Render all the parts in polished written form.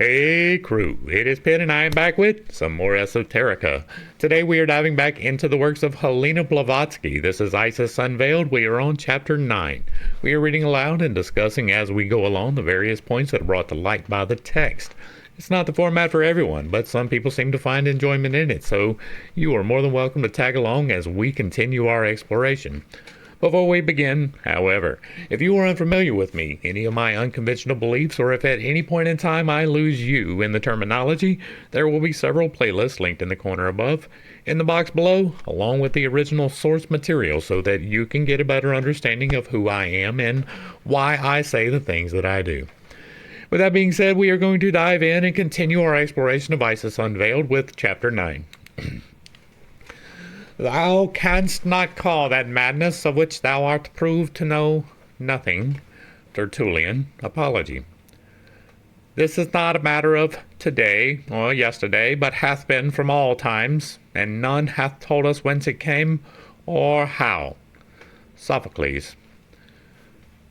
Hey crew, it is Pin and I am back with some more Esoterica. Today we are diving back into the works of Helena Blavatsky. This is Isis Unveiled. We are on chapter 9. We are reading aloud and discussing as we go along the various points that are brought to light by the text. It's not the format for everyone, but some people seem to find enjoyment in it, so you are more than welcome to tag along as we continue our exploration. Before we begin, however, if you are unfamiliar with me, any of my unconventional beliefs, or if at any point in time I lose you in the terminology, there will be several playlists linked in the corner above, in the box below, along with the original source material so that you can get a better understanding of who I am and why I say the things that I do. With that being said, we are going to dive in and continue our exploration of Isis Unveiled with Chapter 9. Thou canst not call that madness of which thou art proved to know nothing. Tertullian Apology. This is not a matter of today or yesterday, but hath been from all times, and none hath told us whence it came or how. Sophocles.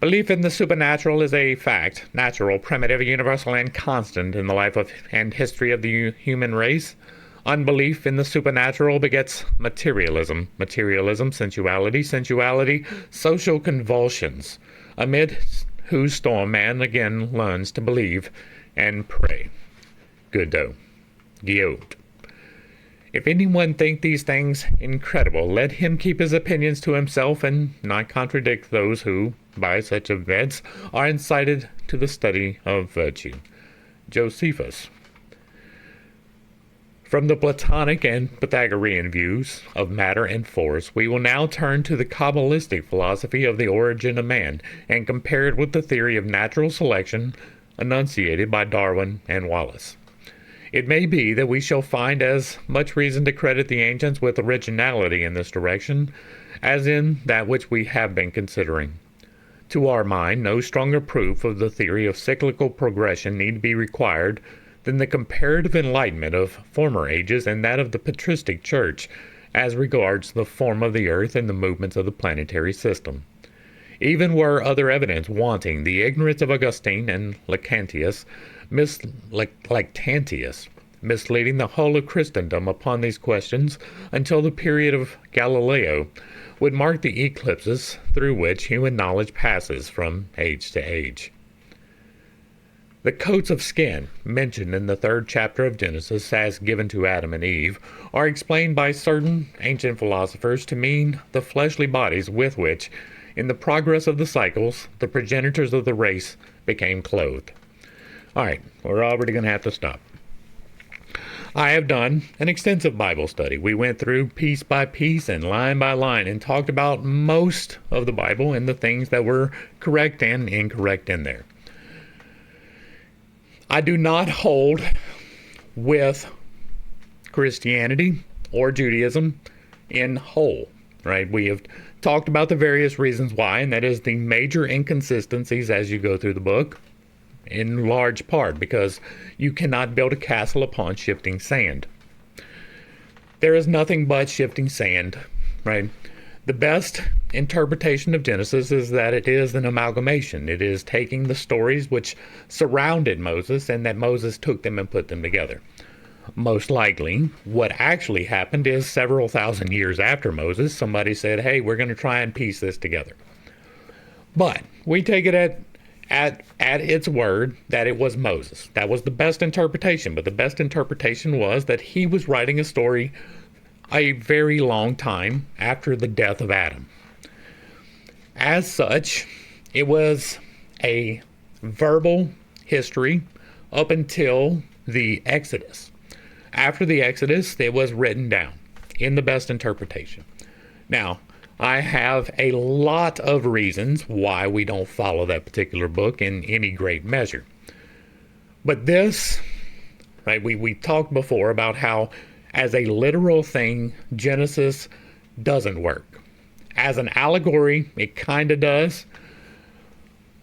Belief in the supernatural is a fact, natural, primitive, universal, and constant in the life of and history of the human race. Unbelief in the supernatural begets materialism, sensuality, social convulsions, amid whose storm man again learns to believe and pray. Godot. Guillot. If anyone think these things incredible, let him keep his opinions to himself and not contradict those who, by such events, are incited to the study of virtue. Josephus. From the Platonic and Pythagorean views of matter and force, we will now turn to the Kabbalistic philosophy of the origin of man and compare it with the theory of natural selection enunciated by Darwin and Wallace. It may be that we shall find as much reason to credit the ancients with originality in this direction as in that which we have been considering. To our mind, no stronger proof of the theory of cyclical progression need be required than the comparative enlightenment of former ages and that of the patristic church as regards the form of the earth and the movements of the planetary system. Even were other evidence wanting, the ignorance of Augustine and Lactantius, misleading the whole of Christendom upon these questions until the period of Galileo, would mark the eclipses through which human knowledge passes from age to age. The coats of skin, mentioned in the 3rd chapter of Genesis as given to Adam and Eve, are explained by certain ancient philosophers to mean the fleshly bodies with which, in the progress of the cycles, the progenitors of the race became clothed. Alright, we're already going to have to stop. I have done an extensive Bible study. We went through piece by piece and line by line and talked about most of the Bible and the things that were correct and incorrect in there. I do not hold with Christianity or Judaism in whole, right? We have talked about the various reasons why, and that is the major inconsistencies as you go through the book, in large part because you cannot build a castle upon shifting sand. There is nothing but shifting sand, right? The best interpretation of Genesis is that it is an amalgamation. It is taking the stories which surrounded Moses and that Moses took them and put them together. Most likely, what actually happened is several thousand years after Moses, somebody said, hey, we're going to try and piece this together. But we take it at its word that it was Moses. That was the best interpretation, but the best interpretation was that he was writing a story a very long time after the death of Adam. As such, it was a verbal history up until the Exodus. After the Exodus, it was written down in the best interpretation. Now, I have a lot of reasons why we don't follow that particular book in any great measure. But this, right, we talked before about how as a literal thing, Genesis doesn't work. As an allegory, it kind of does.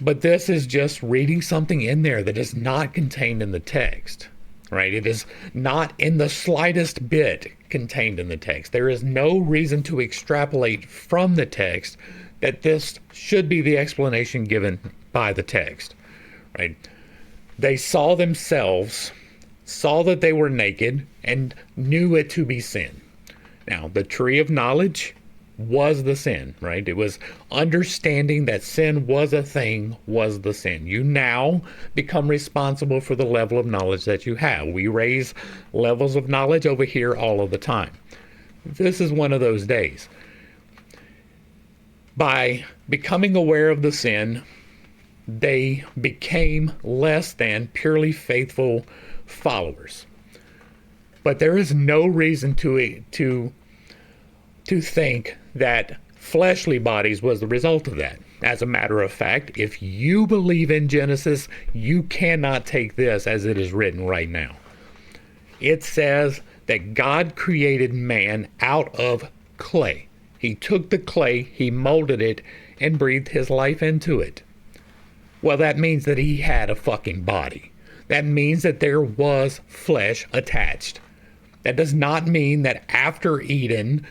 But this is just reading something in there that is not contained in the text, right? It is not in the slightest bit contained in the text. There is no reason to extrapolate from the text that this should be the explanation given by the text, right? They saw themselves, saw that they were naked, and knew it to be sin. Now, the tree of knowledge was the sin, right? It was understanding that sin was a thing, was the sin. You now become responsible for the level of knowledge that you have. We raise levels of knowledge over here all of the time. This is one of those days. By becoming aware of the sin, they became less than purely faithful followers. But there is no reason to think that fleshly bodies was the result of that. As a matter of fact, if you believe in Genesis, you cannot take this as it is written right now. It says that God created man out of clay. He took the clay, he molded it, and breathed his life into it. Well, that means that he had a fucking body. That means that there was flesh attached. That does not mean that after Eden,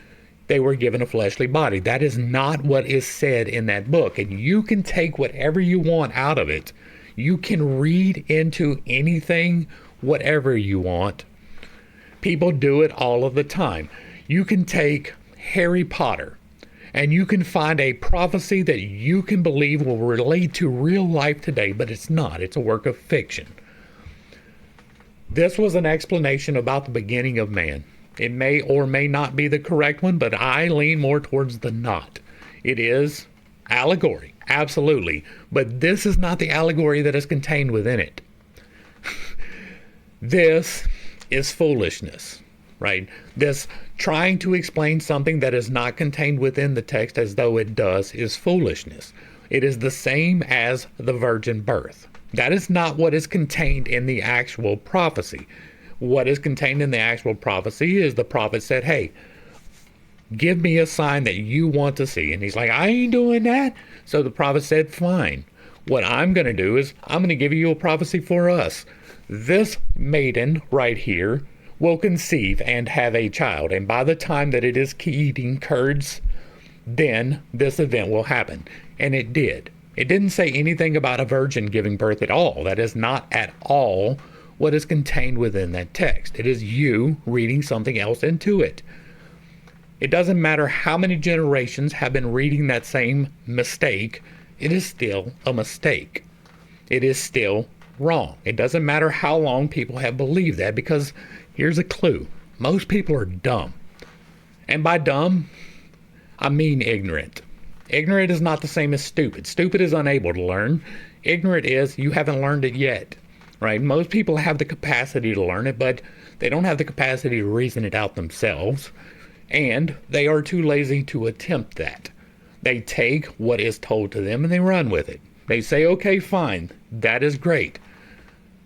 they were given a fleshly body. That is not what is said in that book. And you can take whatever you want out of it. You can read into anything, whatever you want. People do it all of the time. You can take Harry Potter and you can find a prophecy that you can believe will relate to real life today, but it's not. It's a work of fiction. This was an explanation about the beginning of man. It may or may not be the correct one, but I lean more towards the not. It is allegory, absolutely. But this is not the allegory that is contained within it. This is foolishness, right? This trying to explain something that is not contained within the text as though it does is foolishness. It is the same as the virgin birth. That is not what is contained in the actual prophecy. What is contained in the actual prophecy is the prophet said, hey, give me a sign that you want to see. And he's like, I ain't doing that. So the prophet said, fine. What I'm going to do is I'm going to give you a prophecy for us. This maiden right here will conceive and have a child. And by the time that it is eating curds, then this event will happen. And it did. It didn't say anything about a virgin giving birth at all. That is not at all what is contained within that text. It is you reading something else into it. It doesn't matter how many generations have been reading that same mistake, it is still a mistake. It is still wrong. It doesn't matter how long people have believed that, because here's a clue. Most people are dumb. And by dumb, I mean ignorant. Ignorant is not the same as stupid. Stupid is unable to learn. Ignorant is you haven't learned it yet. Right? Most people have the capacity to learn it, but they don't have the capacity to reason it out themselves, and they are too lazy to attempt that. They take what is told to them and they run with it. They say, okay, fine, that is great.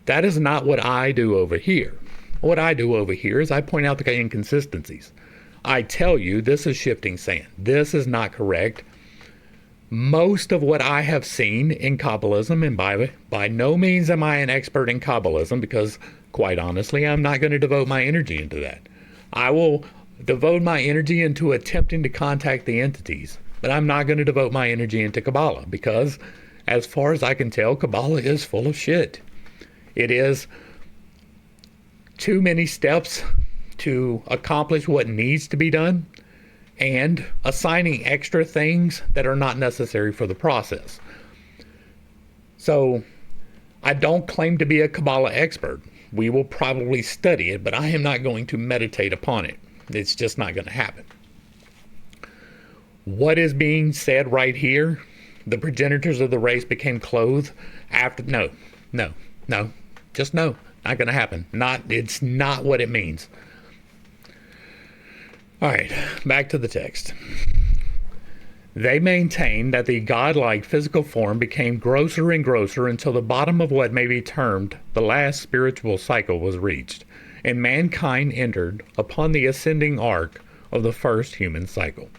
That is not what I do over here. What I do over here is I point out the inconsistencies. I tell you, this is shifting sand. This is not correct. Most of what I have seen in Kabbalism, and by no means am I an expert in Kabbalism, because quite honestly, I'm not going to devote my energy into that. I will devote my energy into attempting to contact the entities, but I'm not going to devote my energy into Kabbala, because as far as I can tell, Kabbala is full of shit. It is too many steps to accomplish what needs to be done, and assigning extra things that are not necessary for the process. So I don't claim to be a Kabbala expert. We will probably study it, but I am not going to meditate upon it. It's just not going to happen. What is being said right here? The progenitors of the race became clothed after... No. Just no. Not going to happen. It's not what it means. All right, back to the text. They maintain that the godlike physical form became grosser and grosser until the bottom of what may be termed the last spiritual cycle was reached, and mankind entered upon the ascending arc of the first human cycle.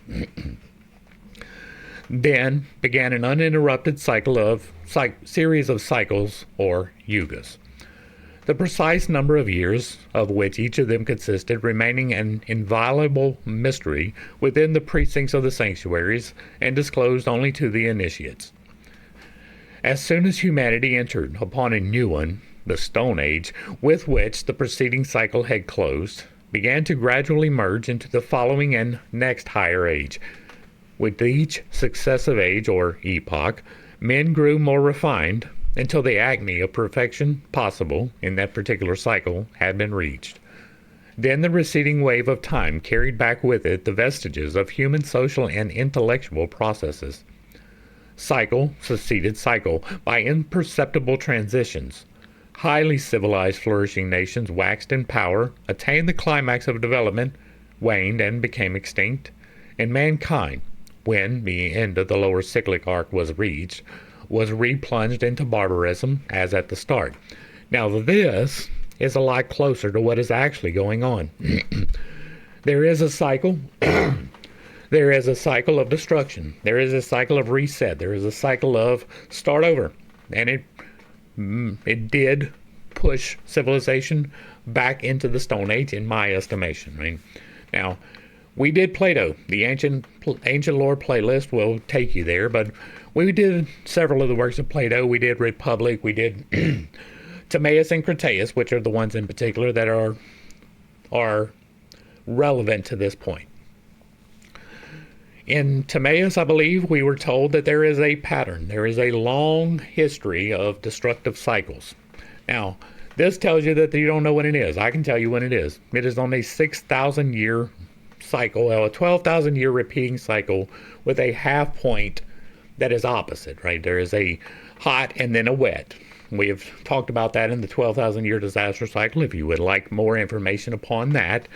Then began an uninterrupted series of cycles, or yugas. The precise number of years of which each of them consisted remaining an inviolable mystery within the precincts of the sanctuaries and disclosed only to the initiates. As soon as humanity entered upon a new one, the Stone Age, with which the preceding cycle had closed, began to gradually merge into the following and next higher age. With each successive age or epoch, men grew more refined until the acme of perfection possible in that particular cycle had been reached. Then the receding wave of time carried back with it the vestiges of human social and intellectual processes. Cycle succeeded cycle by imperceptible transitions. Highly civilized flourishing nations waxed in power, attained the climax of development, waned and became extinct, and mankind, when the end of the lower cyclic arc was reached, was replunged into barbarism as at the start. Now this is a lot closer to what is actually going on. There is a cycle. There is a cycle of destruction. There is a cycle of reset. There is a cycle of start over. And it did push civilization back into the Stone Age, in my estimation. Right? Now, we did Plato. The ancient lore playlist will take you there, but we did several of the works of Plato. We did Republic. We did Timaeus and Critias, which are the ones in particular that are relevant to this point. In Timaeus, I believe, we were told that there is a pattern. There is a long history of destructive cycles. Now, this tells you that you don't know when it is. I can tell you when it is. It is on a 6,000-year cycle, a 12,000-year repeating cycle with a half point that is opposite, right? There is a hot and then a wet. We have talked about that in the 12,000-year disaster cycle, if you would like more information upon that.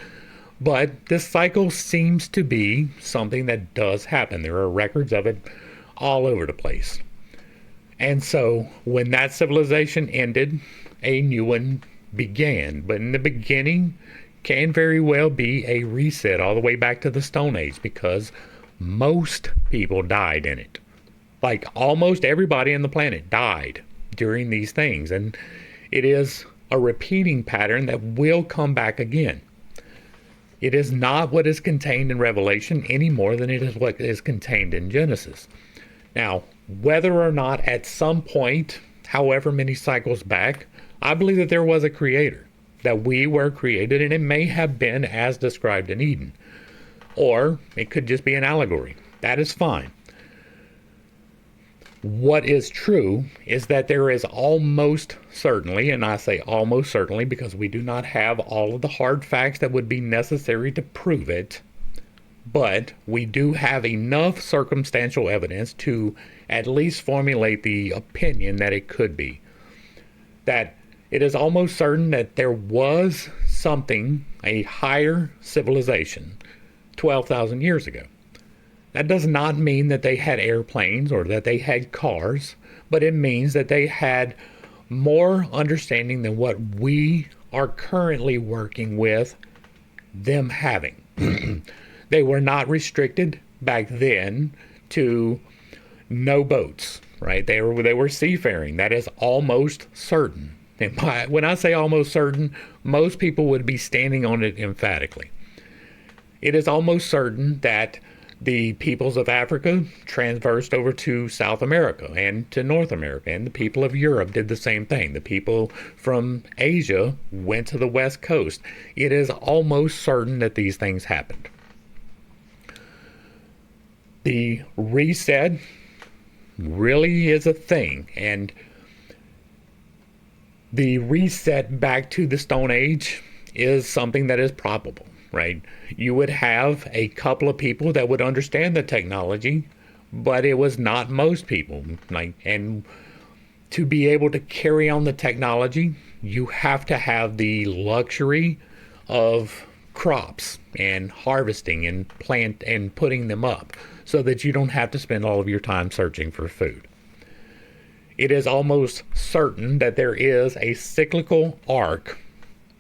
But this cycle seems to be something that does happen. There are records of it all over the place. And so when that civilization ended, a new one began. But in the beginning can very well be a reset all the way back to the Stone Age, because most people died in it. Like almost everybody on the planet died during these things. And it is a repeating pattern that will come back again. It is not what is contained in Revelation any more than it is what is contained in Genesis. Now, whether or not at some point, however many cycles back, I believe that there was a creator, that we were created, and it may have been as described in Eden. Or it could just be an allegory. That is fine. What is true is that there is almost certainly, and I say almost certainly because we do not have all of the hard facts that would be necessary to prove it, but we do have enough circumstantial evidence to at least formulate the opinion that it could be. That it is almost certain that there was something, a higher civilization, 12,000 years ago. That does not mean that they had airplanes or that they had cars, but it means that they had more understanding than what we are currently working with them having. They were not restricted back then to no boats, right? They were seafaring. That is almost certain. And when I say almost certain, most people would be standing on it emphatically. It is almost certain that the peoples of Africa transversed over to South America and to North America, and the people of Europe did the same thing. The people from Asia went to the West Coast. It is almost certain that these things happened. The reset really is a thing, and the reset back to the Stone Age is something that is probable. Right? You would have a couple of people that would understand the technology, but it was not most people. And to be able to carry on the technology, you have to have the luxury of crops and harvesting and plant and putting them up so that you don't have to spend all of your time searching for food. It is almost certain that there is a cyclical arc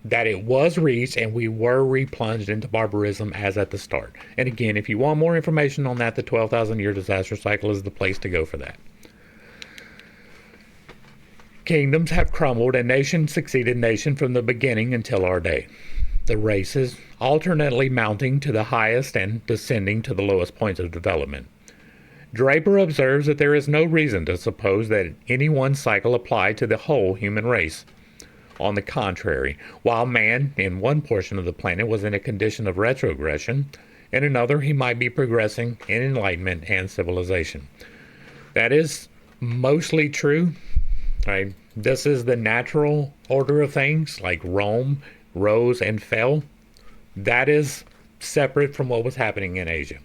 that it was reached and we were replunged into barbarism as at the start. And again, if you want more information on that, the 12,000-year disaster cycle is the place to go for that. Kingdoms have crumbled and nation succeeded nation from the beginning until our day. The races alternately mounting to the highest and descending to the lowest points of development. Draper observes that there is no reason to suppose that any one cycle applied to the whole human race. On the contrary, while man in one portion of the planet was in a condition of retrogression, in another he might be progressing in enlightenment and civilization. That is mostly true, right? This is the natural order of things, like Rome rose and fell. That is separate from what was happening in Asia.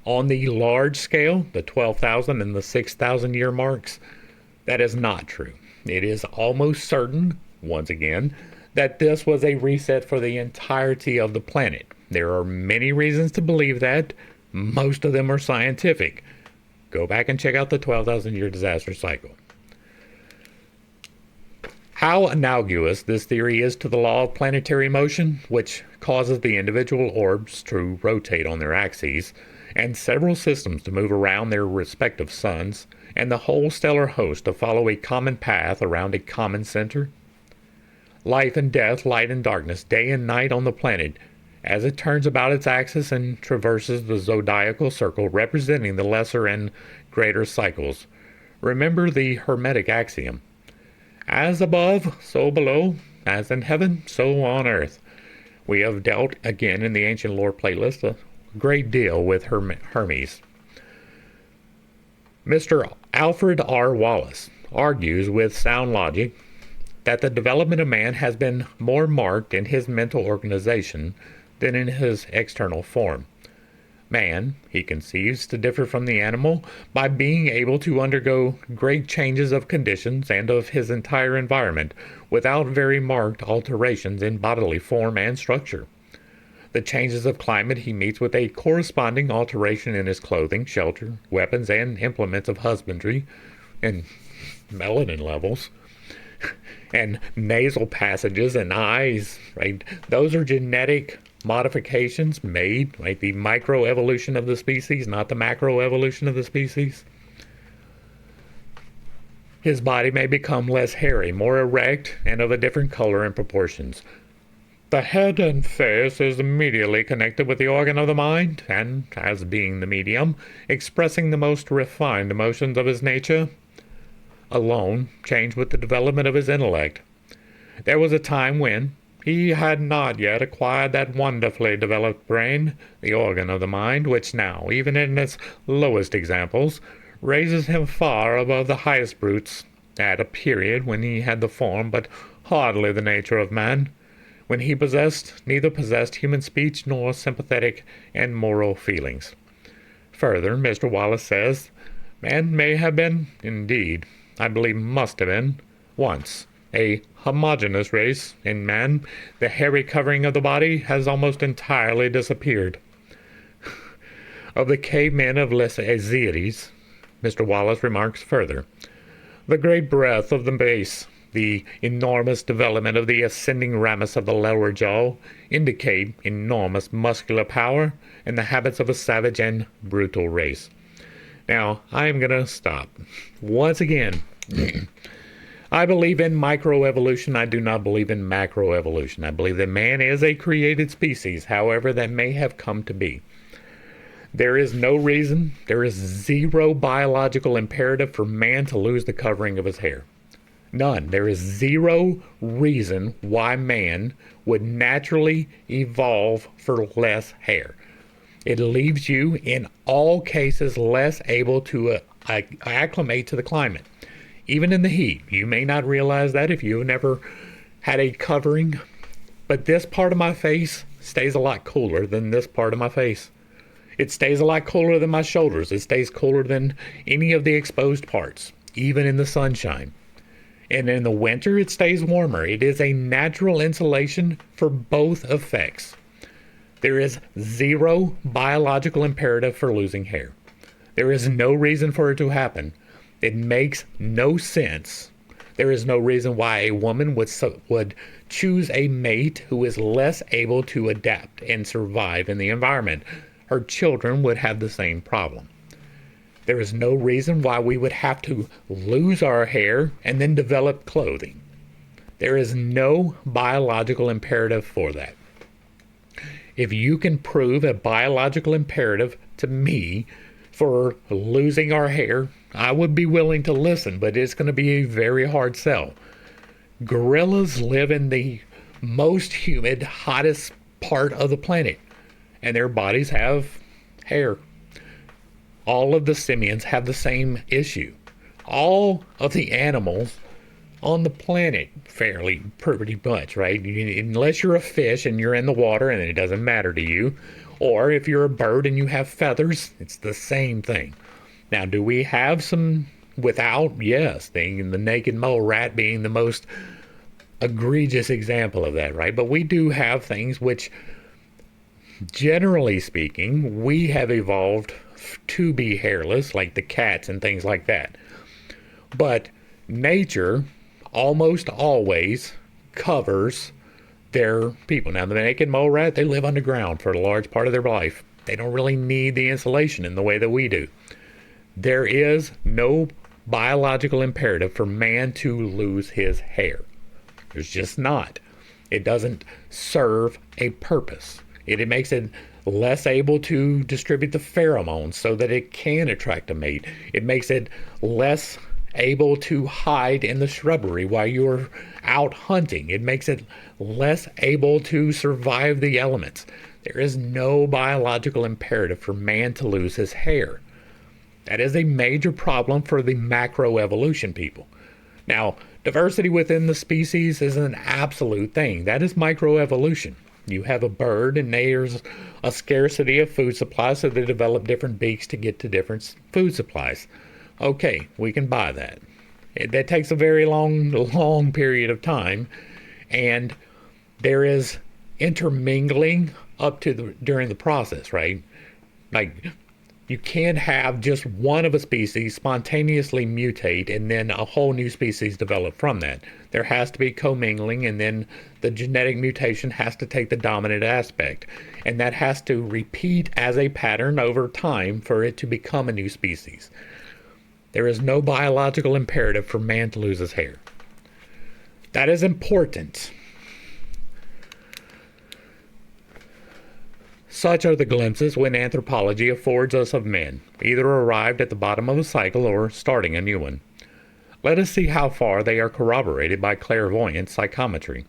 On the large scale, the 12,000 and the 6,000 year marks, that is not true. It is almost certain, once again, that this was a reset for the entirety of the planet. There are many reasons to believe that. Most of them are scientific. Go back and check out the 12,000 year disaster cycle. How analogous this theory is to the law of planetary motion, which causes the individual orbs to rotate on their axes, and several systems to move around their respective suns, and the whole stellar host to follow a common path around a common center. Life and death, light and darkness, day and night on the planet, as it turns about its axis and traverses the zodiacal circle representing the lesser and greater cycles. Remember the Hermetic axiom. As above, so below, as in heaven, so on earth. We have dealt, again in the ancient lore playlist, a great deal with Hermes. Mr. Alfred R. Wallace argues with sound logic that the development of man has been more marked in his mental organization than in his external form. Man, he conceives, to differ from the animal by being able to undergo great changes of conditions and of his entire environment without very marked alterations in bodily form and structure. The changes of climate he meets with a corresponding alteration in his clothing, shelter, weapons, and implements of husbandry, and melanin levels, and nasal passages and eyes, right? Those are genetic modifications made, right? The microevolution of the species, not the macroevolution of the species. His body may become less hairy, more erect, and of a different color and proportions. The head and face is immediately connected with the organ of the mind, and, as being the medium, expressing the most refined emotions of his nature, alone change with the development of his intellect. There was a time when he had not yet acquired that wonderfully developed brain, the organ of the mind, which now, even in its lowest examples, raises him far above the highest brutes, at a period when he had the form but hardly the nature of man, when he neither possessed human speech nor sympathetic and moral feelings. Further, Mr. Wallace says, man may have been, indeed, I believe must have been, once, a homogeneous race. In man, the hairy covering of the body has almost entirely disappeared. Of the cavemen of Les Aziris, Mr. Wallace remarks further, the great breadth of the base, the enormous development of the ascending ramus of the lower jaw indicate enormous muscular power and the habits of a savage and brutal race. Now, I am going to stop. Once again, I believe in microevolution. I do not believe in macroevolution. I believe that man is a created species, however that may have come to be. There is no reason, there is zero biological imperative for man to lose the covering of his hair. None. There is zero reason why man would naturally evolve for less hair. It leaves you, in all cases, less able to acclimate to the climate. Even in the heat. You may not realize that if you've never had a covering, but this part of my face stays a lot cooler than this part of my face. It stays a lot cooler than my shoulders. It stays cooler than any of the exposed parts, even in the sunshine. And in the winter, it stays warmer. It is a natural insulation for both effects. There is zero biological imperative for losing hair. There is no reason for it to happen. It makes no sense. There is no reason why a woman would choose a mate who is less able to adapt and survive in the environment. Her children would have the same problem. There is no reason why we would have to lose our hair and then develop clothing. There is no biological imperative for that. If you can prove a biological imperative to me for losing our hair, I would be willing to listen, but it's going to be a very hard sell. Gorillas live in the most humid, hottest part of the planet, and their bodies have hair. All of the simians have the same issue. All of the animals on the planet, fairly, pretty much, right? Unless you're a fish and you're in the water and it doesn't matter to you, or if you're a bird and you have feathers, it's the same thing. Now, do we have some without? Yes, the naked mole rat being the most egregious example of that, right? But we do have things which, generally speaking, we have evolved to be hairless, like the cats and things like that. But nature almost always covers their people. Now, the naked mole rat, they live underground for a large part of their life. They don't really need the insulation in the way that we do. There is no biological imperative for man to lose his hair. There's just not. It doesn't serve a purpose. It makes it less able to distribute the pheromones so that it can attract a mate. It makes it less able to hide in the shrubbery while you're out hunting. It makes it less able to survive the elements. There is no biological imperative for man to lose his hair. That is a major problem for the macroevolution people. Now, diversity within the species is an absolute thing. That is microevolution. You have a bird and there's a scarcity of food supply, so they develop different beaks to get to different food supplies. Okay, we can buy that. That takes a very long period of time, and there is intermingling up to during the process, right? Like, you can't have just one of a species spontaneously mutate and then a whole new species develop from that. There has to be commingling, and then the genetic mutation has to take the dominant aspect. And that has to repeat as a pattern over time for it to become a new species. There is no biological imperative for man to lose his hair. That is important. Such are the glimpses when anthropology affords us of men, either arrived at the bottom of a cycle or starting a new one. Let us see how far they are corroborated by clairvoyant psychometry.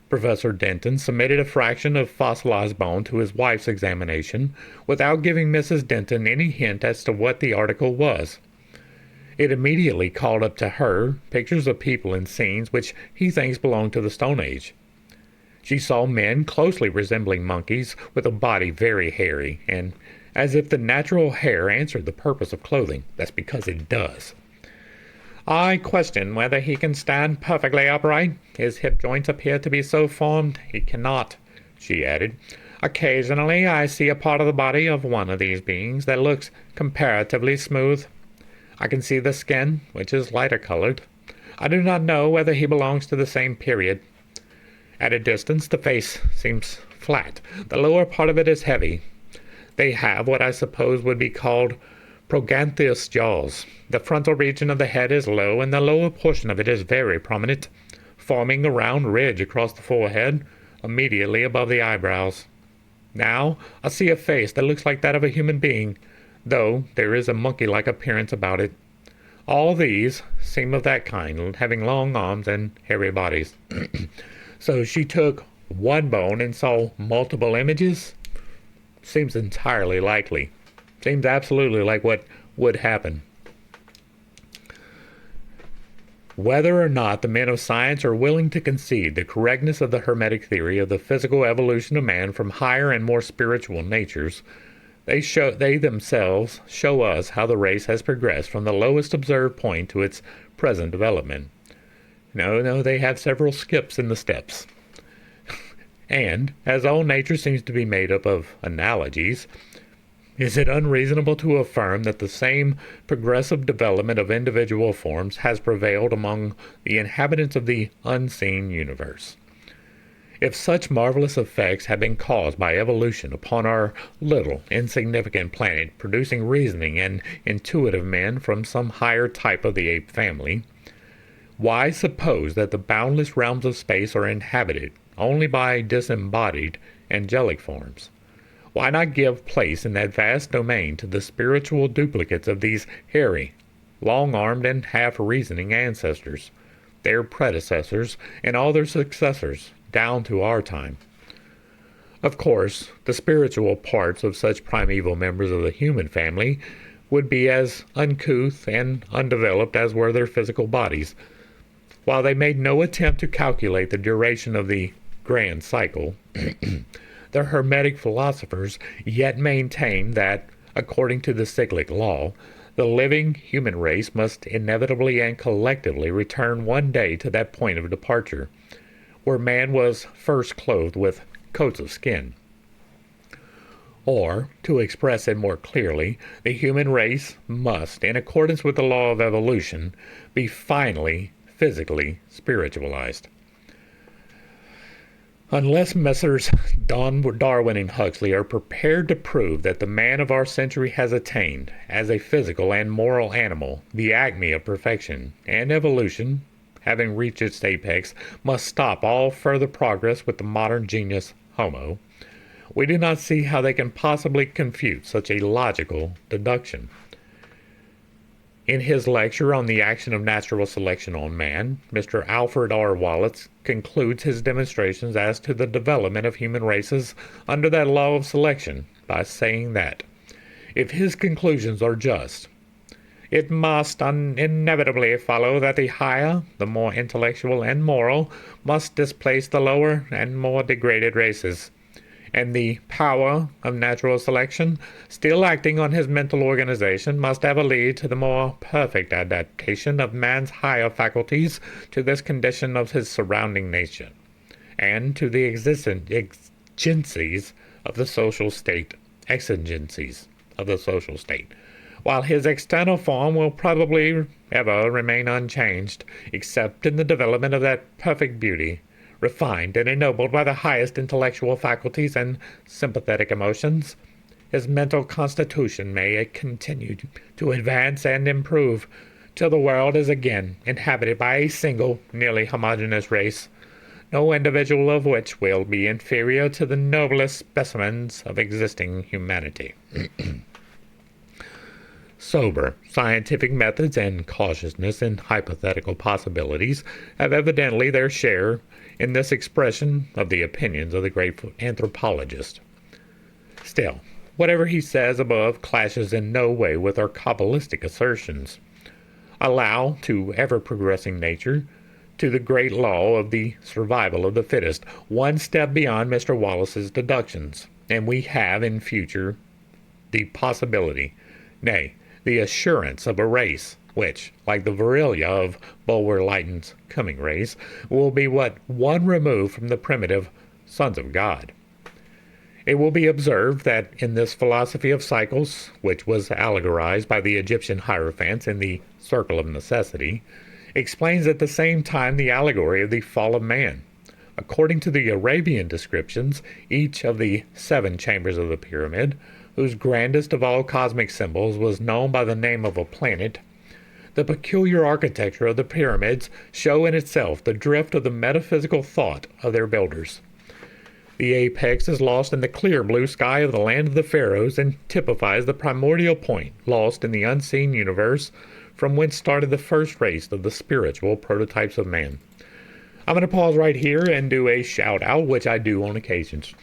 Professor Denton submitted a fraction of fossilized bone to his wife's examination without giving Mrs. Denton any hint as to what the article was. It immediately called up to her pictures of people and scenes which he thinks belong to the Stone Age. She saw men closely resembling monkeys with a body very hairy, and as if the natural hair answered the purpose of clothing. That's because it does. I question whether he can stand perfectly upright. His hip joints appear to be so formed he cannot, she added. Occasionally I see a part of the body of one of these beings that looks comparatively smooth. I can see the skin, which is lighter colored. I do not know whether he belongs to the same period. At a distance, the face seems flat. The lower part of it is heavy. They have what I suppose would be called progantheous jaws. The frontal region of the head is low, and the lower portion of it is very prominent, forming a round ridge across the forehead, immediately above the eyebrows. Now, I see a face that looks like that of a human being, though there is a monkey-like appearance about it. All these seem of that kind, having long arms and hairy bodies. So she took one bone and saw multiple images? Seems entirely likely. Seems absolutely like what would happen. Whether or not the men of science are willing to concede the correctness of the Hermetic theory of the physical evolution of man from higher and more spiritual natures, they themselves show us how the race has progressed from the lowest observed point to its present development. No, they have several skips in the steps. And, as all nature seems to be made up of analogies, is it unreasonable to affirm that the same progressive development of individual forms has prevailed among the inhabitants of the unseen universe? If such marvelous effects have been caused by evolution upon our little, insignificant planet, producing reasoning and intuitive men from some higher type of the ape family, why suppose that the boundless realms of space are inhabited only by disembodied angelic forms? Why not give place in that vast domain to the spiritual duplicates of these hairy, long-armed, and half-reasoning ancestors? their predecessors, and all their successors, down to our time. Of course, the spiritual parts of such primeval members of the human family would be as uncouth and undeveloped as were their physical bodies. While they made no attempt to calculate the duration of the grand cycle, the Hermetic philosophers yet maintain that, according to the cyclic law, the living human race must inevitably and collectively return one day to that point of departure, where man was first clothed with coats of skin. Or, to express it more clearly, the human race must, in accordance with the law of evolution, be finally physically spiritualized. Unless Messrs. Darwin and Huxley are prepared to prove that the man of our century has attained, as a physical and moral animal, the acme of perfection, and evolution, having reached its apex, must stop all further progress with the modern genius Homo, we do not see how they can possibly confute such a logical deduction. In his lecture on the action of natural selection on man, Mr. Alfred R. Wallace concludes his demonstrations as to the development of human races under that law of selection by saying that, if his conclusions are just, it must inevitably follow that the higher, the more intellectual and moral, must displace the lower and more degraded races, and the power of natural selection, still acting on his mental organization, must ever lead to the more perfect adaptation of man's higher faculties to this condition of his surrounding nature, and to the exigencies of the social state, while his external form will probably ever remain unchanged, except in the development of that perfect beauty, refined and ennobled by the highest intellectual faculties and sympathetic emotions. His mental constitution may continue to advance and improve till the world is again inhabited by a single, nearly homogeneous race, no individual of which will be inferior to the noblest specimens of existing humanity. Sober, scientific methods and cautiousness in hypothetical possibilities have evidently their share in this expression of the opinions of the great anthropologist. Still, whatever he says above clashes in no way with our Kabbalistic assertions. Allow to ever-progressing nature, to the great law of the survival of the fittest, one step beyond Mr. Wallace's deductions, and we have in future the possibility, nay, the assurance of a race which, like the Virilia of Bulwer-Lytton's coming race, will be but one remove from the primitive sons of God. It will be observed that in this philosophy of cycles, which was allegorized by the Egyptian hierophants in the circle of necessity, explains at the same time the allegory of the fall of man. According to the Arabian descriptions, each of the 7 chambers of the pyramid, whose grandest of all cosmic symbols was known by the name of a planet, the peculiar architecture of the pyramids show in itself the drift of the metaphysical thought of their builders. The apex is lost in the clear blue sky of the land of the pharaohs and typifies the primordial point lost in the unseen universe from whence started the first race of the spiritual prototypes of man. I'm going to pause right here and do a shout out, which I do on occasions.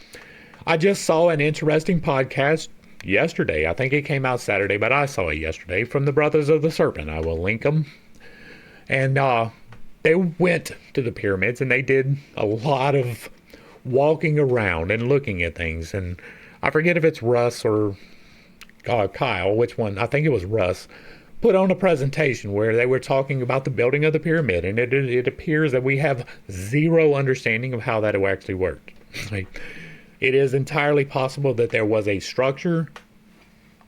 I just saw an interesting podcast yesterday. I think it came out Saturday, but I saw it yesterday from the Brothers of the Serpent. I will link them. And they went to the pyramids and they did a lot of walking around and looking at things. And I forget if it's Russ or Kyle, which one. I think it was Russ. Put on a presentation where they were talking about the building of the pyramid, and it appears that we have zero understanding of how that actually worked. It is entirely possible that there was a structure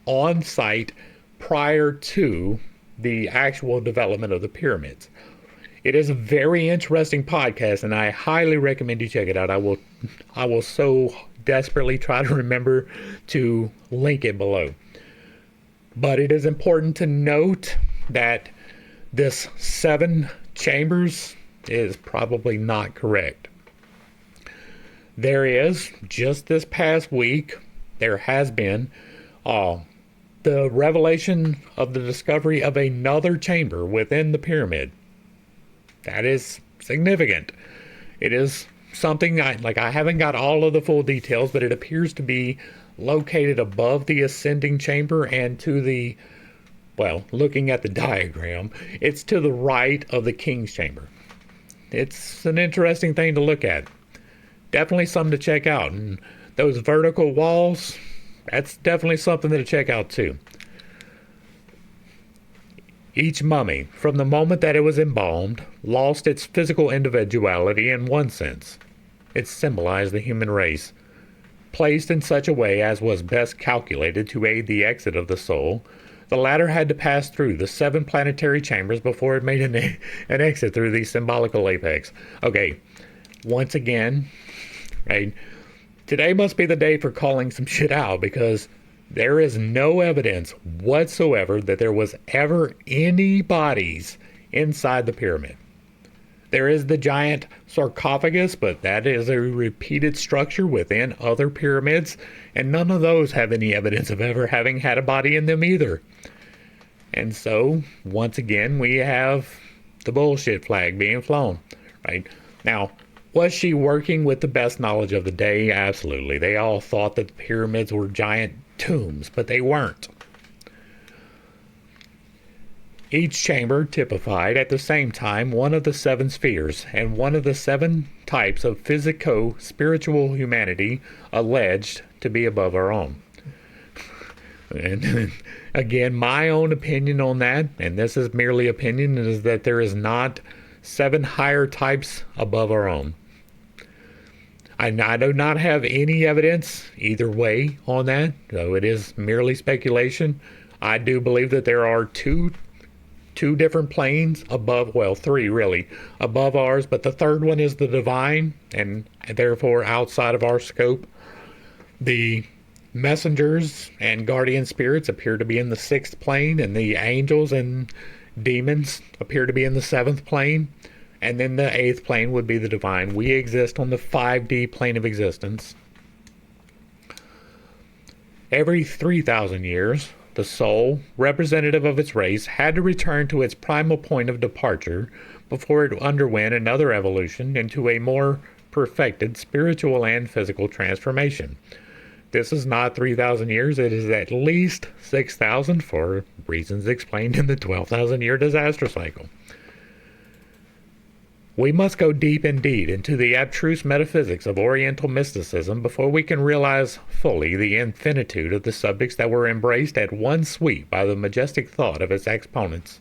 on site prior to the actual development of the pyramids. It is a very interesting podcast, and I highly recommend you check it out. I will so desperately try to remember to link it below. But it is important to note that this 7 chambers is probably not correct. There is, just this past week, there has been the revelation of the discovery of another chamber within the pyramid. That is significant. It is something I haven't got all of the full details, but it appears to be located above the ascending chamber and to the, well, looking at the diagram, it's to the right of the king's chamber. It's an interesting thing to look at. Definitely something to check out. And those vertical walls, that's definitely something to check out too. Each mummy, from the moment that it was embalmed, lost its physical individuality in one sense. It symbolized the human race, placed in such a way as was best calculated to aid the exit of the soul. The latter had to pass through the 7 planetary chambers before it made an exit through the symbolical apex. Okay, once again, right, today must be the day for calling some shit out, because there is no evidence whatsoever that there was ever any bodies inside the pyramid. There is the giant sarcophagus, but that is a repeated structure within other pyramids, and none of those have any evidence of ever having had a body in them either. And so, once again, we have the bullshit flag being flown, right? Now, was she working with the best knowledge of the day? Absolutely. They all thought that the pyramids were giant tombs, but they weren't. Each chamber typified at the same time one of the 7 spheres and one of the 7 types of physico-spiritual humanity alleged to be above our own. And again, my own opinion on that, and this is merely opinion, is that there is not 7 higher types above our own. I do not have any evidence either way on that, so it is merely speculation. I do believe that there are two different planes above, well, 3 really, above ours, but the third one is the divine, and therefore outside of our scope. The messengers and guardian spirits appear to be in the 6th plane, and the angels and demons appear to be in the 7th plane. And then the 8th plane would be the divine. We exist on the 5D plane of existence. Every 3,000 years, the soul, representative of its race, had to return to its primal point of departure before it underwent another evolution into a more perfected spiritual and physical transformation. This is not 3,000 years. It is at least 6,000 for reasons explained in the 12,000-year disaster cycle. We must go deep indeed into the abstruse metaphysics of Oriental mysticism before we can realize fully the infinitude of the subjects that were embraced at one sweep by the majestic thought of its exponents.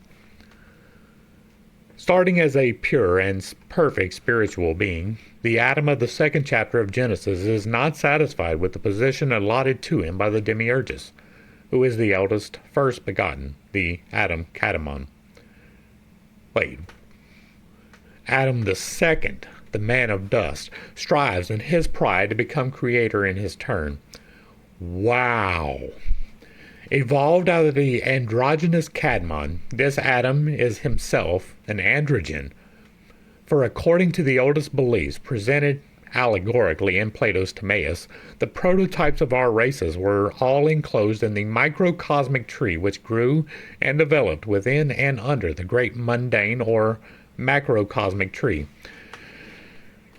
Starting as a pure and perfect spiritual being, the Adam of the 2nd chapter of Genesis is not satisfied with the position allotted to him by the Demiurgus, who is the eldest first begotten, the Adam Katamon. Adam the 2nd, the man of dust, strives in his pride to become creator in his turn. Wow! Evolved out of the androgynous Kadmon, this Adam is himself an androgen. For according to the oldest beliefs presented allegorically in Plato's Timaeus, the prototypes of our races were all enclosed in the microcosmic tree which grew and developed within and under the great mundane or macrocosmic tree.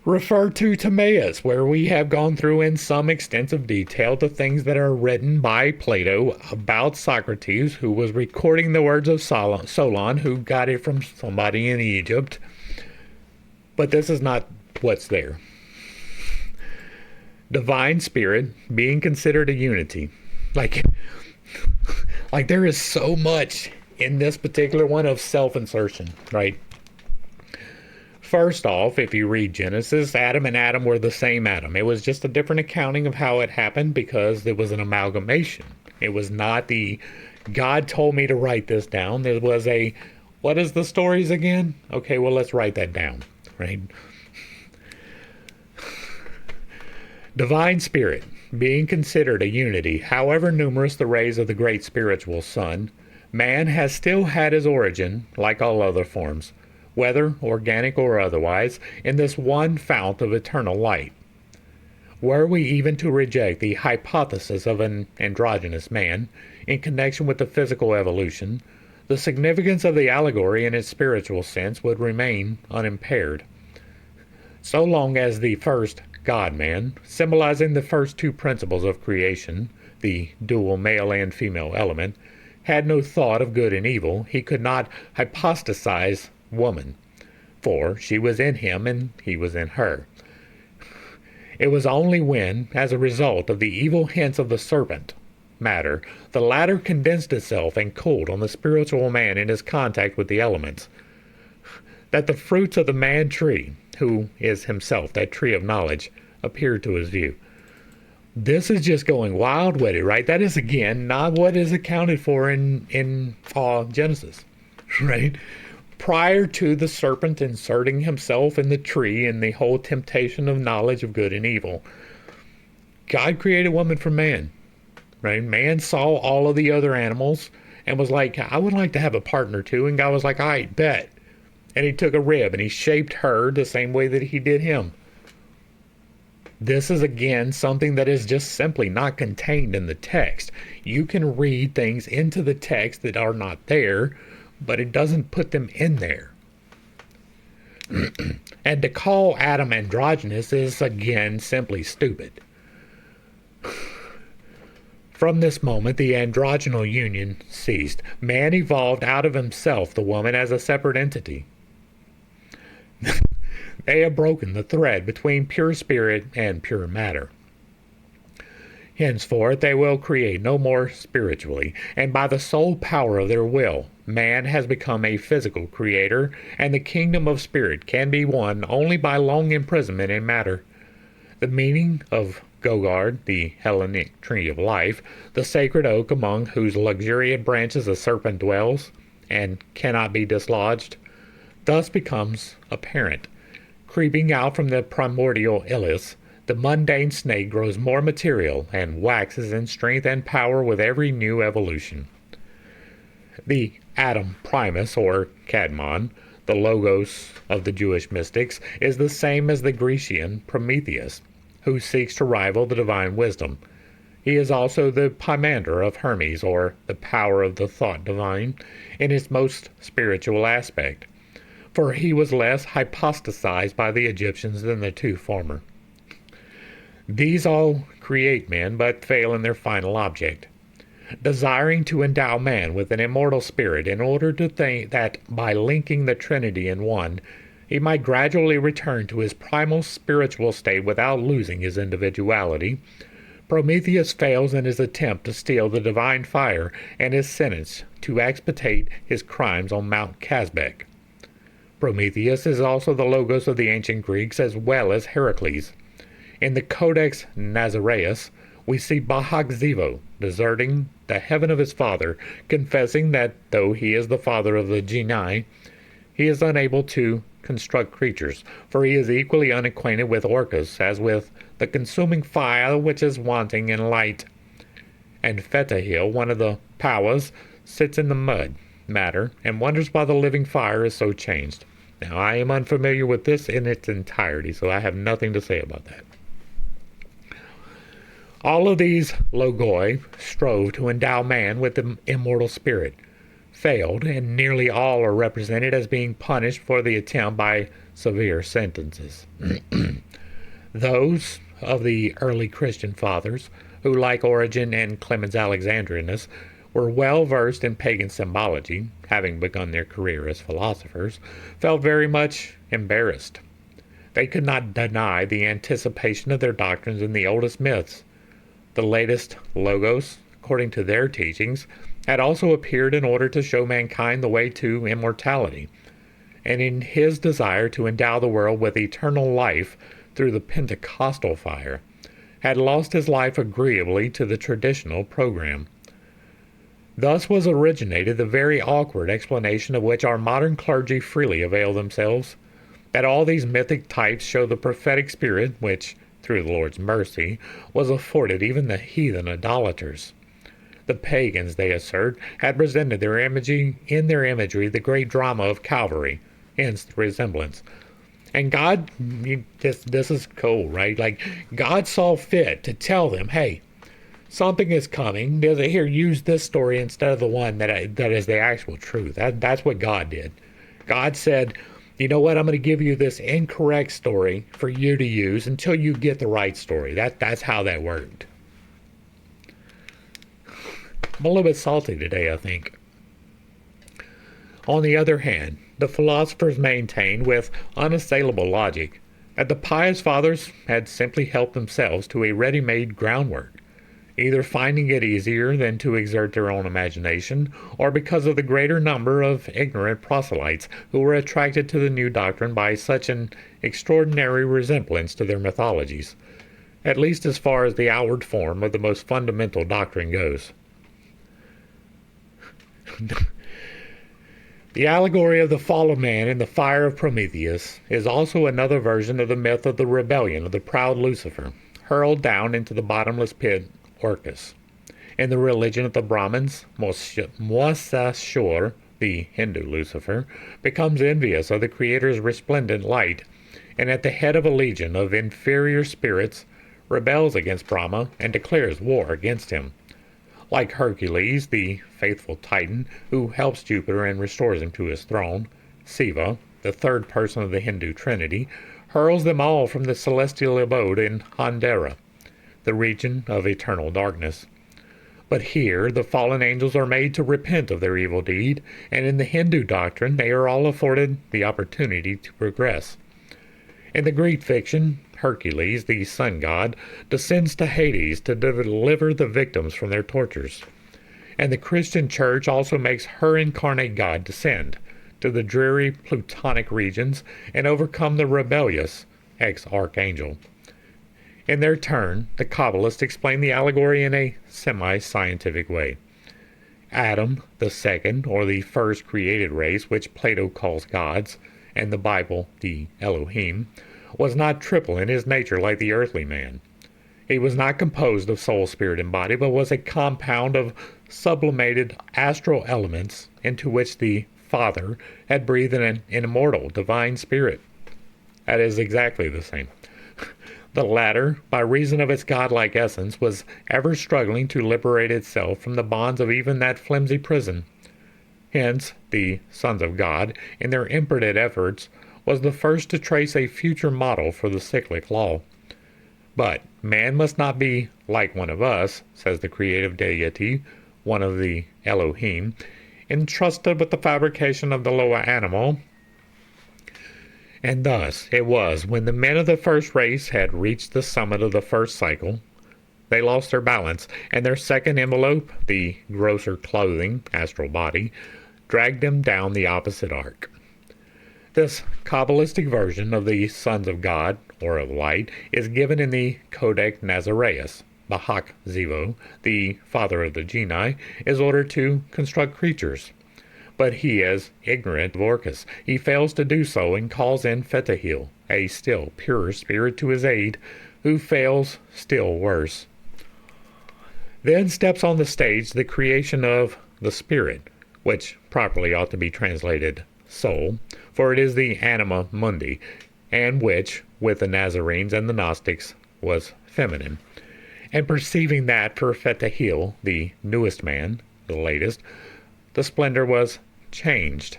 Refer to Timaeus, where we have gone through in some extensive detail the things that are written by Plato about Socrates, who was recording the words of Solon, who got it from somebody in Egypt. But this is not what's there. Divine spirit being considered a unity. Like there is so much in this particular one of self-insertion, right? First off, if you read Genesis, Adam and Adam were the same Adam. It was just a different accounting of how it happened because it was an amalgamation. It was not the, God told me to write this down. There was a, what is the stories again? Okay, well, let's write that down, right? Divine Spirit, being considered a unity, however numerous the rays of the great spiritual sun, man has still had his origin, like all other forms, whether organic or otherwise, in this one fount of eternal light. Were we even to reject the hypothesis of an androgynous man in connection with the physical evolution, the significance of the allegory in its spiritual sense would remain unimpaired. So long as the first God-man, symbolizing the first two principles of creation, the dual male and female element, had no thought of good and evil, he could not hypostasize woman, for she was in him and he was in her. It was only when, as a result of the evil hints of the serpent matter, the latter condensed itself and cooled on the spiritual man in his contact with the elements, that the fruits of the mad tree, who is himself that tree of knowledge, appeared to his view. This is just going wild with it, right? That is, again, not what is accounted for in Genesis, right? Prior to the serpent inserting himself in the tree and the whole temptation of knowledge of good and evil, God created woman from man, right? Man saw all of the other animals and was like, I would like to have a partner too. And God was like, all right, bet. And he took a rib and he shaped her the same way that he did him. This is, again, something that is just simply not contained in the text. You can read things into the text that are not there, but it doesn't put them in there. And to call Adam androgynous is, again, simply stupid. From this moment, the androgynal union ceased. Man evolved out of himself the woman as a separate entity. They have broken the thread between pure spirit and pure matter. Henceforth they will create no more spiritually, and by the sole power of their will, man has become a physical creator, and the kingdom of spirit can be won only by long imprisonment in matter. The meaning of Gogard, the Hellenic tree of life, the sacred oak among whose luxuriant branches a serpent dwells, and cannot be dislodged, thus becomes apparent. Creeping out from the primordial Illis, the mundane snake grows more material and waxes in strength and power with every new evolution. The Adam Primus, or Kadmon, the logos of the Jewish mystics, is the same as the Grecian Prometheus, who seeks to rival the divine wisdom. He is also the Pymander of Hermes, or the power of the thought divine, in its most spiritual aspect, for he was less hypostasized by the Egyptians than the two former. These all create men, but fail in their final object, desiring to endow man with an immortal spirit in order to think that by linking the Trinity in one, he might gradually return to his primal spiritual state without losing his individuality. Prometheus fails in his attempt to steal the divine fire and is sentenced to expiate his crimes on Mount Kazbek. Prometheus is also the logos of the ancient Greeks as well as Heracles. In the Codex Nazareus, we see Bahak Zivo deserting the heaven of his father, confessing that though he is the father of the genii, he is unable to construct creatures, for he is equally unacquainted with Orcus as with the consuming fire which is wanting in light. And Phtahil, one of the Powahs, sits in the mud matter and wonders why the living fire is so changed. Now, I am unfamiliar with this in its entirety, so I have nothing to say about that. All of these logoi strove to endow man with the immortal spirit, failed, and nearly all are represented as being punished for the attempt by severe sentences. Those of the early Christian fathers, who, like Origen and Clemens Alexandrinus, were well versed in pagan symbology, having begun their career as philosophers, felt very much embarrassed. They could not deny the anticipation of their doctrines in the oldest myths. The latest logos, according to their teachings, had also appeared in order to show mankind the way to immortality, and in his desire to endow the world with eternal life through the Pentecostal fire, had lost his life agreeably to the traditional program. Thus was originated the very awkward explanation of which our modern clergy freely avail themselves, that all these mythic types show the prophetic spirit which, through the Lord's mercy, was afforded even the heathen idolaters. The pagans, they assert, had presented in their imagery the great drama of Calvary, hence the resemblance. And God, this is cool, right? Like, God saw fit to tell them, hey, something is coming. Here, use this story instead of the one that is the actual truth. That's what God did. God said, you know what? I'm going to give you this incorrect story for you to use until you get the right story. That's how that worked. I'm a little bit salty today, I think. On the other hand, the philosophers maintain with unassailable logic that the pious fathers had simply helped themselves to a ready-made groundwork, either finding it easier than to exert their own imagination, or because of the greater number of ignorant proselytes who were attracted to the new doctrine by such an extraordinary resemblance to their mythologies, at least as far as the outward form of the most fundamental doctrine goes. The allegory of the fall of man in the fire of Prometheus is also another version of the myth of the rebellion of the proud Lucifer, hurled down into the bottomless pit Orcus. In the religion of the Brahmins, Moisashur, the Hindu Lucifer, becomes envious of the Creator's resplendent light, and at the head of a legion of inferior spirits, rebels against Brahma and declares war against him. Like Hercules, the faithful Titan, who helps Jupiter and restores him to his throne, Siva, the third person of the Hindu Trinity, hurls them all from the celestial abode in Handera, the region of eternal darkness. But here the fallen angels are made to repent of their evil deed, and in the Hindu doctrine they are all afforded the opportunity to progress. In the Greek fiction, Hercules, the sun god, descends to Hades to deliver the victims from their tortures. And the Christian church also makes her incarnate God descend to the dreary Plutonic regions and overcome the rebellious ex-archangel. In their turn, the Kabbalists explain the allegory in a semi-scientific way. Adam, the second or the first created race, which Plato calls gods, and the Bible the Elohim, was not triple in his nature like the earthly man. He was not composed of soul, spirit, and body, but was a compound of sublimated astral elements into which the Father had breathed an immortal divine spirit. That is exactly the same. The latter, by reason of its godlike essence, was ever struggling to liberate itself from the bonds of even that flimsy prison. Hence, the sons of God, in their impotent efforts, was the first to trace a future model for the cyclic law. But man must not be like one of us, says the creative deity, one of the Elohim, entrusted with the fabrication of the lower animal. And thus it was when the men of the first race had reached the summit of the first cycle, they lost their balance, and their second envelope, the grosser clothing, astral body, dragged them down the opposite arc. This Kabbalistic version of the sons of God, or of light, is given in the Codex Nazareus. Bahak Zivo, the father of the genii, is ordered to construct creatures. But he is ignorant of Orcus. He fails to do so and calls in Fetahil, a still purer spirit, to his aid, who fails still worse. Then steps on the stage the creation of the spirit, which properly ought to be translated soul, for it is the anima mundi, and which, with the Nazarenes and the Gnostics, was feminine. And perceiving that for Fetahil, the newest man, the latest, the splendor was changed,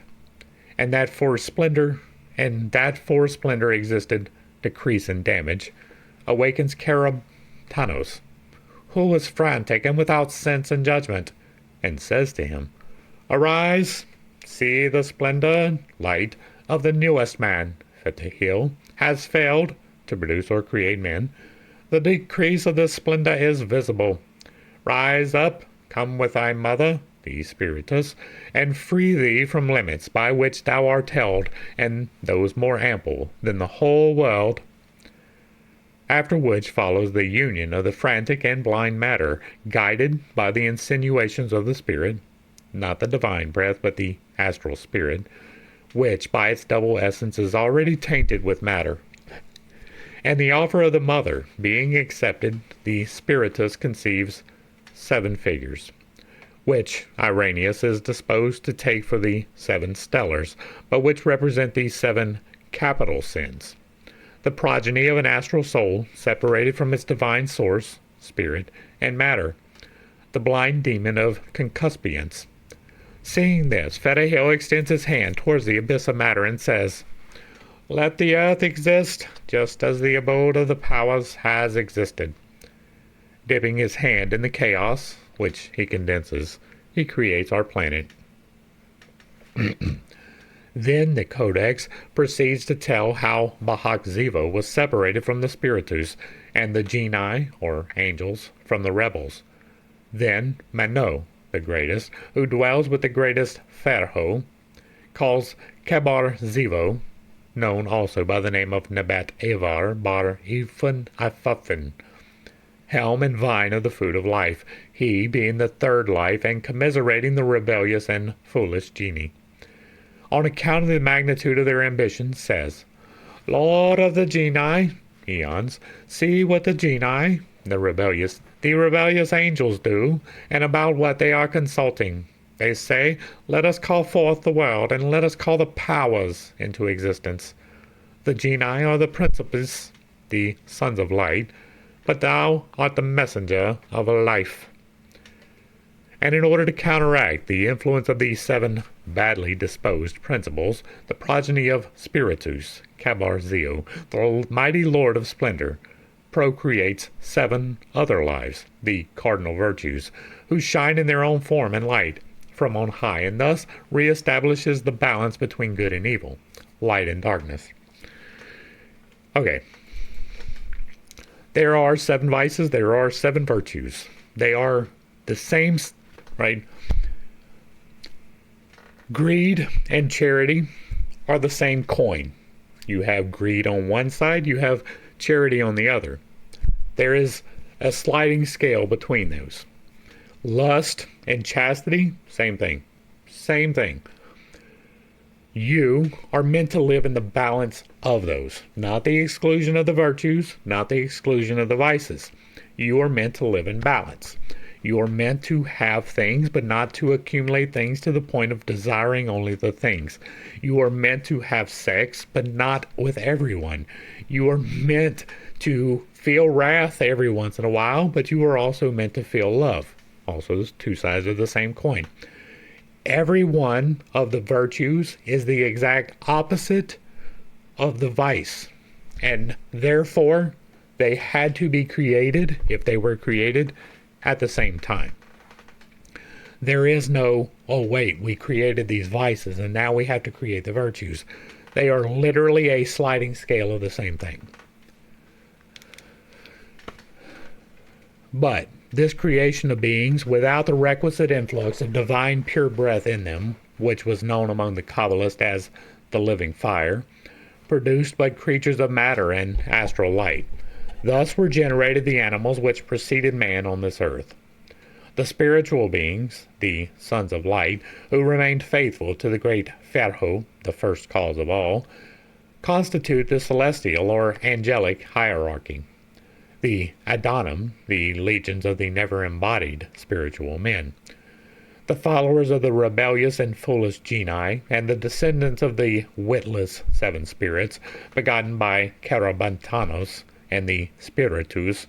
and that for splendor existed decrease and damage, awakens Cherub Tanos, who was frantic and without sense and judgment, and says to him, "Arise, see the splendor, light of the newest man, Fetahil, has failed to produce or create men. The decrease of this splendor is visible. Rise up, come with thy mother, the Spiritus, and free thee from limits by which thou art held, and those more ample than the whole world." After which follows the union of the frantic and blind matter, guided by the insinuations of the spirit, not the divine breath, but the astral spirit, which by its double essence is already tainted with matter. And the offer of the mother being accepted, the Spiritus conceives 7 figures, which Irenaeus is disposed to take for the 7 stellars, but which represent the 7 capital sins. The progeny of an astral soul, separated from its divine source, spirit, and matter, the blind demon of concupiscence. Seeing this, Fedahil extends his hand towards the abyss of matter and says, "Let the earth exist, just as the abode of the powers has existed." Dipping his hand in the chaos, which he condenses, he creates our planet. Then the Codex proceeds to tell how Bahak Ziva was separated from the Spiritus, and the Genii, or angels, from the rebels. Then Mano, the greatest, who dwells with the greatest Ferho, calls Kabar Zivo, known also by the name of Nebat Avar Bar Ifan Afafen, helm and vine of the food of life, he being the third life and commiserating the rebellious and foolish genii. On account of the magnitude of their ambitions, says, "Lord of the genii, eons, see what the genii, the rebellious angels do, and about what they are consulting. They say, let us call forth the world, and let us call the powers into existence. The genii are the principes, the sons of light, but thou art the messenger of life." And in order to counteract the influence of these 7 badly disposed principles, the progeny of Spiritus, Kabar Zio, the mighty Lord of Splendor, procreates 7 other lives, the cardinal virtues, who shine in their own form and light from on high, and thus reestablishes the balance between good and evil, light and darkness. Okay. There are 7 vices, there are 7 virtues. They are the same, right? Greed and charity are the same coin. You have greed on one side, you have charity on the other. There is a sliding scale between those. Lust and chastity, same thing. Same thing. You are meant to live in the balance of those, not the exclusion of the virtues, not the exclusion of the vices. You are meant to live in balance. You are meant to have things, but not to accumulate things to the point of desiring only the things. You are meant to have sex, but not with everyone. You are meant to feel wrath every once in a while, but you are also meant to feel love. Also, there's 2 sides of the same coin. Every one of the virtues is the exact opposite of the vice. And therefore, they had to be created, if they were created, at the same time. There is no, oh wait, we created these vices and now we have to create the virtues. They are literally a sliding scale of the same thing. But this creation of beings, without the requisite influx of divine pure breath in them, which was known among the Kabbalists as the living fire, produced but creatures of matter and astral light. Thus were generated the animals which preceded man on this earth. The spiritual beings, the sons of light, who remained faithful to the great Ferho, the first cause of all, constitute the celestial or angelic hierarchy. The Adonam, the legions of the never-embodied spiritual men. The followers of the rebellious and foolish genii, and the descendants of the witless 7 spirits, begotten by Karabantanos and the Spiritus,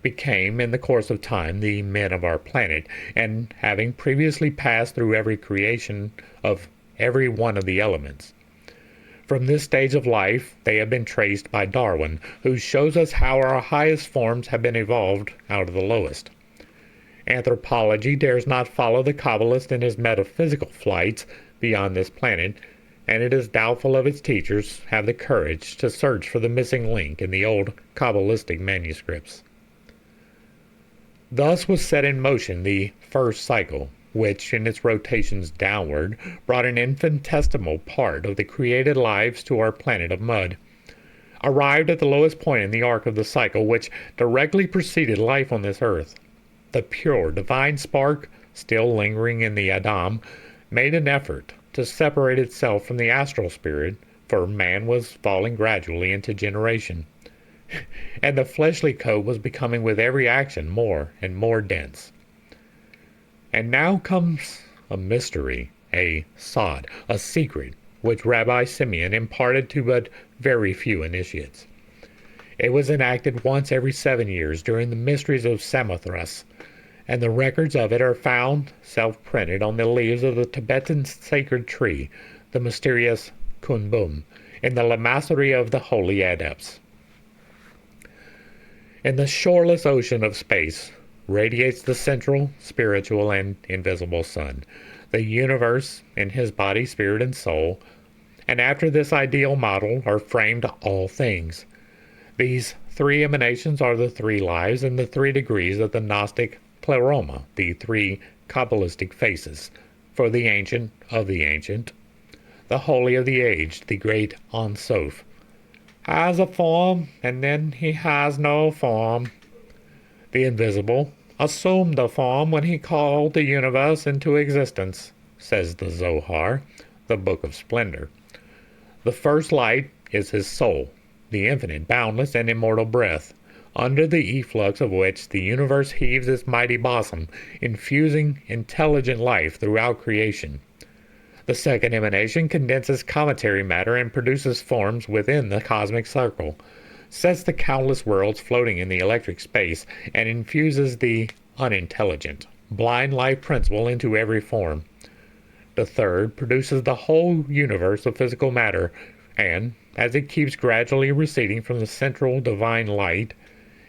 became, in the course of time, the men of our planet, and having previously passed through every creation of every one of the elements. From this stage of life, they have been traced by Darwin, who shows us how our highest forms have been evolved out of the lowest. Anthropology dares not follow the Kabbalist in his metaphysical flights beyond this planet, and it is doubtful if its teachers have the courage to search for the missing link in the old Kabbalistic manuscripts. Thus was set in motion the first cycle, which, in its rotations downward, brought an infinitesimal part of the created lives to our planet of mud. Arrived at the lowest point in the arc of the cycle which directly preceded life on this earth, the pure, divine spark, still lingering in the Adam, made an effort to separate itself from the astral spirit, for man was falling gradually into generation, and the fleshly coat was becoming with every action more and more dense. And now comes a mystery, a sod, a secret, which Rabbi Simeon imparted to but very few initiates. It was enacted once every 7 years during the mysteries of Samothrace, and the records of it are found self-printed on the leaves of the Tibetan sacred tree, the mysterious Kunbum, in the lamasery of the holy adepts. In the shoreless ocean of space radiates the central, spiritual, and invisible sun, the universe in his body, spirit, and soul, and after this ideal model are framed all things. These three emanations are the three lives and the 3 degrees of the Gnostic pleroma, the 3 Kabbalistic faces, for the ancient of the ancient, the holy of the aged, the great Ein Sof, has a form, and then he has no form. The invisible assumed a form when he called the universe into existence, says the Zohar, the Book of Splendor. The first light is his soul, the infinite, boundless, and immortal breath, under the efflux of which the universe heaves its mighty bosom, infusing intelligent life throughout creation. The second emanation condenses cometary matter and produces forms within the cosmic circle, sets the countless worlds floating in the electric space, and infuses the unintelligent, blind life principle into every form. The third produces the whole universe of physical matter, and, as it keeps gradually receding from the central divine light,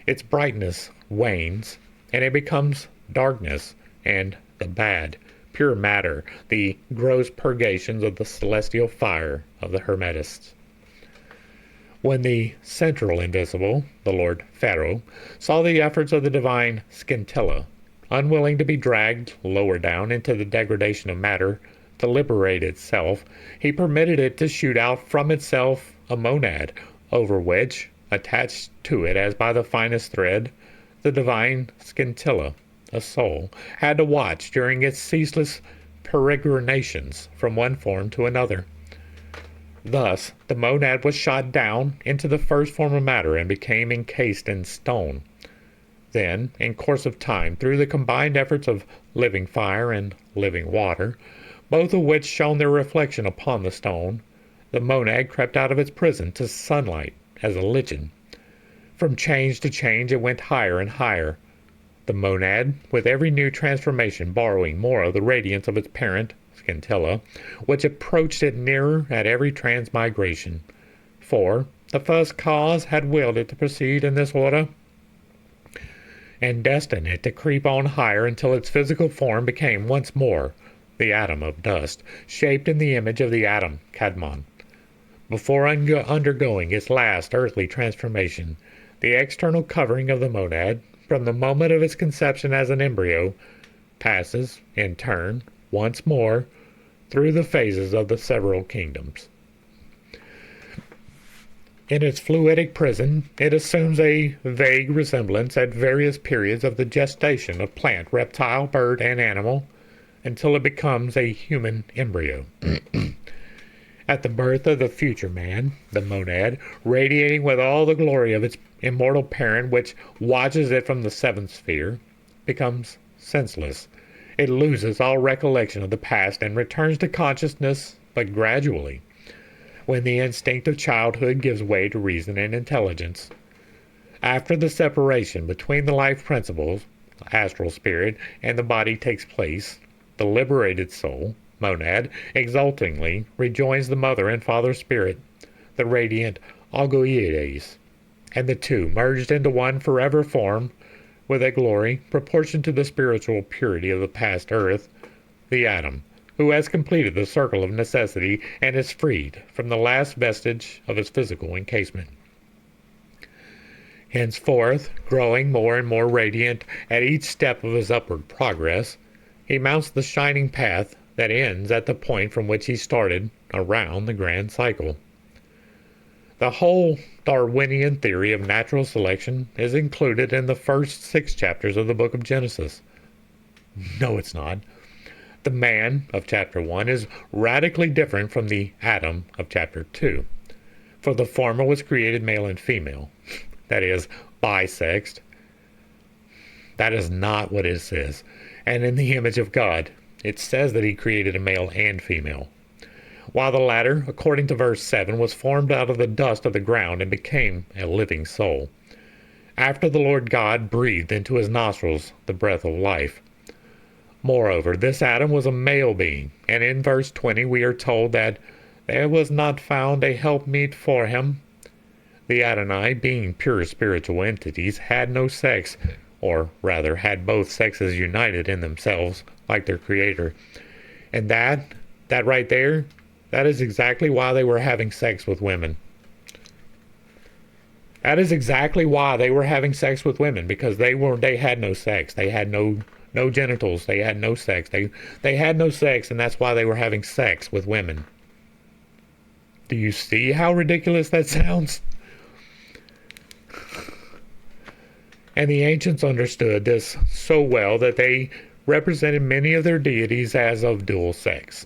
its brightness wanes, and it becomes darkness and the bad, pure matter, the gross purgations of the celestial fire of the Hermetists. When the central invisible, the Lord Pharaoh, saw the efforts of the divine scintilla, unwilling to be dragged lower down into the degradation of matter to liberate itself, he permitted it to shoot out from itself a monad, over which, attached to it as by the finest thread, the divine scintilla, a soul, had to watch during its ceaseless peregrinations from one form to another. Thus, the monad was shot down into the first form of matter and became encased in stone. Then, in course of time, through the combined efforts of living fire and living water, both of which shone their reflection upon the stone, the monad crept out of its prison to sunlight as a lichen. From change to change it went higher and higher, the monad, with every new transformation, borrowing more of the radiance of its parent, scintilla, which approached it nearer at every transmigration. For the first cause had willed it to proceed in this order, and destined it to creep on higher until its physical form became once more the atom of dust, shaped in the image of the atom Kadmon. Before undergoing its last earthly transformation, the external covering of the monad, from the moment of its conception as an embryo, passes, in turn, once more, through the phases of the several kingdoms. In its fluidic prison, it assumes a vague resemblance at various periods of the gestation of plant, reptile, bird, and animal, until it becomes a human embryo. At the birth of the future man, the monad, radiating with all the glory of its immortal parent which watches it from the seventh sphere, becomes senseless. It loses all recollection of the past and returns to consciousness, but gradually, when the instinct of childhood gives way to reason and intelligence. After the separation between the life principles, astral spirit, and the body takes place, the liberated soul, monad, exultingly rejoins the mother and father spirit, the radiant Algoides, and the two, merged into one forever form, with a glory proportioned to the spiritual purity of the past earth, the atom, who has completed the circle of necessity and is freed from the last vestige of its physical encasement. Henceforth, growing more and more radiant at each step of his upward progress, he mounts the shining path that ends at the point from which he started around the grand cycle. The whole Darwinian theory of natural selection is included in the first 6 chapters of the book of Genesis. No, it's not. The man of chapter 1 is radically different from the Adam of chapter 2, for the former was created male and female, that is, bisexed. That is not what it says. And in the image of God, it says that he created a male and female. while the latter, according to verse 7, was formed out of the dust of the ground and became a living soul, after the Lord God breathed into his nostrils the breath of life. Moreover, this Adam was a male being, and in verse 20 we are told that there was not found a helpmeet for him. The Adonai, being pure spiritual entities, had no sex, or rather had both sexes united in themselves, like their Creator. And that right there, that is exactly why they were having sex with women. That is exactly why they were having sex with women, because they had no sex. They had no genitals. They had no sex. They had no sex, and that's why they were having sex with women. Do you see how ridiculous that sounds? And the ancients understood this so well that they represented many of their deities as of dual sex.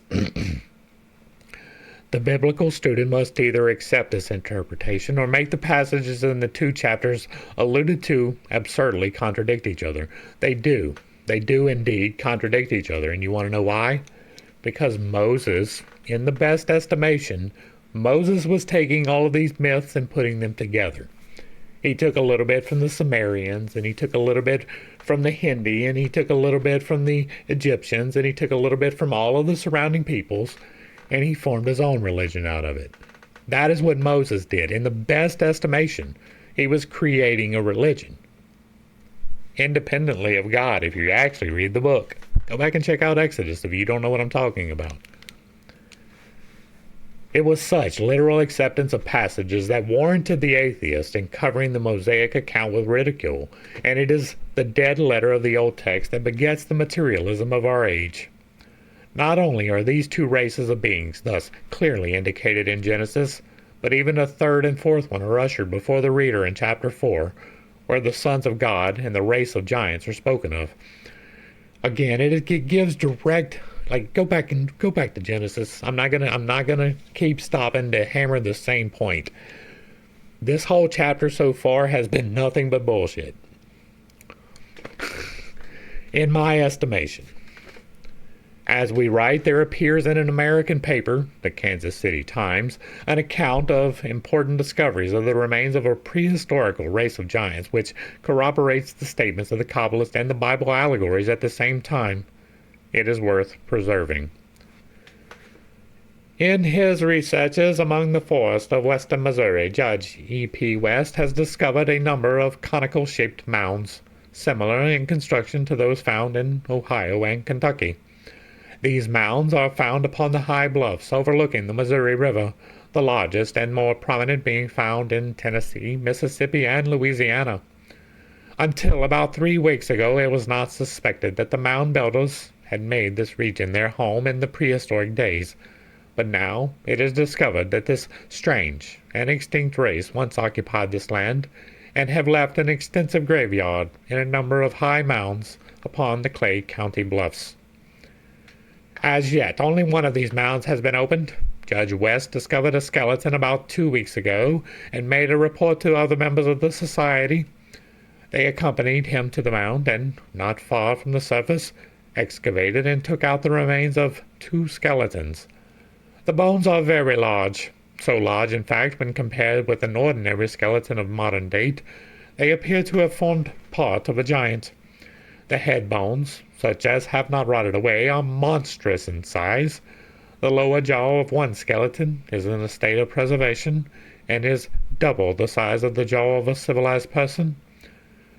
The biblical student must either accept this interpretation or make the passages in the two chapters alluded to absurdly contradict each other. They do indeed contradict each other. And you want to know why? Because Moses, in the best estimation, Moses was taking all of these myths and putting them together. He took a little bit from the Sumerians, and he took a little bit from the Hindi, and he took a little bit from the Egyptians, and he took a little bit from all of the surrounding peoples, and he formed his own religion out of it. That is what Moses did. In the best estimation, he was creating a religion independently of God. If you actually read the book, go back and check out Exodus if you don't know what I'm talking about. It was such literal acceptance of passages that warranted the atheist in covering the Mosaic account with ridicule, and it is the dead letter of the old text that begets the materialism of our age. Not only are these two races of beings thus clearly indicated in Genesis, but even a third and fourth one are ushered before the reader in chapter 4, where the sons of God and the race of giants are spoken of. Again, it gives direct, go back to Genesis. I'm not gonna keep stopping to hammer the same point. This whole chapter so far has been nothing but bullshit, in my estimation. As we write, there appears in an American paper, the Kansas City Times, an account of important discoveries of the remains of a prehistorical race of giants, which corroborates the statements of the Kabbalists and the Bible allegories at the same time. It is worth preserving. In his researches among the forests of western Missouri, Judge E.P. West has discovered a number of conical-shaped mounds, similar in construction to those found in Ohio and Kentucky. These mounds are found upon the high bluffs overlooking the Missouri River, the largest and more prominent being found in Tennessee, Mississippi, and Louisiana. Until about 3 weeks ago, it was not suspected that the mound builders had made this region their home in the prehistoric days, but now it is discovered that this strange and extinct race once occupied this land and have left an extensive graveyard in a number of high mounds upon the Clay County bluffs. As yet, only one of these mounds has been opened. Judge West discovered a skeleton about 2 weeks ago and made a report to other members of the society. They accompanied him to the mound and, not far from the surface, excavated and took out the remains of 2 skeletons. The bones are very large, so large in fact when compared with an ordinary skeleton of modern date, they appear to have formed part of a giant. The head bones, such as have not rotted away, are monstrous in size. The lower jaw of one skeleton is in a state of preservation and is double the size of the jaw of a civilized person.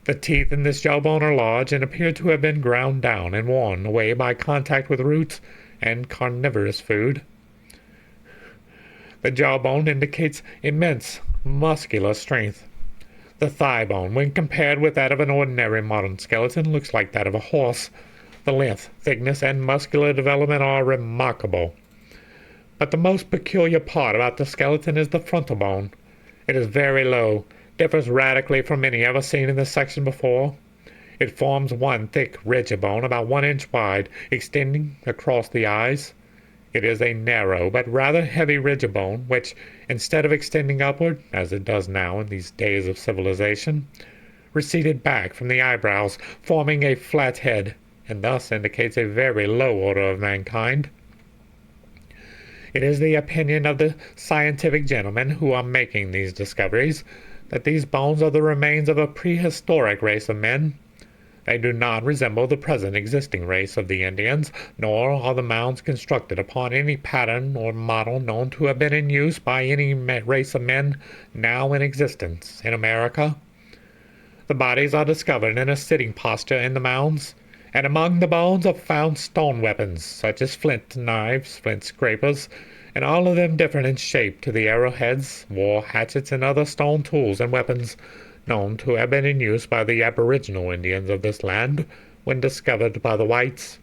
The teeth in this jawbone are large and appear to have been ground down and worn away by contact with roots and carnivorous food. The jawbone indicates immense muscular strength. The thigh bone, when compared with that of an ordinary modern skeleton, looks like that of a horse. The length, thickness, and muscular development are remarkable. But the most peculiar part about the skeleton is the frontal bone. It is very low, differs radically from any ever seen in this section before. It forms one thick ridge bone about 1 inch wide, extending across the eyes. It is a narrow but rather heavy ridge bone, which, instead of extending upward, as it does now in these days of civilization, receded back from the eyebrows, forming a flat head, and thus indicates a very low order of mankind. It is the opinion of the scientific gentlemen who are making these discoveries that these bones are the remains of a prehistoric race of men. They do not resemble the present existing race of the Indians, nor are the mounds constructed upon any pattern or model known to have been in use by any race of men now in existence in America. The bodies are discovered in a sitting posture in the mounds, and among the bones are found stone weapons, such as flint knives, flint scrapers, and all of them different in shape to the arrowheads, war hatchets, and other stone tools and weapons known to have been in use by the aboriginal Indians of this land when discovered by the whites.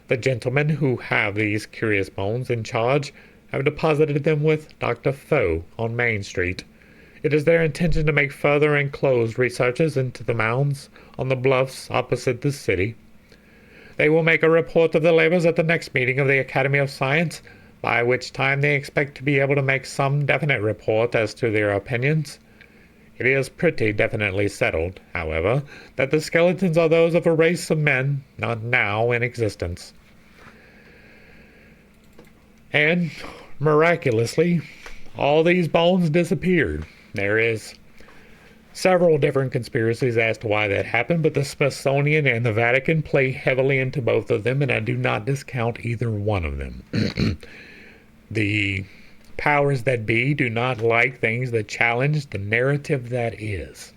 The gentlemen who have these curious bones in charge have deposited them with Dr. Foe on Main Street. It is their intention to make further and closed researches into the mounds on the bluffs opposite the city. They will make a report of the labors at the next meeting of the Academy of Science, by which time they expect to be able to make some definite report as to their opinions. It is pretty definitely settled, however, that the skeletons are those of a race of men not now in existence. And, miraculously, all these bones disappeared. There is several different conspiracies as to why that happened, but the Smithsonian and the Vatican play heavily into both of them, and I do not discount either one of them. The powers that be do not like things that challenge the narrative that is.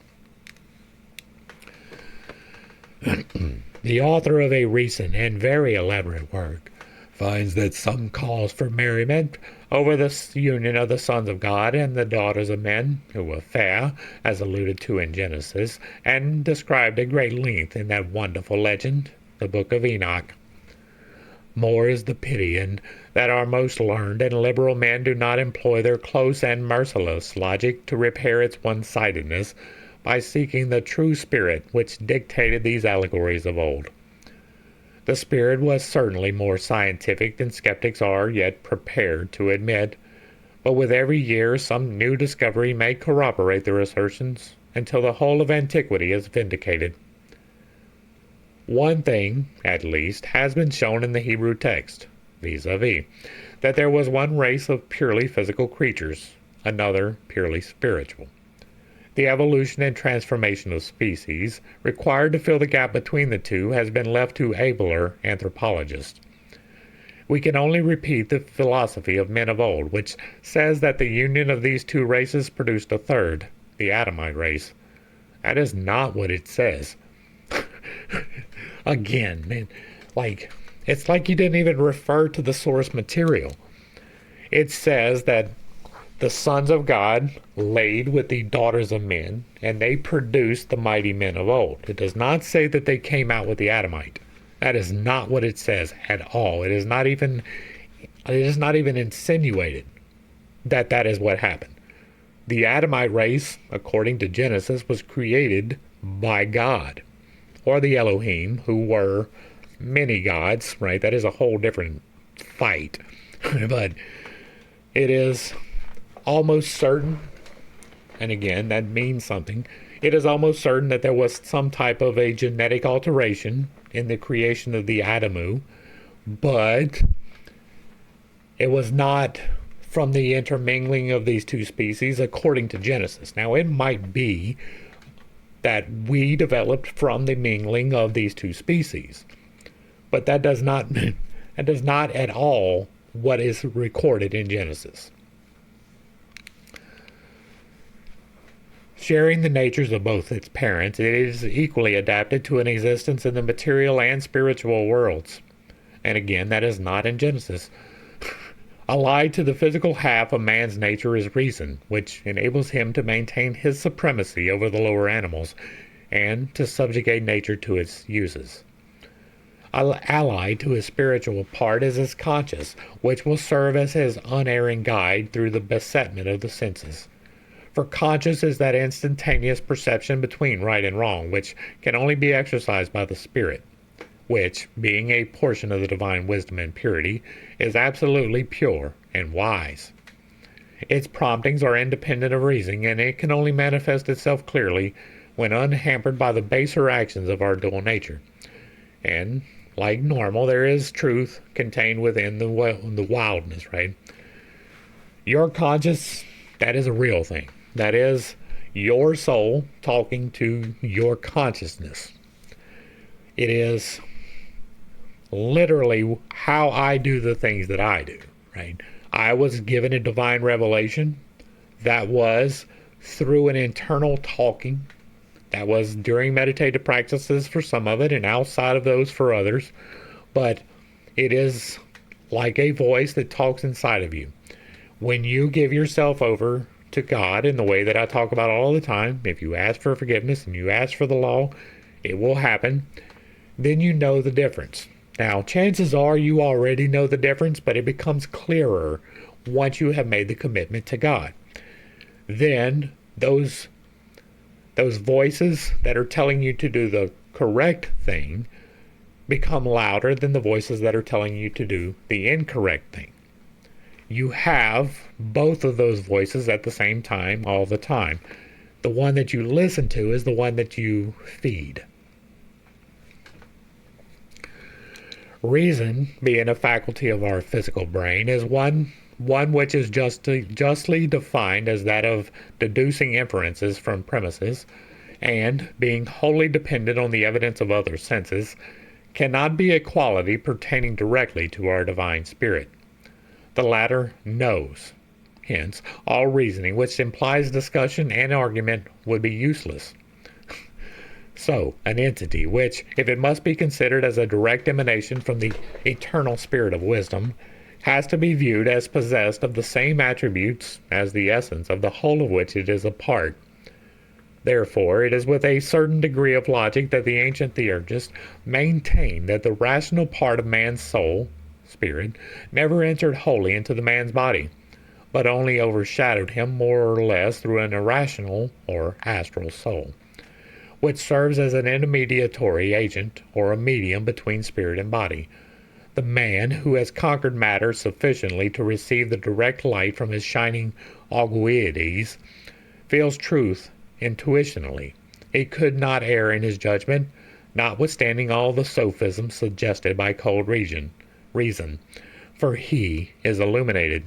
The author of a recent and very elaborate work finds that some cause for merriment over the union of the sons of God and the daughters of men, who were fair, as alluded to in Genesis, and described at great length in that wonderful legend, the Book of Enoch. More is the pity in that our most learned and liberal men do not employ their close and merciless logic to repair its one-sidedness by seeking the true spirit which dictated these allegories of old. The spirit was certainly more scientific than skeptics are yet prepared to admit, but with every year some new discovery may corroborate their assertions until the whole of antiquity is vindicated. One thing, at least, has been shown in the Hebrew text, vis-a-vis, that there was one race of purely physical creatures, another purely spiritual. The evolution and transformation of species required to fill the gap between the two has been left to abler anthropologists. We can only repeat the philosophy of men of old, which says that the union of these two races produced a third, the Adamite race. That is not what it says. Again, man, it's like you didn't even refer to the source material. It says that the sons of God laid with the daughters of men, and they produced the mighty men of old. It does not say that they came out with the Adamite. That is not what it says at all. It is not even insinuated that that is what happened. The Adamite race, according to Genesis, was created by God, or the Elohim, who were many gods, right? That is a whole different fight. But it is almost certain, and again, that means something, it is almost certain that there was some type of a genetic alteration in the creation of the Adamu, but it was not from the intermingling of these two species according to Genesis. Now, it might be that we developed from the mingling of these two species, but that does not at all what is recorded in Genesis. Sharing the natures of both its parents, it is equally adapted to an existence in the material and spiritual worlds. And again, that is not in Genesis. Allied to the physical half of man's nature is reason, which enables him to maintain his supremacy over the lower animals and to subjugate nature to its uses. Allied to his spiritual part is his conscience, which will serve as his unerring guide through the besetment of the senses. For conscience is that instantaneous perception between right and wrong, which can only be exercised by the spirit, which, being a portion of the divine wisdom and purity, is absolutely pure and wise. Its promptings are independent of reason, and it can only manifest itself clearly when unhampered by the baser actions of our dual nature. And like normal, there is truth contained within the wildness, right? Your conscious, that is a real thing. That is your soul talking to your consciousness. It is literally how I do the things that I do, right? I was given a divine revelation that was through an internal talking. That was during meditative practices for some of it and outside of those for others. But it is like a voice that talks inside of you. When you give yourself over to God in the way that I talk about all the time, if you ask for forgiveness and you ask for the law, it will happen. Then you know the difference. Now, chances are you already know the difference, but it becomes clearer once you have made the commitment to God. Then those voices that are telling you to do the correct thing become louder than the voices that are telling you to do the incorrect thing. You have both of those voices at the same time all the time. The one that you listen to is the one that you feed. Reason, being a faculty of our physical brain, is one which is justly defined as that of deducing inferences from premises, and, being wholly dependent on the evidence of other senses, cannot be a quality pertaining directly to our divine spirit. The latter knows. Hence, all reasoning which implies discussion and argument would be useless. So, an entity which, if it must be considered as a direct emanation from the eternal spirit of wisdom, has to be viewed as possessed of the same attributes as the essence of the whole of which it is a part. Therefore, it is with a certain degree of logic that the ancient theurgists maintained that the rational part of man's soul, spirit, never entered wholly into the man's body, but only overshadowed him more or less through an irrational or astral soul, which serves as an intermediatory agent or a medium between spirit and body. The man who has conquered matter sufficiently to receive the direct light from his shining Auguides feels truth intuitionally. He could not err in his judgment, notwithstanding all the sophisms suggested by cold reason, for he is illuminated.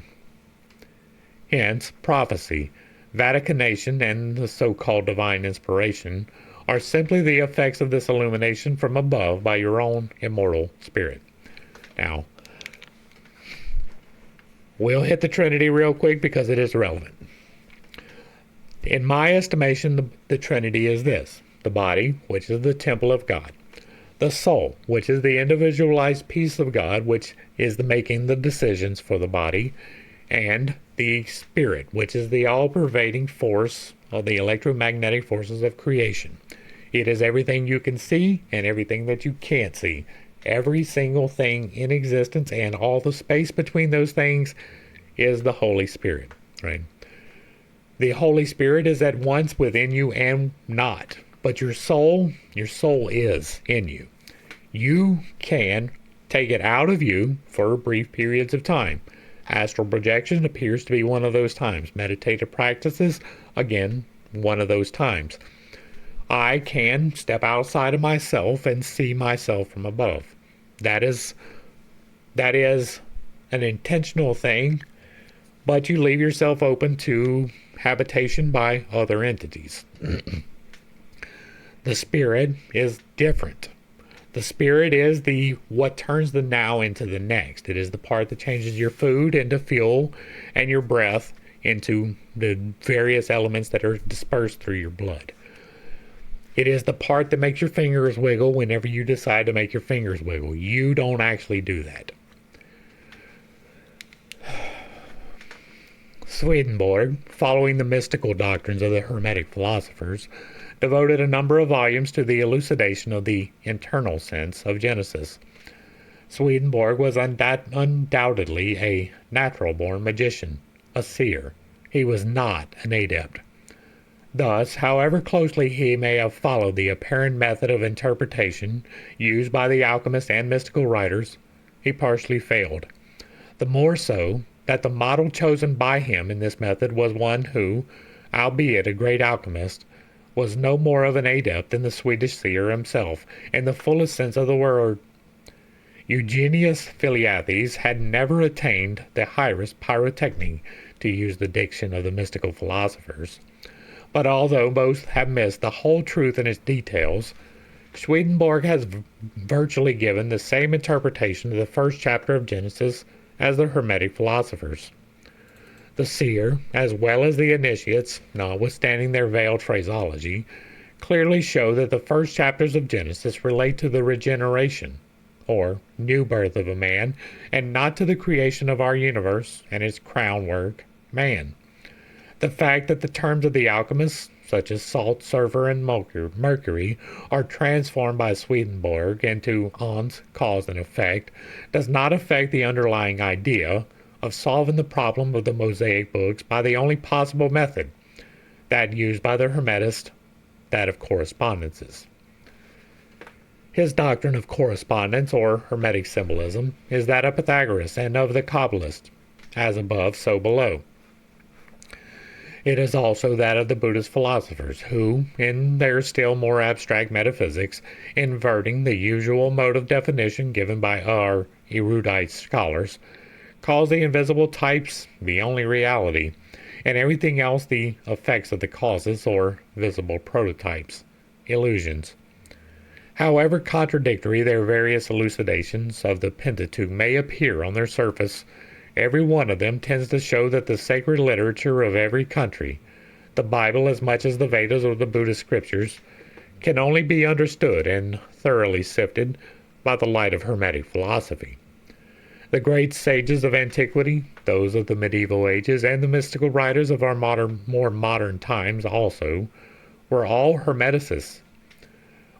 Hence, prophecy, vaticination, and the so-called divine inspiration are simply the effects of this illumination from above by your own immortal spirit. Now, we'll hit the Trinity real quick because it is relevant. In my estimation, the Trinity is this: the body, which is the temple of God; the soul, which is the individualized piece of God, which is the making the decisions for the body; and the spirit, which is the all-pervading force of the electromagnetic forces of creation. It is everything you can see and everything that you can't see. Every single thing in existence and all the space between those things is the Holy Spirit, right? The Holy Spirit is at once within you and not. But your soul is in you. You can take it out of you for brief periods of time. Astral projection appears to be one of those times. Meditative practices, again, one of those times. I can step outside of myself and see myself from above. That is an intentional thing, but you leave yourself open to habitation by other entities. The spirit is different. The spirit is what turns the now into the next. It is the part that changes your food into fuel and your breath into the various elements that are dispersed through your blood. It is the part that makes your fingers wiggle whenever you decide to make your fingers wiggle. You don't actually do that. Swedenborg, following the mystical doctrines of the Hermetic philosophers, devoted a number of volumes to the elucidation of the internal sense of Genesis. Swedenborg was undoubtedly a natural-born magician, a seer. He was not an adept. Thus, however closely he may have followed the apparent method of interpretation used by the alchemists and mystical writers, he partially failed. The more so that the model chosen by him in this method was one who, albeit a great alchemist, was no more of an adept than the Swedish seer himself, in the fullest sense of the word. Eugenius Philiathes had never attained the highest pyrotechny, to use the diction of the mystical philosophers. But although both have missed the whole truth in its details, Swedenborg has virtually given the same interpretation of the first chapter of Genesis as the Hermetic philosophers. The seer, as well as the initiates, notwithstanding their veiled phraseology, clearly show that the first chapters of Genesis relate to the regeneration, or new birth of a man, and not to the creation of our universe and its crown work, man. The fact that the terms of the alchemists, such as salt, sulfur, and mercury, are transformed by Swedenborg into ons, cause and effect, does not affect the underlying idea of solving the problem of the Mosaic books by the only possible method, that used by the Hermetist, that of correspondences. His doctrine of correspondence, or Hermetic symbolism, is that of Pythagoras and of the Kabbalists, as above, so below. It is also that of the Buddhist philosophers, who, in their still more abstract metaphysics, inverting the usual mode of definition given by our erudite scholars, calls the invisible types the only reality, and everything else the effects of the causes, or visible prototypes, illusions. However contradictory their various elucidations of the Pentateuch may appear on their surface, every one of them tends to show that the sacred literature of every country, the Bible as much as the Vedas or the Buddhist scriptures, can only be understood and thoroughly sifted by the light of Hermetic philosophy. The great sages of antiquity, those of the medieval ages, and the mystical writers of our more modern times also, were all Hermeticists.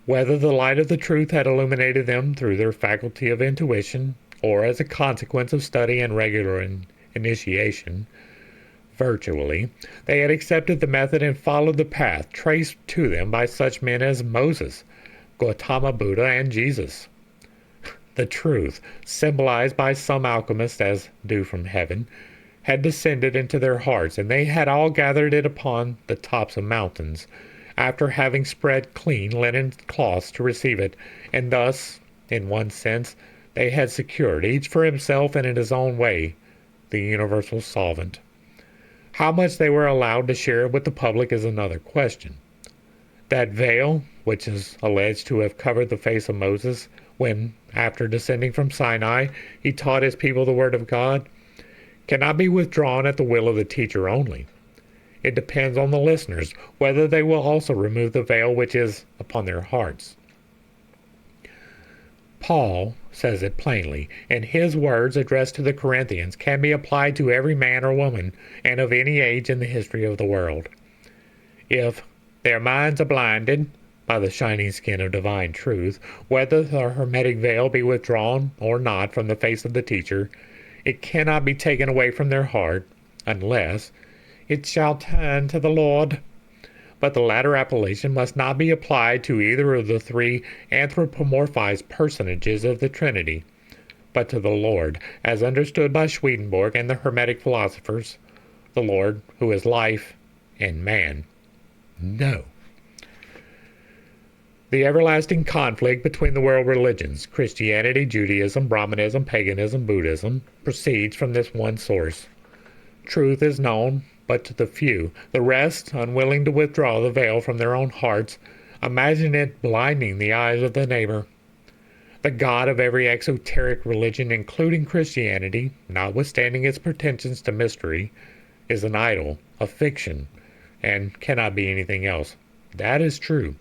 Whether the light of the truth had illuminated them through their faculty of intuition, or as a consequence of study and regular initiation, virtually, they had accepted the method and followed the path traced to them by such men as Moses, Gautama Buddha, and Jesus. The truth, symbolized by some alchemists as dew from heaven, had descended into their hearts, and they had all gathered it upon the tops of mountains, after having spread clean linen cloths to receive it, and thus, in one sense, they had secured, each for himself and in his own way, the universal solvent. How much they were allowed to share with the public is another question. That veil, which is alleged to have covered the face of Moses, when, after descending from Sinai, he taught his people the word of God, cannot be withdrawn at the will of the teacher only. It depends on the listeners whether they will also remove the veil which is upon their hearts. Paul says it plainly, and his words addressed to the Corinthians can be applied to every man or woman and of any age in the history of the world. If their minds are blinded by the shining skin of divine truth, whether the Hermetic veil be withdrawn or not from the face of the teacher, it cannot be taken away from their heart, unless it shall turn to the Lord. But the latter appellation must not be applied to either of the three anthropomorphized personages of the Trinity, but to the Lord, as understood by Swedenborg and the Hermetic philosophers, the Lord who is life and man. No. The everlasting conflict between the world religions, Christianity, Judaism, Brahmanism, paganism, Buddhism, proceeds from this one source. Truth is known but to the few. The rest, unwilling to withdraw the veil from their own hearts, imagine it blinding the eyes of the neighbor. The God of every exoteric religion, including Christianity, notwithstanding its pretensions to mystery, is an idol, a fiction, and cannot be anything else. That is true.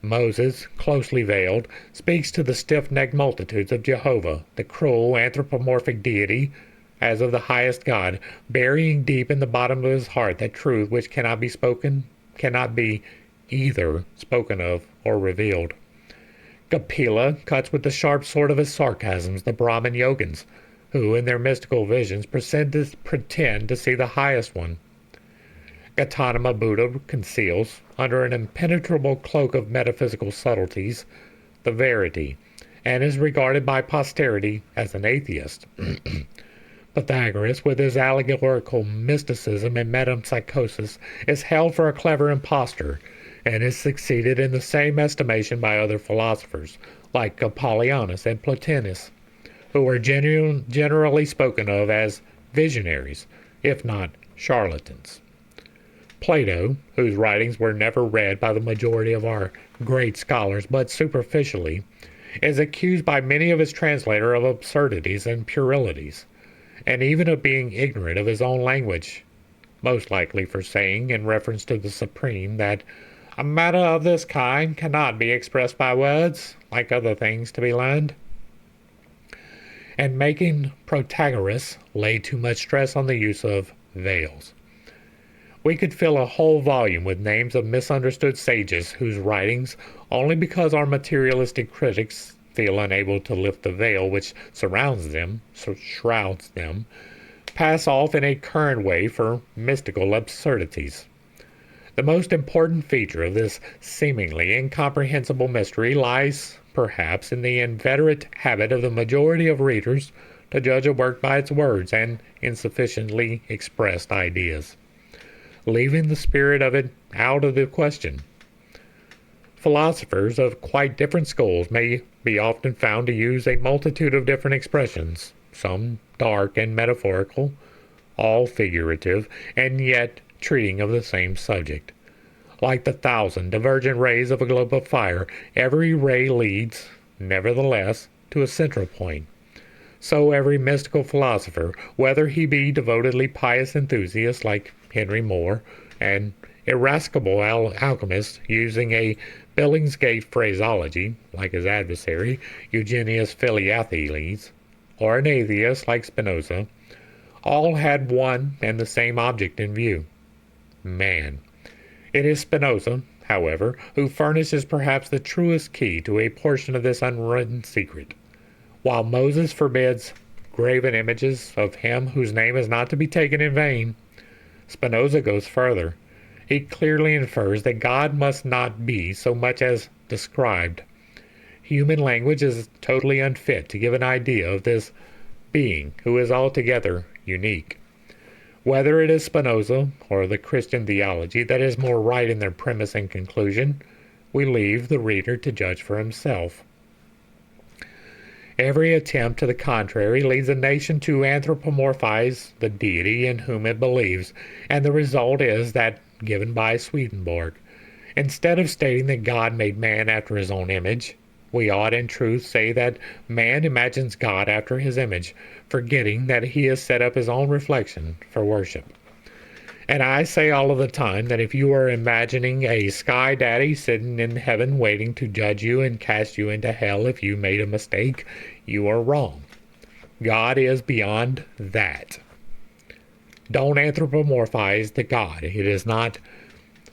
Moses, closely veiled, speaks to the stiff-necked multitudes of Jehovah, the cruel anthropomorphic deity, as of the highest God, burying deep in the bottom of his heart that truth which cannot be spoken, cannot be either spoken of or revealed. Kabbala cuts with the sharp sword of his sarcasms the Brahmin yogins, who in their mystical visions pretend to see the highest one. Gautama Buddha conceals, under an impenetrable cloak of metaphysical subtleties, the verity, and is regarded by posterity as an atheist. Pythagoras, with his allegorical mysticism and metempsychosis, is held for a clever impostor, and is succeeded in the same estimation by other philosophers, like Apollonius and Plotinus, who were generally spoken of as visionaries, if not charlatans. Plato, whose writings were never read by the majority of our great scholars but superficially, is accused by many of his translators of absurdities and puerilities, and even of being ignorant of his own language, most likely for saying, in reference to the Supreme, that a matter of this kind cannot be expressed by words, like other things to be learned, and making Protagoras lay too much stress on the use of veils. We could fill a whole volume with names of misunderstood sages whose writings, only because our materialistic critics feel unable to lift the veil which surrounds them, shrouds them, pass off in a current way for mystical absurdities. The most important feature of this seemingly incomprehensible mystery lies, perhaps, in the inveterate habit of the majority of readers to judge a work by its words and insufficiently expressed ideas, leaving the spirit of it out of the question. Philosophers of quite different schools may be often found to use a multitude of different expressions, some dark and metaphorical, all figurative, and yet treating of the same subject. Like the thousand divergent rays of a globe of fire, every ray leads, nevertheless, to a central point. So every mystical philosopher, whether he be devotedly pious enthusiast like Henry Moore, an irascible alchemist using a Billingsgate phraseology like his adversary, Eugenius Philiathes, or an atheist like Spinoza, all had one and the same object in view: man. It is Spinoza, however, who furnishes perhaps the truest key to a portion of this unwritten secret. While Moses forbids graven images of him whose name is not to be taken in vain, Spinoza goes further. He clearly infers that God must not be so much as described. Human language is totally unfit to give an idea of this being who is altogether unique. Whether it is Spinoza or the Christian theology that is more right in their premise and conclusion, we leave the reader to judge for himself. Every attempt to the contrary leads a nation to anthropomorphize the deity in whom it believes, and the result is that given by Swedenborg. Instead of stating that God made man after his own image, we ought in truth say that man imagines God after his image, forgetting that he has set up his own reflection for worship. And I say all of the time that if you are imagining a sky daddy sitting in heaven waiting to judge you and cast you into hell if you made a mistake, you are wrong. God is beyond that. Don't anthropomorphize the God. It is not,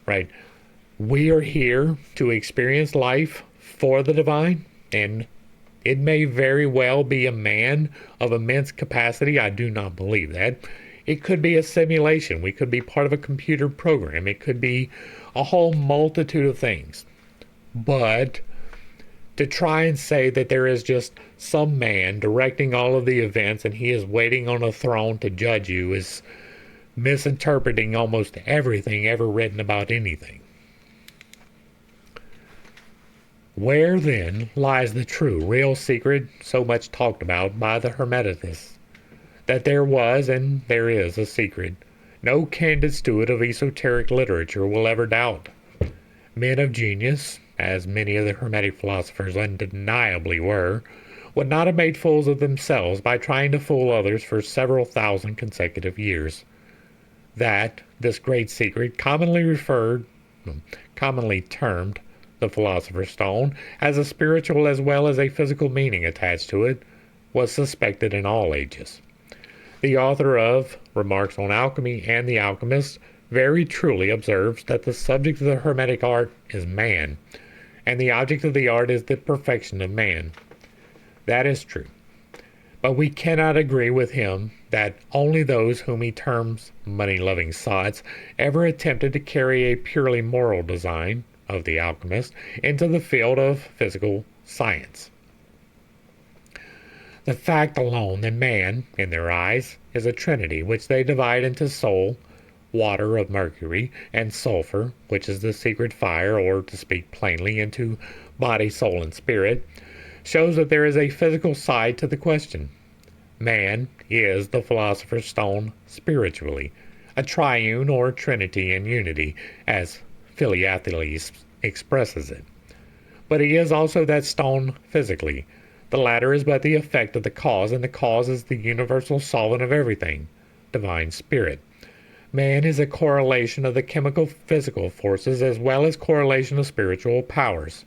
right? We are here to experience life for the divine, and it may very well be a man of immense capacity. I do not believe that. It could be a simulation. We could be part of a computer program. It could be a whole multitude of things. But to try and say that there is just some man directing all of the events and he is waiting on a throne to judge you is misinterpreting almost everything ever written about anything. Where then lies the true, real secret so much talked about by the Hermeticists? That there was and there is a secret no candid student of esoteric literature will ever doubt. Men of genius, as many of the Hermetic philosophers undeniably were, would not have made fools of themselves by trying to fool others for several thousand consecutive years. That this great secret, commonly termed the Philosopher's Stone, has a spiritual as well as a physical meaning attached to it, was suspected in all ages. The author of Remarks on Alchemy and the Alchemist very truly observes that the subject of the Hermetic art is man, and the object of the art is the perfection of man. That is true. But we cannot agree with him that only those whom he terms money-loving sots ever attempted to carry a purely moral design of the alchemist into the field of physical science. The fact alone that man, in their eyes, is a trinity which they divide into soul, water of mercury, and sulfur, which is the secret fire, or, to speak plainly, into body, soul, and spirit, shows that there is a physical side to the question. Man is the philosopher's stone spiritually, a triune or trinity in unity, as Philaethes expresses it. But he is also that stone physically. The latter is but the effect of the cause, and the cause is the universal solvent of everything, divine spirit. Man is a correlation of the chemical-physical forces as well as correlation of spiritual powers.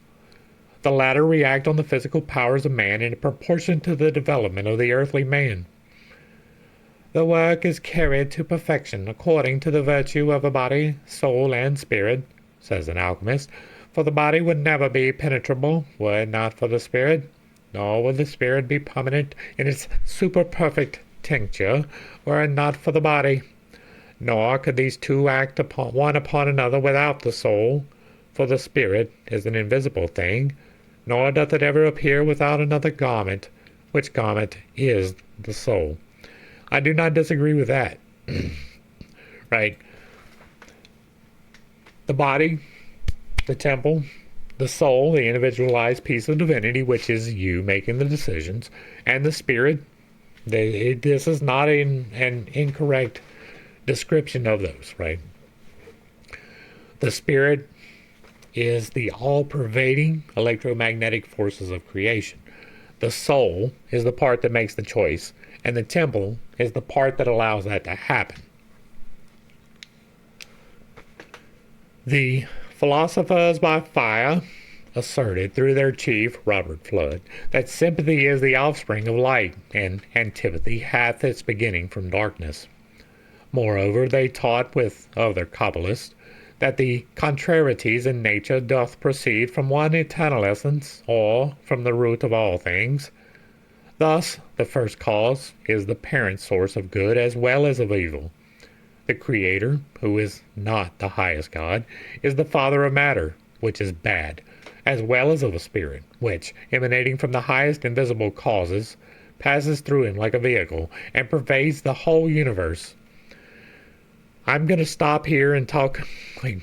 The latter react on the physical powers of man in proportion to the development of the earthly man. The work is carried to perfection according to the virtue of a body, soul, and spirit, says an alchemist, for the body would never be penetrable were it not for the spirit, nor would the spirit be permanent in its superperfect tincture were it not for the body. Nor could these two act one upon another without the soul, for the spirit is an invisible thing, nor doth it ever appear without another garment, which garment is the soul. I do not disagree with that. Right? The body, the temple, the soul, the individualized piece of divinity, which is you making the decisions, and the spirit, this is not an incorrect description of those, right? The spirit is the all-pervading electromagnetic forces of creation. The soul is the part that makes the choice, and the temple is the part that allows that to happen. The philosophers by fire asserted through their chief, Robert Flood, that sympathy is the offspring of light, and antipathy hath its beginning from darkness. Moreover, they taught with other Kabbalists that the contrarieties in nature doth proceed from one eternal essence, or from the root of all things. Thus, the first cause is the parent source of good as well as of evil. The Creator, who is not the highest God, is the father of matter, which is bad, as well as of a spirit, which, emanating from the highest invisible causes, passes through him like a vehicle, and pervades the whole universe. I'm going to stop here and talk, like,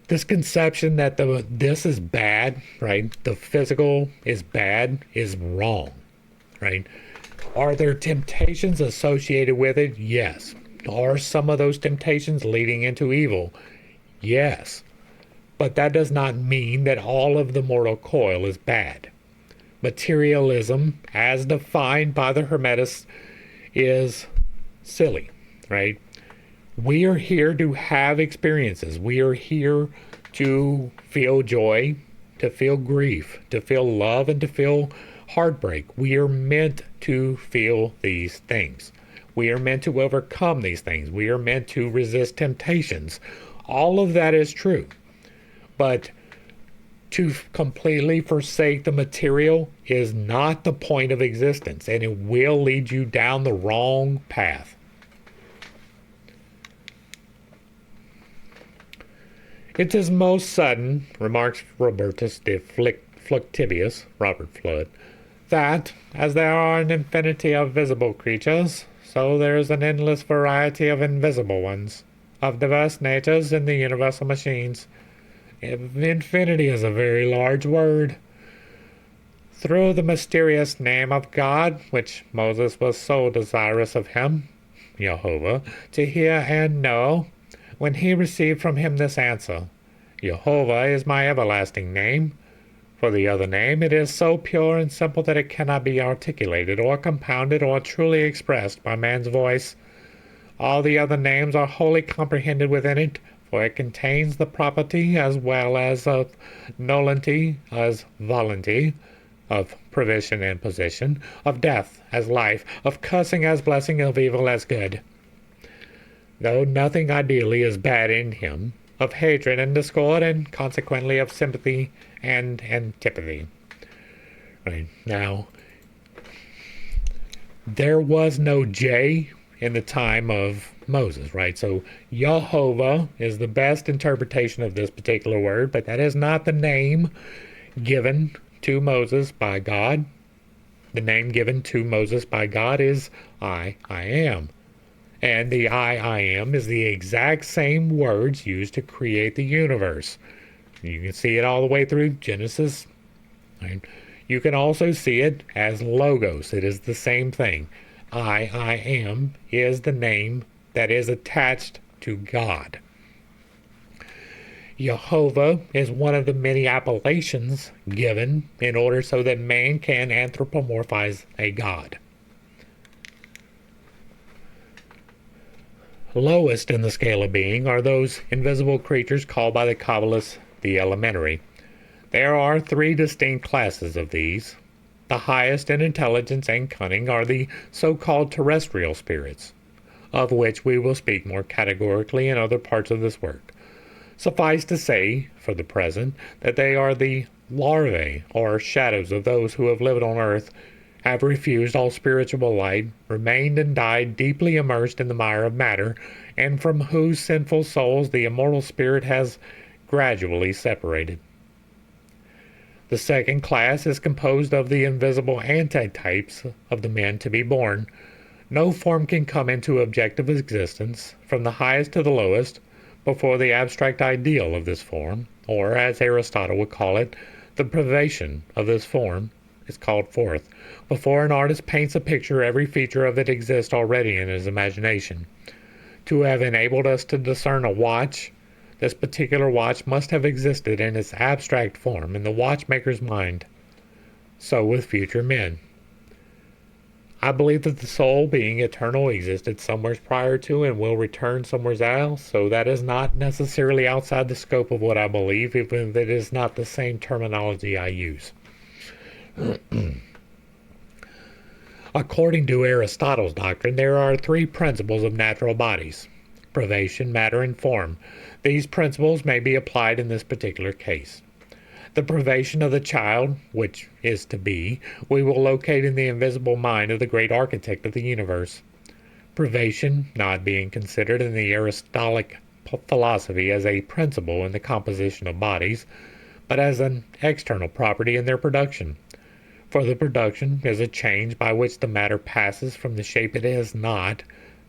this conception that this is bad, right? The physical is bad, is wrong, right? Are there temptations associated with it? Yes. Are some of those temptations leading into evil? Yes. But that does not mean that all of the mortal coil is bad. Materialism, as defined by the Hermetists, is silly, right? We are here to have experiences. We are here to feel joy, to feel grief, to feel love, and to feel heartbreak. We are meant to feel these things. We are meant to overcome these things. We are meant to resist temptations. All of that is true. But to completely forsake the material is not the point of existence, and it will lead you down the wrong path. It is most sudden, remarks Robertus de Fluctivius, Robert Flood, that, as there are an infinity of visible creatures, so there is an endless variety of invisible ones, of diverse natures in the universal machines. Infinity is a very large word. Through the mysterious name of God, which Moses was so desirous of him, Jehovah, to hear and know, when he received from him this answer, Jehovah is my everlasting name. For the other name, it is so pure and simple that it cannot be articulated or compounded or truly expressed by man's voice. All the other names are wholly comprehended within it, for it contains the property as well as of nullity as volunty, of provision and possession, of death as life, of cursing as blessing, of evil as good. Though nothing ideally is bad in him, of hatred and discord, and consequently of sympathy and antipathy. Right. Now, there was no J in the time of Moses, right? So Jehovah is the best interpretation of this particular word, but that is not the name given to Moses by God. The name given to Moses by God is I am. And the I am is the exact same words used to create the universe. You can see it all the way through Genesis. Right? You can also see it as logos. It is the same thing. I am is the name that is attached to God. Jehovah is one of the many appellations given in order so that man can anthropomorphize a god. Lowest in the scale of being are those invisible creatures called by the Kabbalists the elementary. There are three distinct classes of these. The highest in intelligence and cunning are the so-called terrestrial spirits, of which we will speak more categorically in other parts of this work. Suffice to say, for the present, that they are the larvae or shadows of those who have lived on earth, have refused all spiritual light, remained and died deeply immersed in the mire of matter, and from whose sinful souls the immortal spirit has gradually separated. The second class is composed of the invisible antitypes of the men to be born. No form can come into objective existence, from the highest to the lowest, before the abstract ideal of this form, or as Aristotle would call it, the privation of this form, is called forth. Before an artist paints a picture, every feature of it exists already in his imagination. To have enabled us to discern a watch, this particular watch must have existed in its abstract form in the watchmaker's mind. So with future men. I believe that the soul, being eternal, existed somewhere prior to and will return somewhere else, so that is not necessarily outside the scope of what I believe, even if it is not the same terminology I use. According to Aristotle's doctrine, there are three principles of natural bodies: privation, matter, and form. These principles may be applied in this particular case. The privation of the child, which is to be, we will locate in the invisible mind of the great architect of the universe. Privation not being considered in the Aristotelic philosophy as a principle in the composition of bodies, but as an external property in their production. For the production is a change by which the matter passes from the shape it is not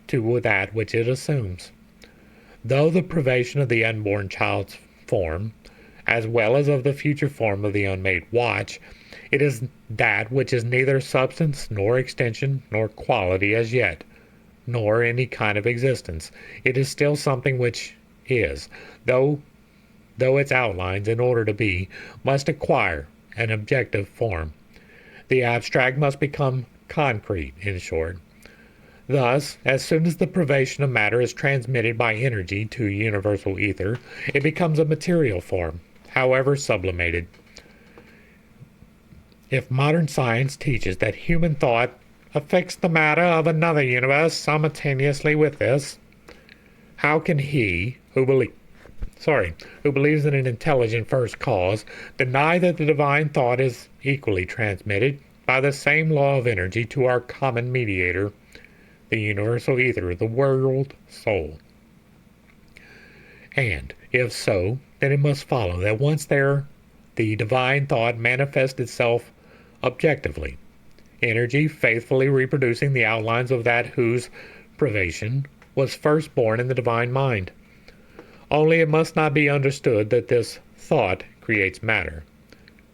to that which it assumes. Though the privation of the unborn child's form, as well as of the future form of the unmade watch, it is that which is neither substance nor extension nor quality as yet, nor any kind of existence. It is still something which is, though its outlines, in order to be, must acquire an objective form. The abstract must become concrete, in short. Thus, as soon as the privation of matter is transmitted by energy to universal ether, it becomes a material form, however sublimated. If modern science teaches that human thought affects the matter of another universe simultaneously with this, how can he who believes in an intelligent first cause deny that the divine thought is equally transmitted by the same law of energy to our common mediator, the universal ether, the world soul? And if so, then it must follow that once there, the divine thought manifests itself objectively, energy faithfully reproducing the outlines of that whose privation was first born in the divine mind. Only it must not be understood that this thought creates matter.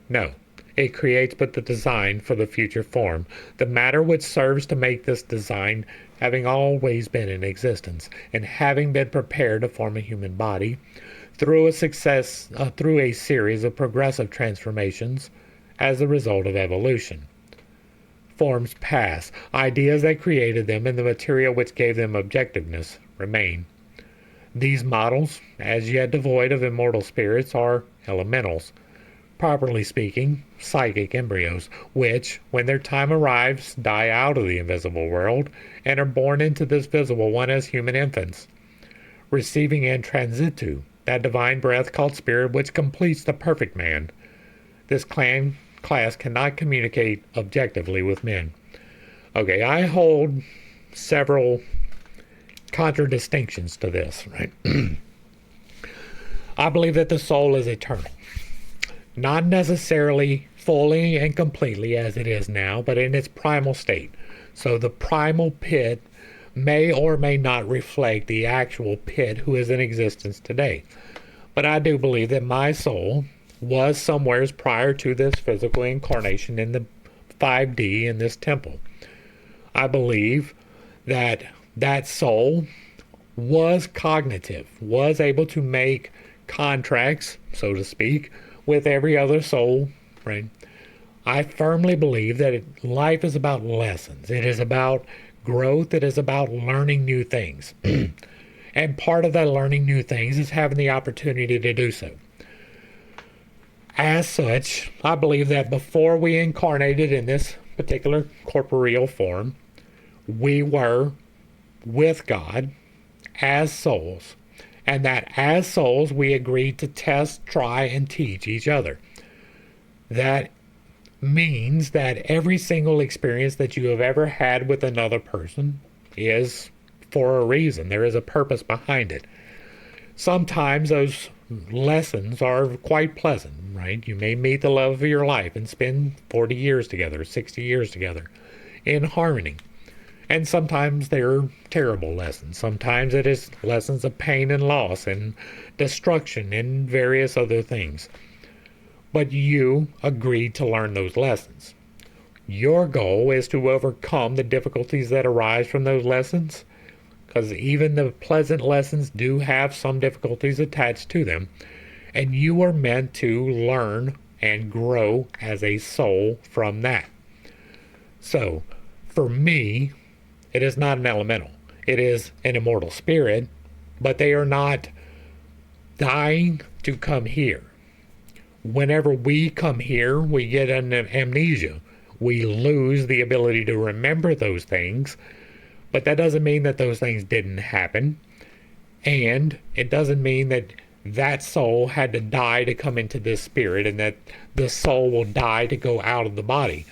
No, it creates but the design for the future form, the matter which serves to make this design, having always been in existence, and having been prepared to form a human body, through a series of progressive transformations as the result of evolution. Forms pass, ideas that created them and the material which gave them objectiveness remain. These models, as yet devoid of immortal spirits, are elementals, properly speaking, psychic embryos, which, when their time arrives, die out of the invisible world and are born into this visible one as human infants, receiving in transitu that divine breath called spirit which completes the perfect man. This class cannot communicate objectively with men. Okay, I hold several contradistinctions to this, right? I believe that the soul is eternal. Not necessarily fully and completely as it is now, but in its primal state. So the primal pit may or may not reflect the actual pit who is in existence today. But I do believe that my soul, was somewheres prior to this physical incarnation in the 5D in this temple. I believe that that soul was cognitive, was able to make contracts, so to speak, with every other soul, right? I firmly believe that life is about lessons. It is about growth. It is about learning new things. And part of that learning new things is having the opportunity to do so. As such, I believe that before we incarnated in this particular corporeal form, we were with God as souls. And that as souls, we agreed to test, try, and teach each other. That means that every single experience that you have ever had with another person is for a reason. There is a purpose behind it. Sometimes those lessons are quite pleasant, right? You may meet the love of your life and spend 40 years together, 60 years together in harmony. And sometimes they're terrible lessons. Sometimes it is lessons of pain and loss and destruction and various other things. But you agreed to learn those lessons. Your goal is to overcome the difficulties that arise from those lessons, because even the pleasant lessons do have some difficulties attached to them, and you are meant to learn and grow as a soul from that. So, for me, it is not an elemental. It is an immortal spirit, but they are not dying to come here. Whenever we come here, we get an amnesia. We lose the ability to remember those things, but that doesn't mean that those things didn't happen. And it doesn't mean that that soul had to die to come into this spirit and that the soul will die to go out of the body.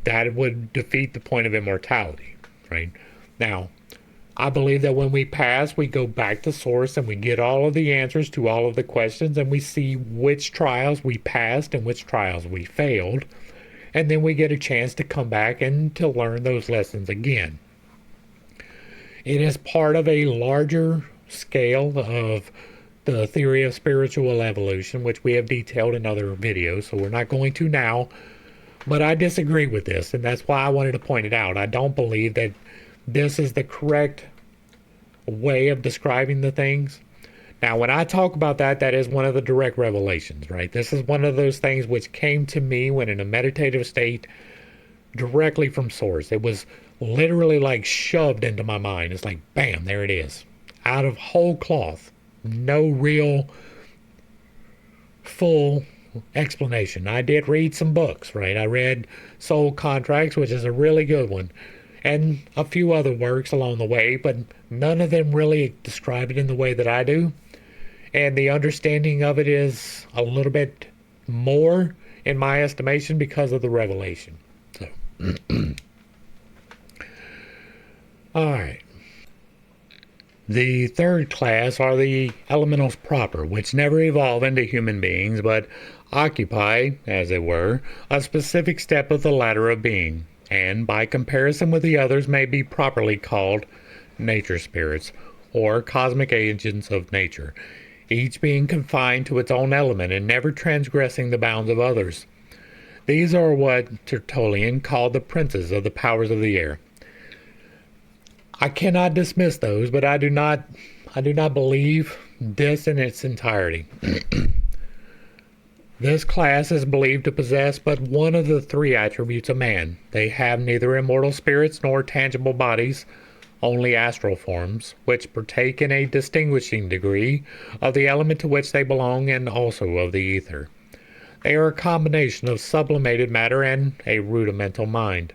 That would defeat the point of immortality, right? Now, I believe that when we pass, we go back to source and we get all of the answers to all of the questions, and we see which trials we passed and which trials we failed. And then we get a chance to come back and to learn those lessons again. It is part of a larger scale of the theory of spiritual evolution, which we have detailed in other videos, so we're not going to now. But I disagree with this, and that's why I wanted to point it out. I don't believe that this is the correct way of describing the things. Now, when I talk about that, that is one of the direct revelations, right? This is one of those things which came to me when in a meditative state directly from source. It was literally like shoved into my mind. It's like, bam, there it is. Out of whole cloth. No real full explanation. I did read some books, right? I read Soul Contracts, which is a really good one, and a few other works along the way, but none of them really describe it in the way that I do. And the understanding of it is a little bit more, in my estimation, because of the revelation. So, all right. The third class are the elementals proper, which never evolve into human beings, but occupy, as it were, a specific step of the ladder of being, and by comparison with the others may be properly called nature spirits, or cosmic agents of nature, each being confined to its own element and never transgressing the bounds of others. These are what Tertullian called the princes of the powers of the air. I cannot dismiss those, but I do not believe this in its entirety. This class is believed to possess but one of the three attributes of man. They have neither immortal spirits nor tangible bodies, only astral forms, which partake in a distinguishing degree of the element to which they belong and also of the ether. They are a combination of sublimated matter and a rudimental mind.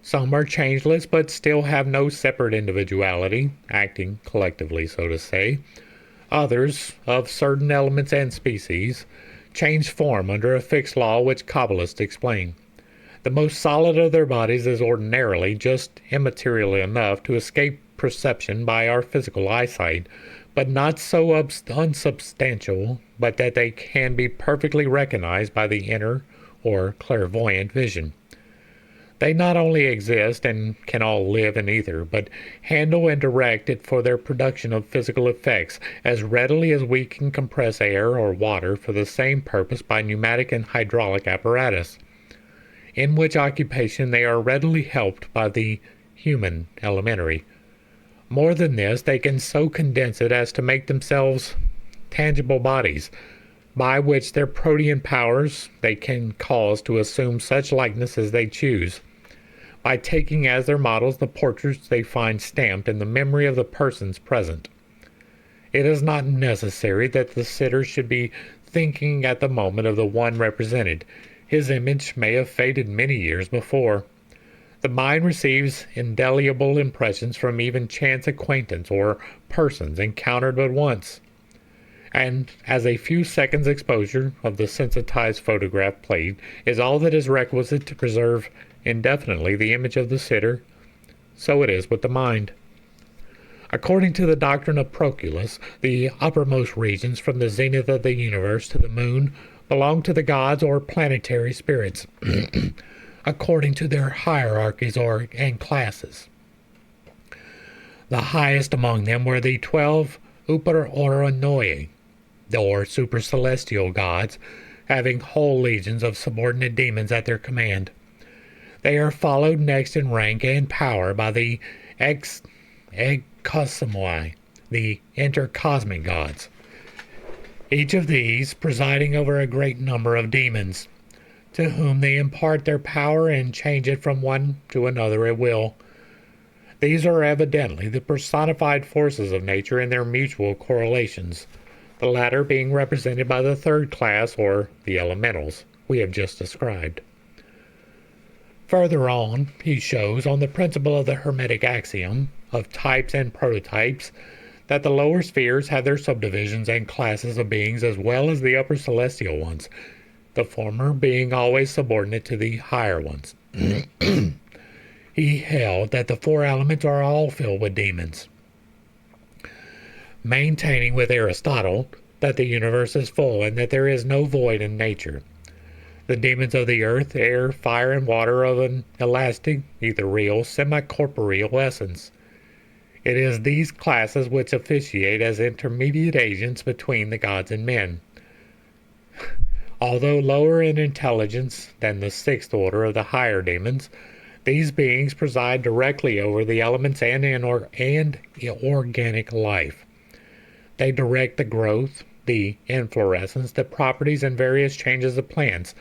Some are changeless, but still have no separate individuality, acting collectively, so to say. Others, of certain elements and species, change form under a fixed law which Kabbalists explain. The most solid of their bodies is ordinarily just immaterial enough to escape perception by our physical eyesight, but not so unsubstantial but that they can be perfectly recognized by the inner or clairvoyant vision. They not only exist and can all live in ether, but handle and direct it for their production of physical effects as readily as we can compress air or water for the same purpose by pneumatic and hydraulic apparatus, in which occupation they are readily helped by the human elementary. More than this, they can so condense it as to make themselves tangible bodies, by which their protean powers they can cause to assume such likeness as they choose, by taking as their models the portraits they find stamped in the memory of the persons present. It is not necessary that the sitter should be thinking at the moment of the one represented. His image may have faded many years before. The mind receives indelible impressions from even chance acquaintance or persons encountered but once, and as a few seconds' exposure of the sensitized photograph plate is all that is requisite to preserve indefinitely the image of the sitter, so it is with the mind. According to the doctrine of Proclus, the uppermost regions from the zenith of the universe to the moon belong to the gods or planetary spirits, according to their hierarchies and classes. The highest among them were the 12 Upaoronoi, or super-celestial gods, having whole legions of subordinate demons at their command. They are followed next in rank and power by the Ekcosmoi, the intercosmic gods, each of these presiding over a great number of demons, to whom they impart their power and change it from one to another at will. These are evidently the personified forces of nature in their mutual correlations, the latter being represented by the third class, or the elementals, we have just described. Further on, he shows, on the principle of the Hermetic axiom of types and prototypes, that the lower spheres have their subdivisions and classes of beings as well as the upper celestial ones, the former being always subordinate to the higher ones. He held that the four elements are all filled with demons, maintaining with Aristotle that the universe is full and that there is no void in nature. The demons of the earth, air, fire, and water of an elastic, ethereal, semi-corporeal essence. It is these classes which officiate as intermediate agents between the gods and men. Although lower in intelligence than the sixth order of the higher demons, these beings preside directly over the elements and organic life. They direct the growth, the inflorescence, the properties and various changes of plants.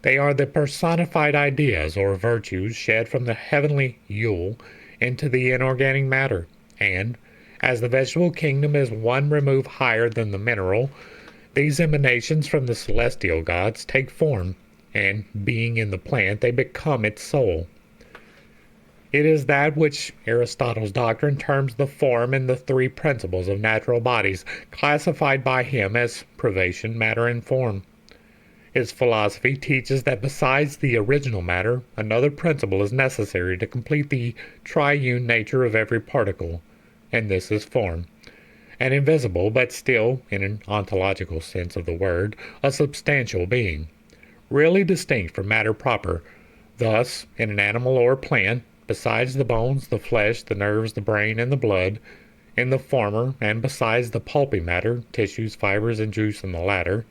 They are the personified ideas or virtues shed from the heavenly Yule into the inorganic matter, and, as the vegetable kingdom is one remove higher than the mineral, these emanations from the celestial gods take form, and, being in the plant, they become its soul. It is that which Aristotle's doctrine terms the form and the three principles of natural bodies, classified by him as privation, matter, and form. His philosophy teaches that besides the original matter, another principle is necessary to complete the triune nature of every particle, and this is form. An invisible, but still, in an ontological sense of the word, a substantial being, really distinct from matter proper. Thus, in an animal or plant, besides the bones, the flesh, the nerves, the brain, and the blood, in the former, and besides the pulpy matter, tissues, fibers, and juice in the latter,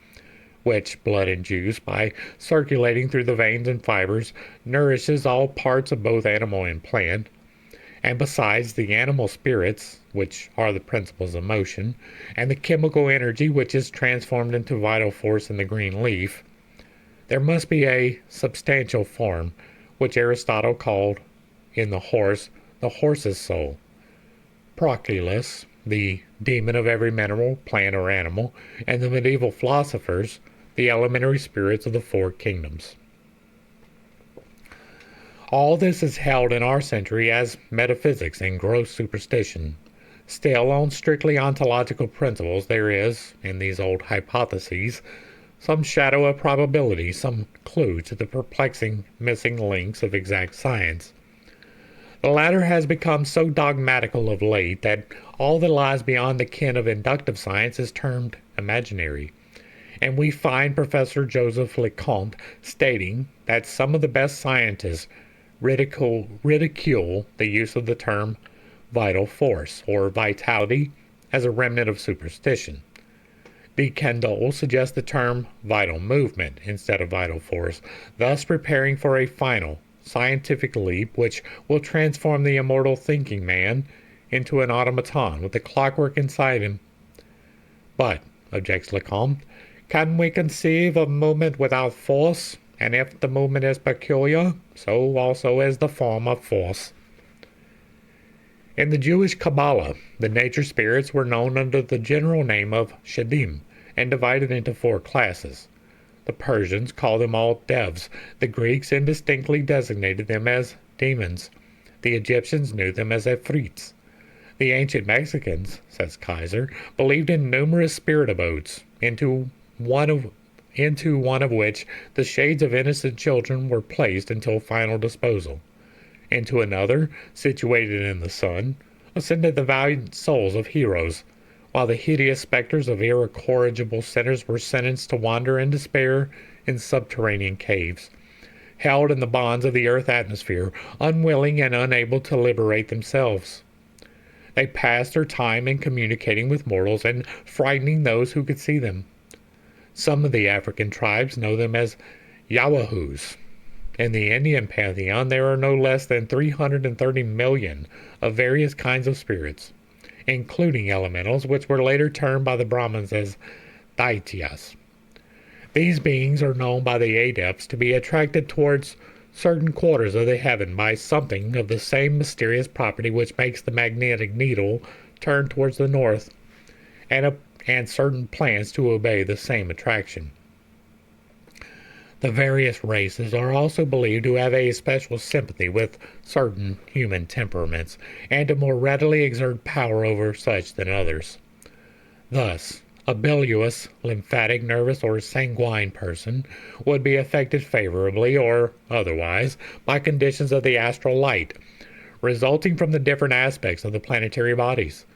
which blood and juice, by circulating through the veins and fibers, nourishes all parts of both animal and plant, and besides the animal spirits, which are the principles of motion, and the chemical energy which is transformed into vital force in the green leaf, there must be a substantial form, which Aristotle called in the horse, the horse's soul. Proclus, the demon of every mineral, plant, or animal, and the medieval philosophers, the elementary spirits of the four kingdoms. All this is held in our century as metaphysics and gross superstition. Still, on strictly ontological principles, there is, in these old hypotheses, some shadow of probability, some clue to the perplexing missing links of exact science. The latter has become so dogmatical of late that all that lies beyond the ken of inductive science is termed imaginary, and we find Professor Joseph Lecomte stating that some of the best scientists ridicule the use of the term vital force or vitality as a remnant of superstition. De Candolle suggests the term vital movement instead of vital force, thus preparing for a final, scientific leap which will transform the immortal thinking man into an automaton with the clockwork inside him. But, objects Lecomte, can we conceive of movement without force? And if the movement is peculiar, so also is the form of force. In the Jewish Kabbala, the nature spirits were known under the general name of Shadim and divided into 4 classes. The Persians called them all devs. The Greeks indistinctly designated them as demons. The Egyptians knew them as Afrits. The ancient Mexicans, says Kaiser, believed in numerous spirit abodes, into one of which the shades of innocent children were placed until final disposal. Into another, situated in the sun, ascended the valiant souls of heroes, while the hideous specters of incorrigible sinners were sentenced to wander in despair in subterranean caves, held in the bonds of the earth atmosphere, unwilling and unable to liberate themselves. They passed their time in communicating with mortals and frightening those who could see them. Some of the African tribes know them as Yawahoos. In the Indian pantheon, there are no less than 330 million of various kinds of spirits, including elementals, which were later termed by the Brahmins as Daityas. These beings are known by the adepts to be attracted towards certain quarters of the heaven by something of the same mysterious property which makes the magnetic needle turn towards the north, and certain plants to obey the same attraction. The various races are also believed to have a special sympathy with certain human temperaments, and to more readily exert power over such than others. Thus, a bilious, lymphatic, nervous, or sanguine person would be affected favorably or otherwise by conditions of the astral light, resulting from the different aspects of the planetary bodies.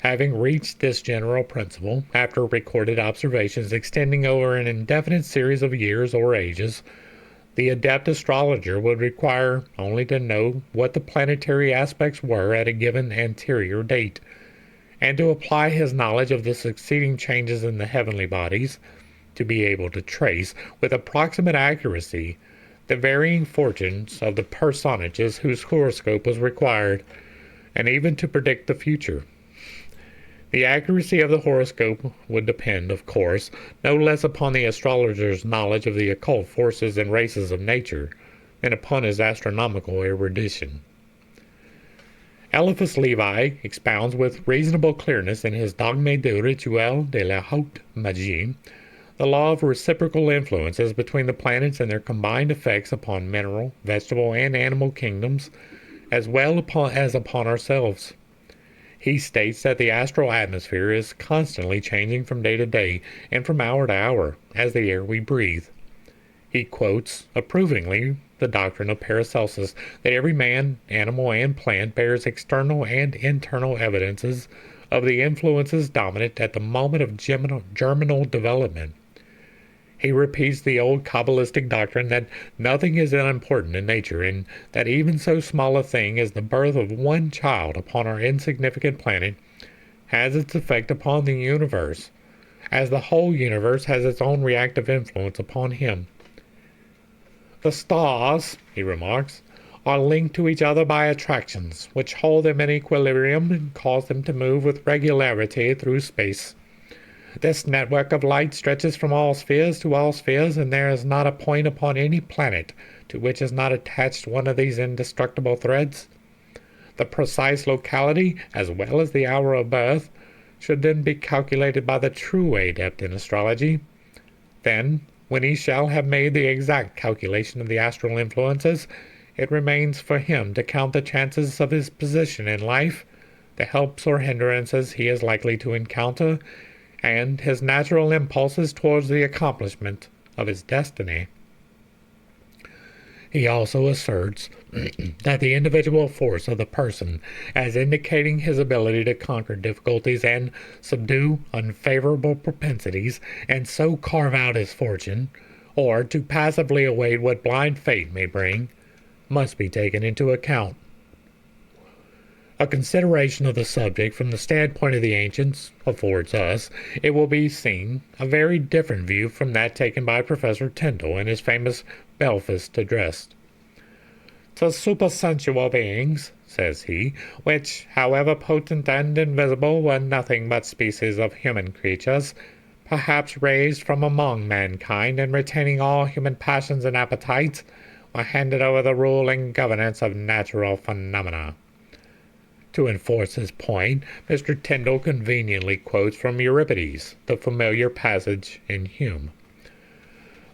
Having reached this general principle, after recorded observations extending over an indefinite series of years or ages, the adept astrologer would require only to know what the planetary aspects were at a given anterior date, and to apply his knowledge of the succeeding changes in the heavenly bodies to be able to trace, with approximate accuracy, the varying fortunes of the personages whose horoscope was required, and even to predict the future. The accuracy of the horoscope would depend, of course, no less upon the astrologer's knowledge of the occult forces and races of nature than upon his astronomical erudition. Eliphas Levi expounds with reasonable clearness in his Dogme du Rituel de la Haute Magie the law of reciprocal influences between the planets and their combined effects upon mineral, vegetable, and animal kingdoms, as well as upon ourselves. He states that the astral atmosphere is constantly changing from day to day and from hour to hour, as the air we breathe. He quotes approvingly the doctrine of Paracelsus that every man, animal, and plant bears external and internal evidences of the influences dominant at the moment of germinal development. He repeats the old Kabbalistic doctrine that nothing is unimportant in nature, and that even so small a thing as the birth of one child upon our insignificant planet has its effect upon the universe, as the whole universe has its own reactive influence upon him. The stars, he remarks, are linked to each other by attractions, which hold them in equilibrium and cause them to move with regularity through space. This network of light stretches from all spheres to all spheres, and there is not a point upon any planet to which is not attached one of these indestructible threads. The precise locality, as well as the hour of birth, should then be calculated by the true adept in astrology. Then, when he shall have made the exact calculation of the astral influences, it remains for him to count the chances of his position in life, the helps or hindrances he is likely to encounter, and his natural impulses towards the accomplishment of his destiny. He also asserts that the individual force of the person, as indicating his ability to conquer difficulties and subdue unfavorable propensities, and so carve out his fortune, or to passively await what blind fate may bring, must be taken into account. A consideration of the subject from the standpoint of the ancients affords us, it will be seen, a very different view from that taken by Professor Tyndall in his famous Belfast Address. "To supersensual beings," says he, "which, however potent and invisible, were nothing but species of human creatures, perhaps raised from among mankind and retaining all human passions and appetites, were handed over the rule and governance of natural phenomena." To enforce his point, Mr. Tyndall conveniently quotes from Euripides, the familiar passage in Hume.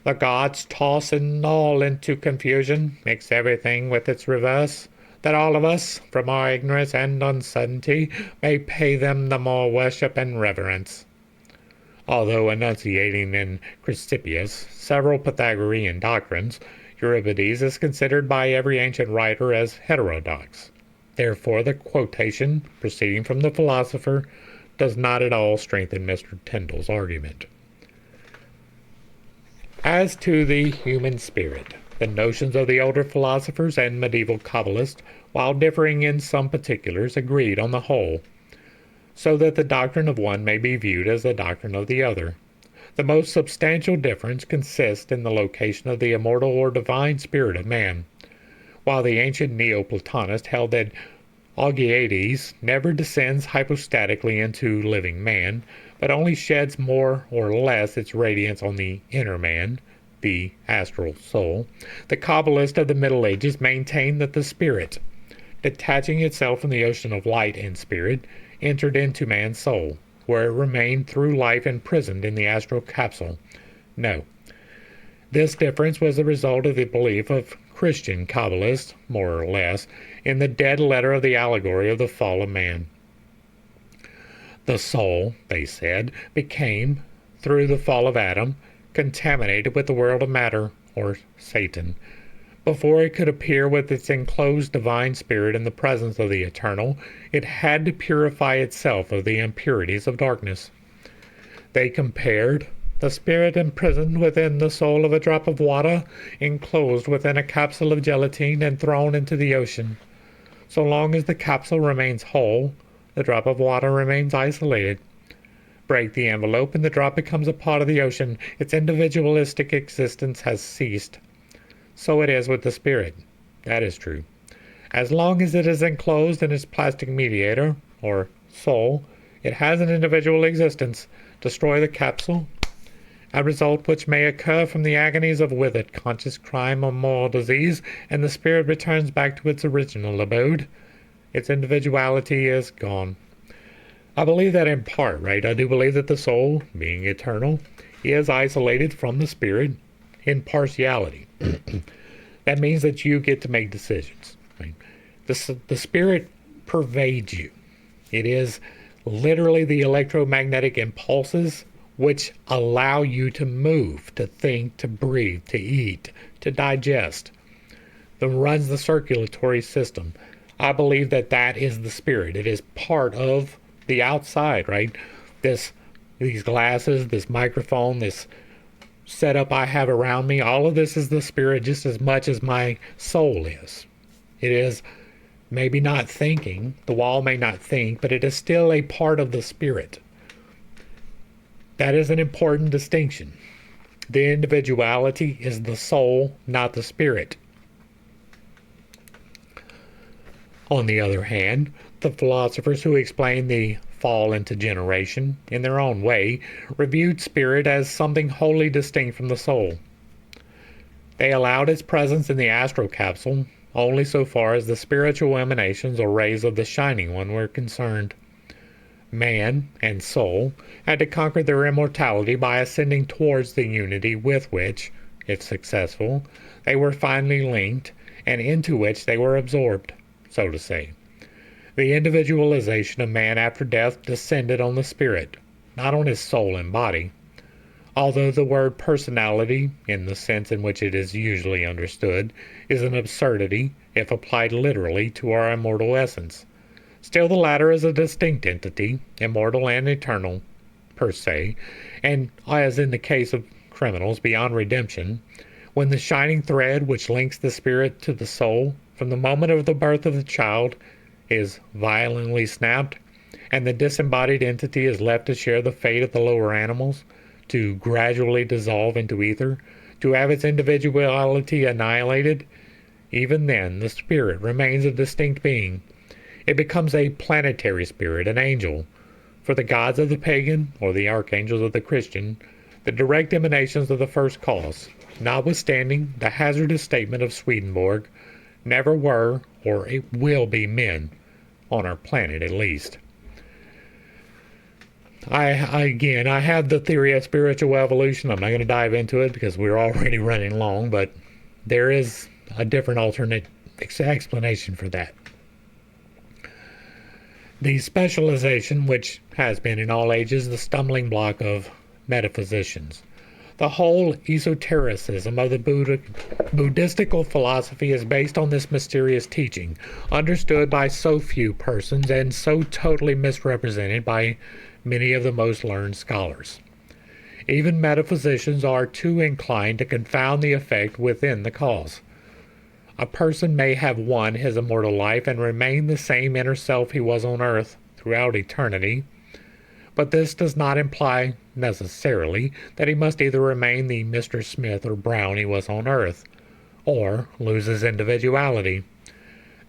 "The gods toss all into confusion, mix everything with its reverse, that all of us, from our ignorance and uncertainty, may pay them the more worship and reverence." Although enunciating in Chrysippus several Pythagorean doctrines, Euripides is considered by every ancient writer as heterodox. Therefore, the quotation proceeding from the philosopher does not at all strengthen Mr. Tyndall's argument. As to the human spirit, the notions of the older philosophers and medieval Kabbalists, while differing in some particulars, agreed on the whole, so that the doctrine of one may be viewed as the doctrine of the other. The most substantial difference consists in the location of the immortal or divine spirit of man. While the ancient Neoplatonists held that Alcibiades never descends hypostatically into living man, but only sheds more or less its radiance on the inner man, the astral soul, the Kabbalists of the Middle Ages maintained that the spirit, detaching itself from the ocean of light and spirit, entered into man's soul, where it remained through life imprisoned in the astral capsule. No. This difference was the result of the belief of Christian Kabbalists, more or less, in the dead letter of the allegory of the fall of man. The soul, they said, became, through the fall of Adam, contaminated with the world of matter, or Satan. Before it could appear with its enclosed divine spirit in the presence of the eternal, it had to purify itself of the impurities of darkness. They compared the spirit imprisoned within the soul of a drop of water, enclosed within a capsule of gelatine and thrown into the ocean. So long as the capsule remains whole, the drop of water remains isolated. Break the envelope and the drop becomes a part of the ocean. Its individualistic existence has ceased. So it is with the spirit. That is true. As long as it is enclosed in its plastic mediator, or soul, it has an individual existence. Destroy the capsule, a result which may occur from the agonies of withered conscious crime or moral disease, and the spirit returns back to its original abode. Its individuality is gone. I believe that in part, right? I do believe that the soul, being eternal, is isolated from the spirit in partiality. That means that you get to make decisions. Right? The spirit pervades you. It is literally the electromagnetic impulses which allow you to move, to think, to breathe, to eat, to digest, that runs the circulatory system. I believe that that is the spirit. It is part of the outside, right? These glasses, this microphone, this setup I have around me, all of this is the spirit just as much as my soul is. It is maybe not thinking, the wall may not think, but it is still a part of the spirit. That is an important distinction. The individuality is the soul, not the spirit. On the other hand, the philosophers who explain the fall into generation in their own way reviewed spirit as something wholly distinct from the soul. They allowed its presence in the astral capsule only so far as the spiritual emanations or rays of the Shining One were concerned. Man and soul had to conquer their immortality by ascending towards the unity with which, if successful, they were finally linked and into which they were absorbed, so to say. The individualization of man after death descended on the spirit, not on his soul and body. Although the word personality, in the sense in which it is usually understood, is an absurdity if applied literally to our immortal essence, still the latter is a distinct entity, immortal and eternal, per se, and, as in the case of criminals beyond redemption, When the shining thread which links the spirit to the soul from the moment of the birth of the child is violently snapped, and the disembodied entity is left to share the fate of the lower animals, to gradually dissolve into ether, to have its individuality annihilated, even then the spirit remains a distinct being. It becomes a planetary spirit, an angel. For the gods of the pagan, or the archangels of the Christian, the direct emanations of the first cause, notwithstanding the hazardous statement of Swedenborg, never were or will be men, on our planet at least. I have the theory of spiritual evolution. I'm not going to dive into it because we're already running long, but there is a different alternate explanation for that. The specialization, which has been in all ages the stumbling block of metaphysicians. The whole esotericism of the Buddhistical philosophy is based on this mysterious teaching, understood by so few persons and so totally misrepresented by many of the most learned scholars. Even metaphysicians are too inclined to confound the effect within the cause. A person may have won his immortal life and remain the same inner self he was on earth throughout eternity, but this does not imply necessarily that he must either remain the Mr. Smith or Brown he was on earth, or lose his individuality.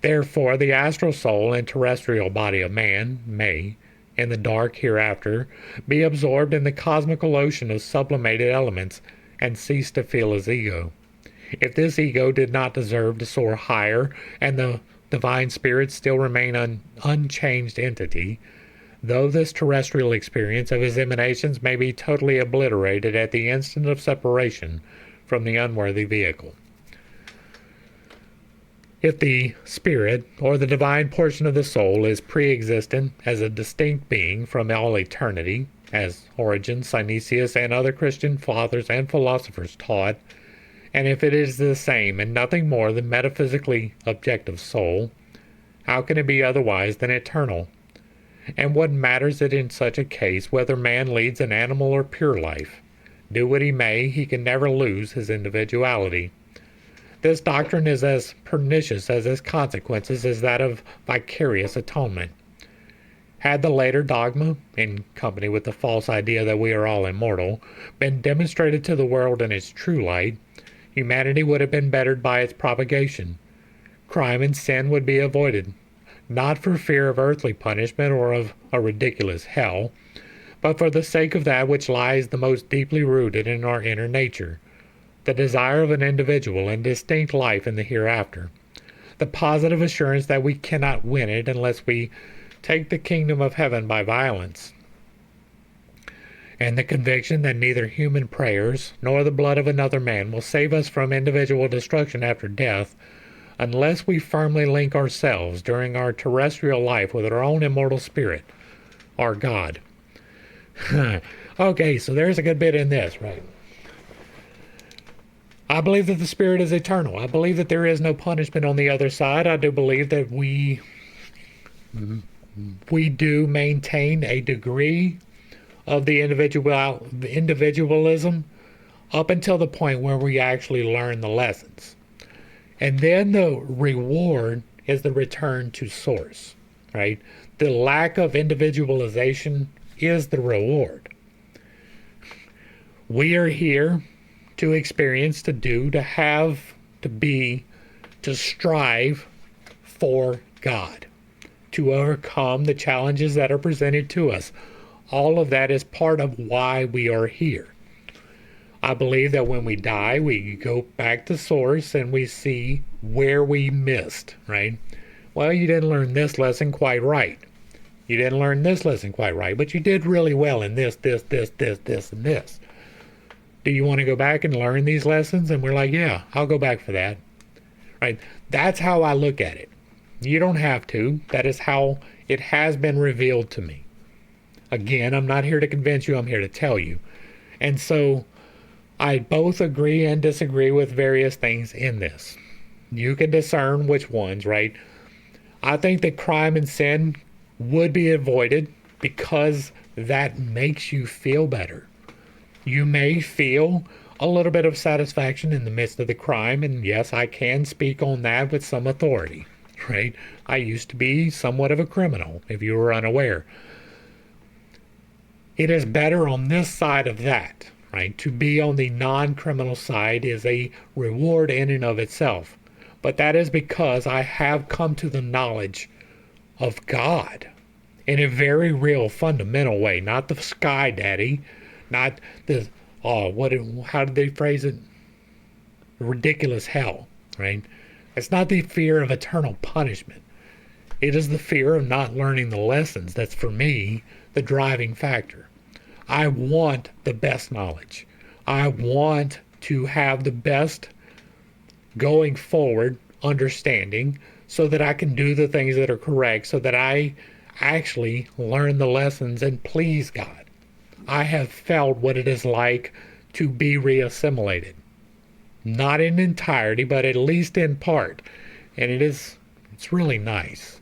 Therefore, the astral soul and terrestrial body of man may, in the dark hereafter, be absorbed in the cosmical ocean of sublimated elements and cease to feel his ego. If this ego did not deserve to soar higher and the divine spirit still remain an unchanged entity, though this terrestrial experience of his emanations may be totally obliterated at the instant of separation from the unworthy vehicle. If the spirit, or the divine portion of the soul, is pre-existent as a distinct being from all eternity, as Origen, Synesius, and other Christian fathers and philosophers taught, and if it is the same and nothing more than metaphysically objective soul, how can it be otherwise than eternal? And what matters it in such a case whether man leads an animal or pure life? Do what he may, he can never lose his individuality. This doctrine is as pernicious as its consequences is that of vicarious atonement. Had the later dogma, in company with the false idea that we are all immortal, been demonstrated to the world in its true light, humanity would have been bettered by its propagation. Crime and sin would be avoided, not for fear of earthly punishment or of a ridiculous hell, but for the sake of that which lies the most deeply rooted in our inner nature, the desire of an individual and distinct life in the hereafter, the positive assurance that we cannot win it unless we take the kingdom of heaven by violence, and the conviction that neither human prayers nor the blood of another man will save us from individual destruction after death unless we firmly link ourselves during our terrestrial life with our own immortal spirit, our God. Okay, so there's a good bit in this, right? I believe that the spirit is eternal. I believe that there is no punishment on the other side. I do believe that we do maintain a degree of the individualism up until the point where we actually learn the lessons. And then the reward is the return to source, right? The lack of individualization is the reward. We are here to experience, to do, to have, to be, to strive for God, to overcome the challenges that are presented to us. All of that is part of why we are here. I believe that when we die, we go back to source and we see where we missed, right? Well, you didn't learn this lesson quite right. You didn't learn this lesson quite right, but you did really well in this, and this. Do you want to go back and learn these lessons? And we're like, yeah, I'll go back for that, right? That's how I look at it. You don't have to. That is how it has been revealed to me. Again, I'm not here to convince you, I'm here to tell you. And so I both agree and disagree with various things in this. You can discern which ones, right? I think that crime and sin would be avoided because that makes you feel better. You may feel a little bit of satisfaction in the midst of the crime, and yes, I can speak on that with some authority, right? I used to be somewhat of a criminal, if you were unaware. It is better on this side of that, right? To be on the non-criminal side is a reward in and of itself. But that is because I have come to the knowledge of God in a very real, fundamental way. Not the sky daddy, not the, how did they phrase it? Ridiculous hell, right? It's not the fear of eternal punishment. It is the fear of not learning the lessons that's, for me, the driving factor. I want the best knowledge. I want to have the best going forward understanding so that I can do the things that are correct, so that I actually learn the lessons and please God. I have felt what it is like to be reassimilated. Not in entirety, but at least in part. And it's really nice.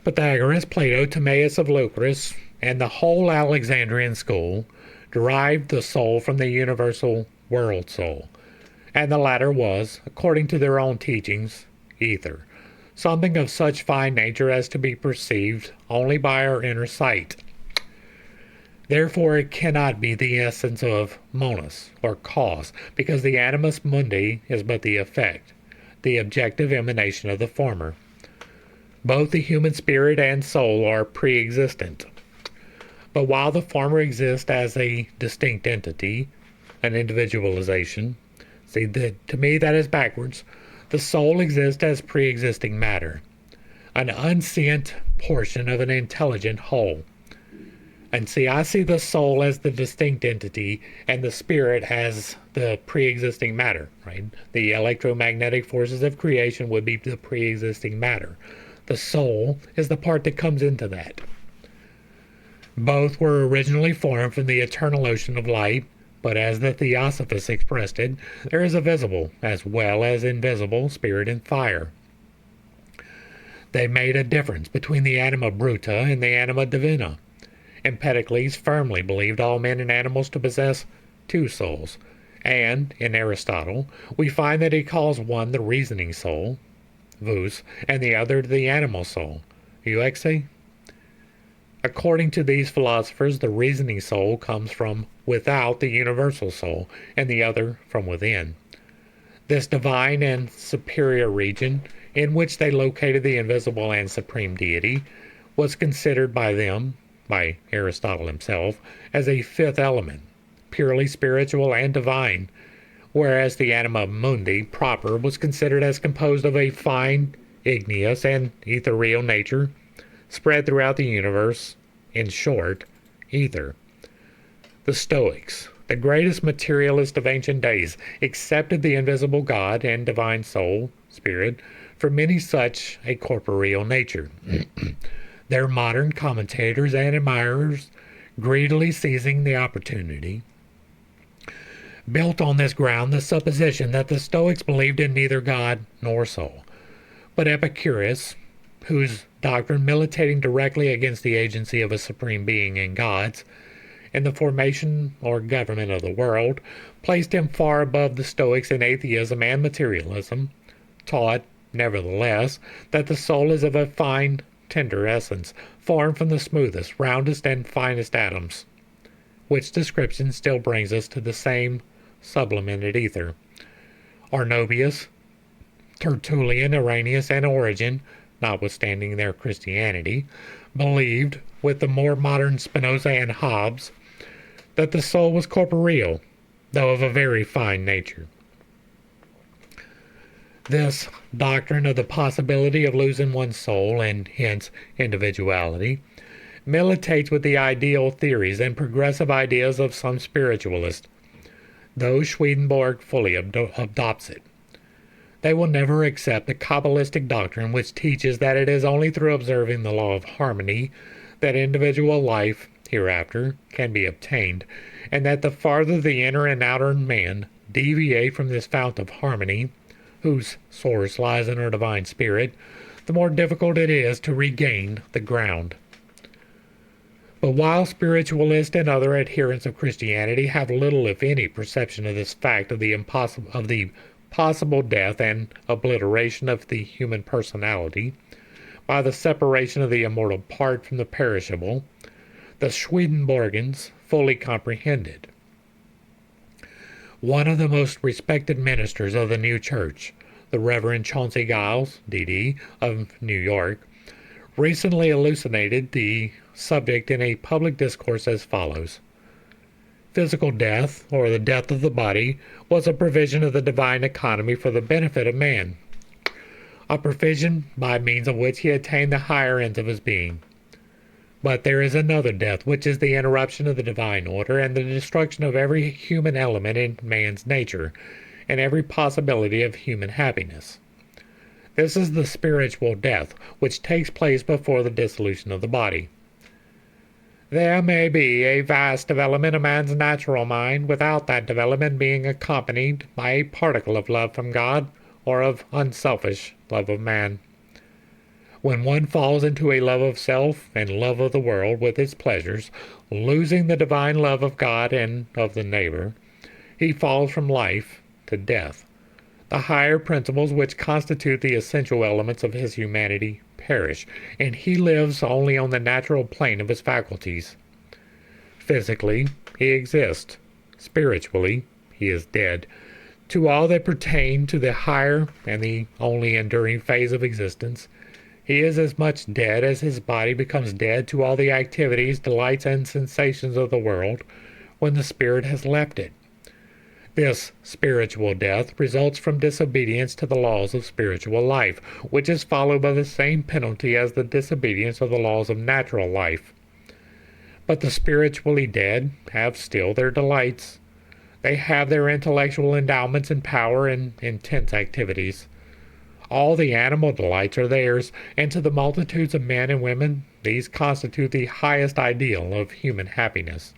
Pythagoras, Plato, Timaeus of Leucris, and the whole Alexandrian school derived the soul from the universal world soul, and the latter was, according to their own teachings, ether, something of such fine nature as to be perceived only by our inner sight. Therefore it cannot be the essence of monus, or cause, because the animus mundi is but the effect, the objective emanation of the former. Both the human spirit and soul are pre-existent. But while the former exists as a distinct entity, an individualization, to me that is backwards, the soul exists as pre-existing matter, an unsentient portion of an intelligent whole. And I see the soul as the distinct entity and the spirit as the pre-existing matter, right? The electromagnetic forces of creation would be the pre-existing matter. The soul is the part that comes into that. Both were originally formed from the eternal ocean of light, but as the Theosophists expressed it, there is a visible as well as invisible spirit in fire. They made a difference between the anima bruta and the anima divina. Empedocles firmly believed all men and animals to possess two souls, and, in Aristotle, we find that he calls one the reasoning soul, vous, and the other the animal soul, euexe. According to these philosophers, the reasoning soul comes from without the universal soul, and the other from within. This divine and superior region, in which they located the invisible and supreme deity, was considered by them, by Aristotle himself, as a fifth element, purely spiritual and divine, whereas the anima mundi proper was considered as composed of a fine, igneous, and ethereal nature spread throughout the universe, in short, ether. The Stoics, the greatest materialist of ancient days, accepted the invisible God and divine soul, spirit, from any such a corporeal nature. Their modern commentators and admirers, greedily seizing the opportunity, built on this ground the supposition that the Stoics believed in neither God nor soul. But Epicurus, whose doctrine militating directly against the agency of a supreme being in gods, in the formation or government of the world, placed him far above the Stoics in atheism and materialism, taught, nevertheless, that the soul is of a fine, tender essence, formed from the smoothest, roundest, and finest atoms, which description still brings us to the same sublimated ether. Arnobius, Tertullian, Irenaeus, and Origen, notwithstanding their Christianity, believed, with the more modern Spinoza and Hobbes, that the soul was corporeal, though of a very fine nature. This doctrine of the possibility of losing one's soul, and hence individuality, militates with the ideal theories and progressive ideas of some spiritualists, though Swedenborg fully adopts it. They will never accept the Kabbalistic doctrine which teaches that it is only through observing the law of harmony that individual life hereafter can be obtained, and that the farther the inner and outer man deviate from this fount of harmony, whose source lies in our divine spirit, the more difficult it is to regain the ground. But while spiritualists and other adherents of Christianity have little, if any, perception of this fact of the possible death and obliteration of the human personality by the separation of the immortal part from the perishable, the Swedenborgians fully comprehended. One of the most respected ministers of the new church, the Reverend Chauncey Giles, D.D., of New York, recently elucidated the subject in a public discourse as follows. Physical death, or the death of the body, was a provision of the divine economy for the benefit of man, a provision by means of which he attained the higher ends of his being. But there is another death, which is the interruption of the divine order and the destruction of every human element in man's nature, and every possibility of human happiness. This is the spiritual death, which takes place before the dissolution of the body. There may be a vast development of man's natural mind without that development being accompanied by a particle of love from God or of unselfish love of man. When one falls into a love of self and love of the world with its pleasures, losing the divine love of God and of the neighbor, he falls from life to death. The higher principles which constitute the essential elements of his humanity perish, and he lives only on the natural plane of his faculties. Physically, he exists. Spiritually, he is dead. To all that pertain to the higher and the only enduring phase of existence, he is as much dead as his body becomes dead to all the activities, delights, and sensations of the world when the spirit has left it. This spiritual death results from disobedience to the laws of spiritual life, which is followed by the same penalty as the disobedience of the laws of natural life. But the spiritually dead have still their delights. They have their intellectual endowments and power and intense activities. All the animal delights are theirs, and to the multitudes of men and women, these constitute the highest ideal of human happiness.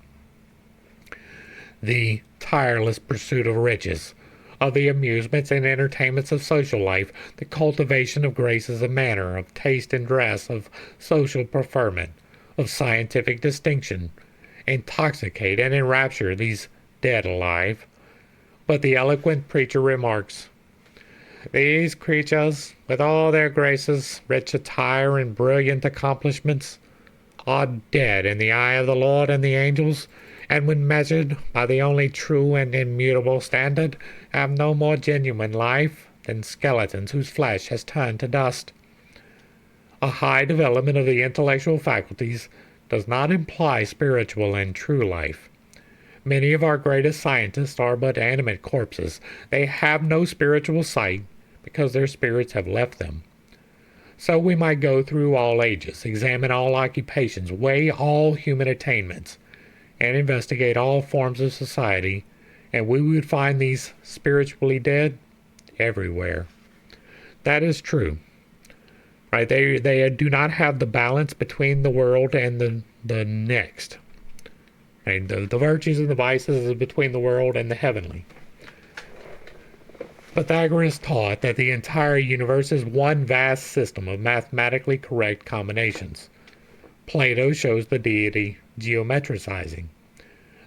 The tireless pursuit of riches, of the amusements and entertainments of social life, the cultivation of graces of manner, of taste in dress, of social preferment, of scientific distinction, intoxicate and enrapture these dead alive. But the eloquent preacher remarks, "These creatures, with all their graces, rich attire, and brilliant accomplishments, are dead in the eye of the Lord and the angels, and when measured by the only true and immutable standard, have no more genuine life than skeletons whose flesh has turned to dust." A high development of the intellectual faculties does not imply spiritual and true life. Many of our greatest scientists are but animate corpses. They have no spiritual sight because their spirits have left them. So we might go through all ages, examine all occupations, weigh all human attainments, and investigate all forms of society, and we would find these spiritually dead everywhere. That is true. Right? They do not have the balance between the world and the next. Right? The virtues and the vices are between the world and the heavenly. Pythagoras taught that the entire universe is one vast system of mathematically correct combinations. Plato shows the deity geometricizing.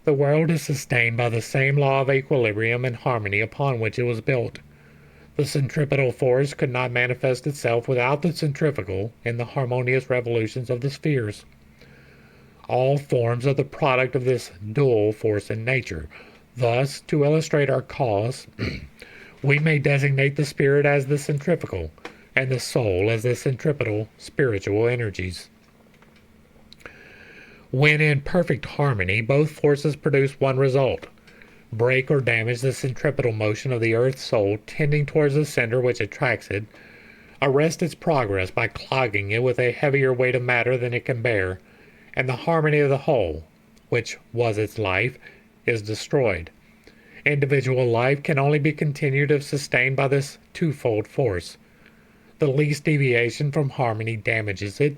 The world is sustained by the same law of equilibrium and harmony upon which it was built. The centripetal force could not manifest itself without the centrifugal in the harmonious revolutions of the spheres. All forms are the product of this dual force in nature. Thus, to illustrate our cause, we may designate the spirit as the centrifugal, and the soul as the centripetal spiritual energies. When in perfect harmony, both forces produce one result: break or damage the centripetal motion of the earth's soul tending towards the center which attracts it, arrest its progress by clogging it with a heavier weight of matter than it can bear, and the harmony of the whole, which was its life, is destroyed. Individual life can only be continued if sustained by this twofold force. The least deviation from harmony damages it.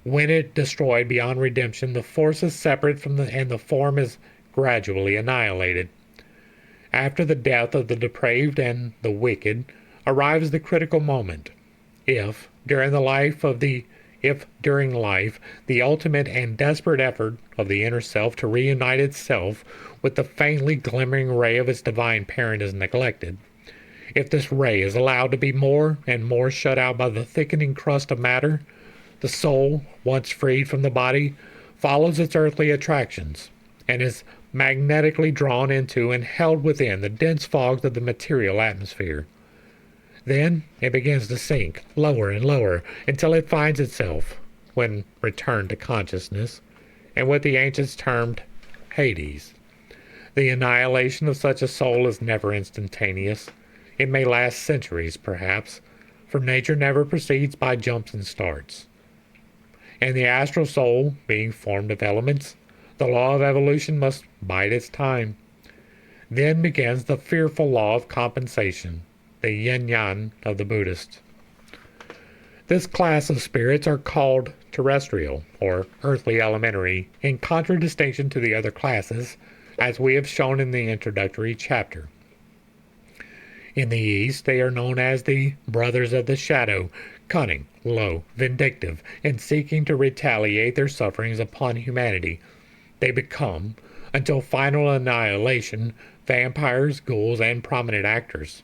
When it destroyed beyond redemption, the force is separate from and the form is gradually annihilated. After the death of the depraved and the wicked arrives the critical moment. If, during the life of the if during life the ultimate and desperate effort of the inner self to reunite itself with the faintly glimmering ray of its divine parent is neglected, if this ray is allowed to be more and more shut out by the thickening crust of matter, the soul, once freed from the body, follows its earthly attractions and is magnetically drawn into and held within the dense fogs of the material atmosphere. Then it begins to sink lower and lower until it finds itself, when returned to consciousness, in what the ancients termed Hades. The annihilation of such a soul is never instantaneous. It may last centuries, perhaps, for nature never proceeds by jumps and starts. And the astral soul, being formed of elements, the law of evolution must bide its time. Then begins the fearful law of compensation, the yin-yang of the Buddhists. This class of spirits are called terrestrial, or earthly elementary, in contradistinction to the other classes, as we have shown in the introductory chapter. In the East, they are known as the brothers of the shadow, cunning, low, vindictive, and seeking to retaliate their sufferings upon humanity. They become, until final annihilation, vampires, ghouls, and prominent actors.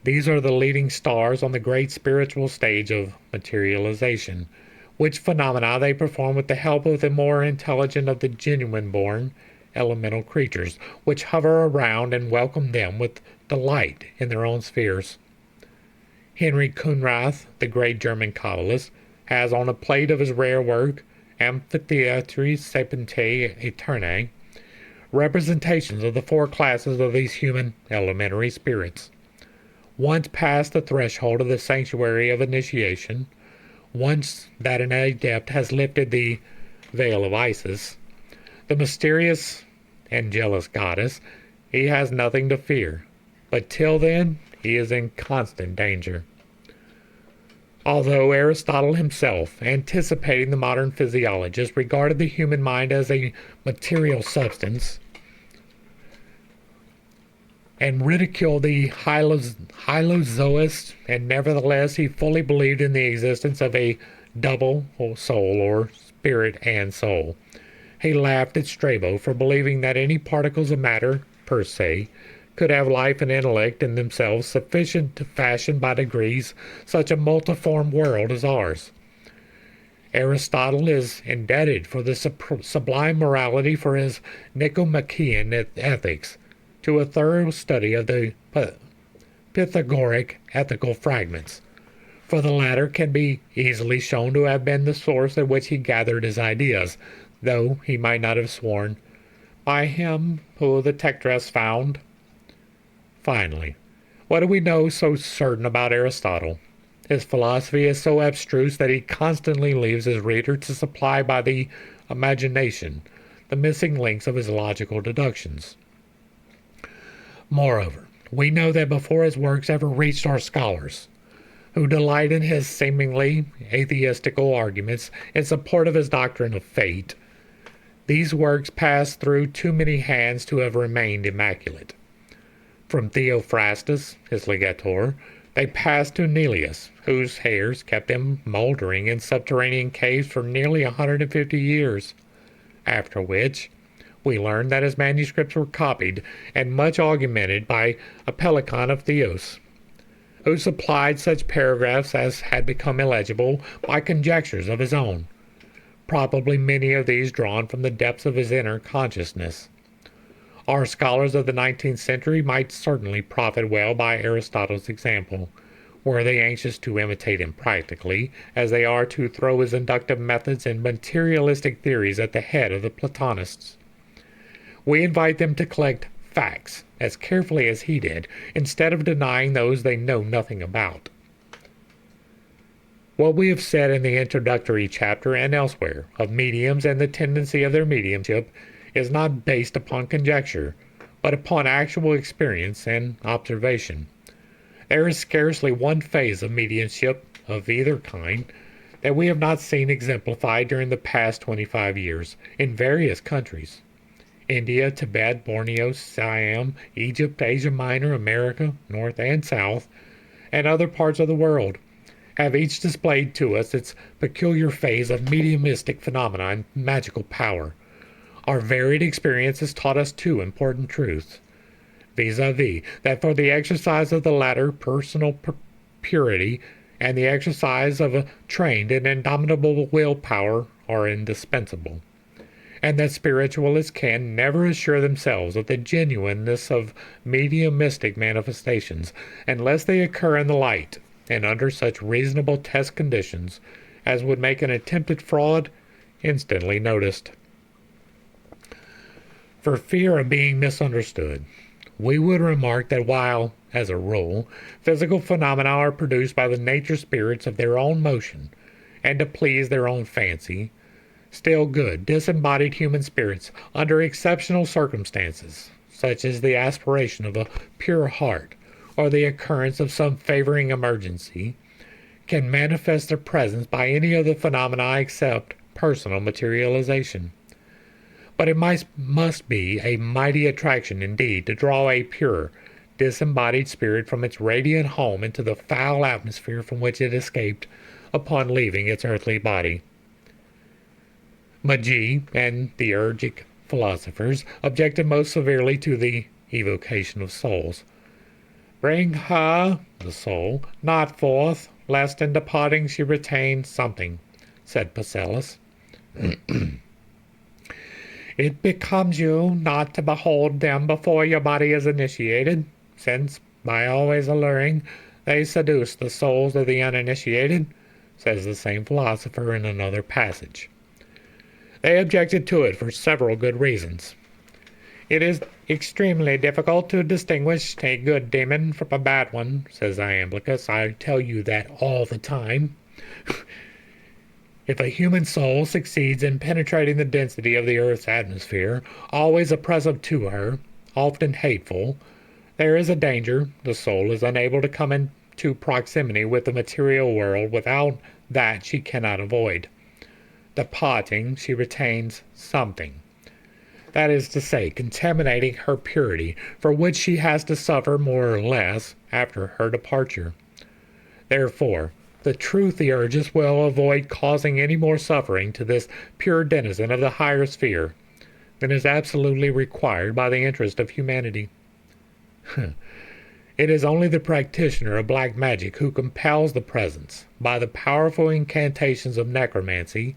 These are the leading stars on the great spiritual stage of materialization, which phenomena they perform with the help of the more intelligent of the genuine-born elemental creatures, which hover around and welcome them with delight in their own spheres. Henry Kunrath, the great German Kabbalist, has on a plate of his rare work, Amphitheatri Serpentiae Aeternae, representations of the four classes of these human elementary spirits. Once past the threshold of the sanctuary of initiation, once that an adept has lifted the veil of Isis, the mysterious and jealous goddess, he has nothing to fear, but till then he is in constant danger. Although Aristotle himself, anticipating the modern physiologist, regarded the human mind as a material substance, and ridiculed the hylozoists, and nevertheless he fully believed in the existence of a double soul, or spirit and soul. He laughed at Strabo for believing that any particles of matter, per se, could have life and intellect in themselves sufficient to fashion by degrees such a multiform world as ours. Aristotle is indebted for the sublime morality for his Nicomachean ethics to a thorough study of the Pythagorean ethical fragments, for the latter can be easily shown to have been the source at which he gathered his ideas, though he might not have sworn, by him who the Tectres found. Finally, what do we know so certain about Aristotle? His philosophy is so abstruse that he constantly leaves his reader to supply by the imagination the missing links of his logical deductions. Moreover, we know that before his works ever reached our scholars, who delight in his seemingly atheistical arguments in support of his doctrine of fate, these works passed through too many hands to have remained immaculate. From Theophrastus, his legator, they passed to Nelius, whose hairs kept them moldering in subterranean caves for nearly 150 years, after which we learned that his manuscripts were copied and much augmented by a Pelicon of Theos, who supplied such paragraphs as had become illegible by conjectures of his own, probably many of these drawn from the depths of his inner consciousness. Our scholars of the 19th century might certainly profit well by Aristotle's example, were they anxious to imitate him practically, as they are to throw his inductive methods and materialistic theories at the head of the Platonists. We invite them to collect facts as carefully as he did, instead of denying those they know nothing about. What we have said in the introductory chapter and elsewhere of mediums and the tendency of their mediumship is not based upon conjecture, but upon actual experience and observation. There is scarcely one phase of mediumship of either kind that we have not seen exemplified during the past 25 years in various countries. India, Tibet, Borneo, Siam, Egypt, Asia Minor, America, North and South, and other parts of the world, have each displayed to us its peculiar phase of mediumistic phenomena and magical power. Our varied experience has taught us two important truths, vis-a-vis, that for the exercise of the latter, personal purity and the exercise of a trained and indomitable willpower are indispensable, and that spiritualists can never assure themselves of the genuineness of mediumistic manifestations unless they occur in the light and under such reasonable test conditions as would make an attempted fraud instantly noticed. For fear of being misunderstood, we would remark that while, as a rule, physical phenomena are produced by the nature spirits of their own motion and to please their own fancy, still good, disembodied human spirits, under exceptional circumstances, such as the aspiration of a pure heart or the occurrence of some favoring emergency, can manifest their presence by any of the phenomena except personal materialization. But it must be a mighty attraction indeed to draw a pure, disembodied spirit from its radiant home into the foul atmosphere from which it escaped upon leaving its earthly body. Magi and theurgic philosophers objected most severely to the evocation of souls. Bring her, the soul, not forth, lest in departing she retain something, said Paracelsus. It becomes you not to behold them before your body is initiated, since, by always alluring, they seduce the souls of the uninitiated, says the same philosopher in another passage. They objected to it for several good reasons. It is extremely difficult to distinguish a good demon from a bad one, says Iamblichus. I tell you that all the time. If a human soul succeeds in penetrating the density of the earth's atmosphere, always oppressive to her, often hateful, there is a danger the soul is unable to come into proximity with the material world. Without that she cannot avoid. Departing, she retains something. That is to say, contaminating her purity, for which she has to suffer more or less after her departure. Therefore, the true theurgist will avoid causing any more suffering to this pure denizen of the higher sphere than is absolutely required by the interest of humanity. It is only the practitioner of black magic who compels the presence, by the powerful incantations of necromancy,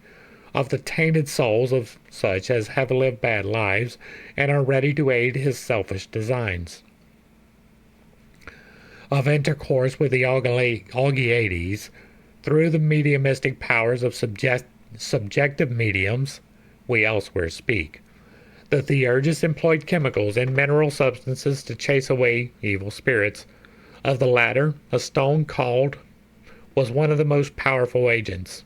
of the tainted souls of such as have lived bad lives and are ready to aid his selfish designs. Of intercourse with the Algiades through the mediumistic powers of subjective mediums we elsewhere speak. The theurgists employed chemicals and mineral substances to chase away evil spirits. Of the latter, a stone called was one of the most powerful agents.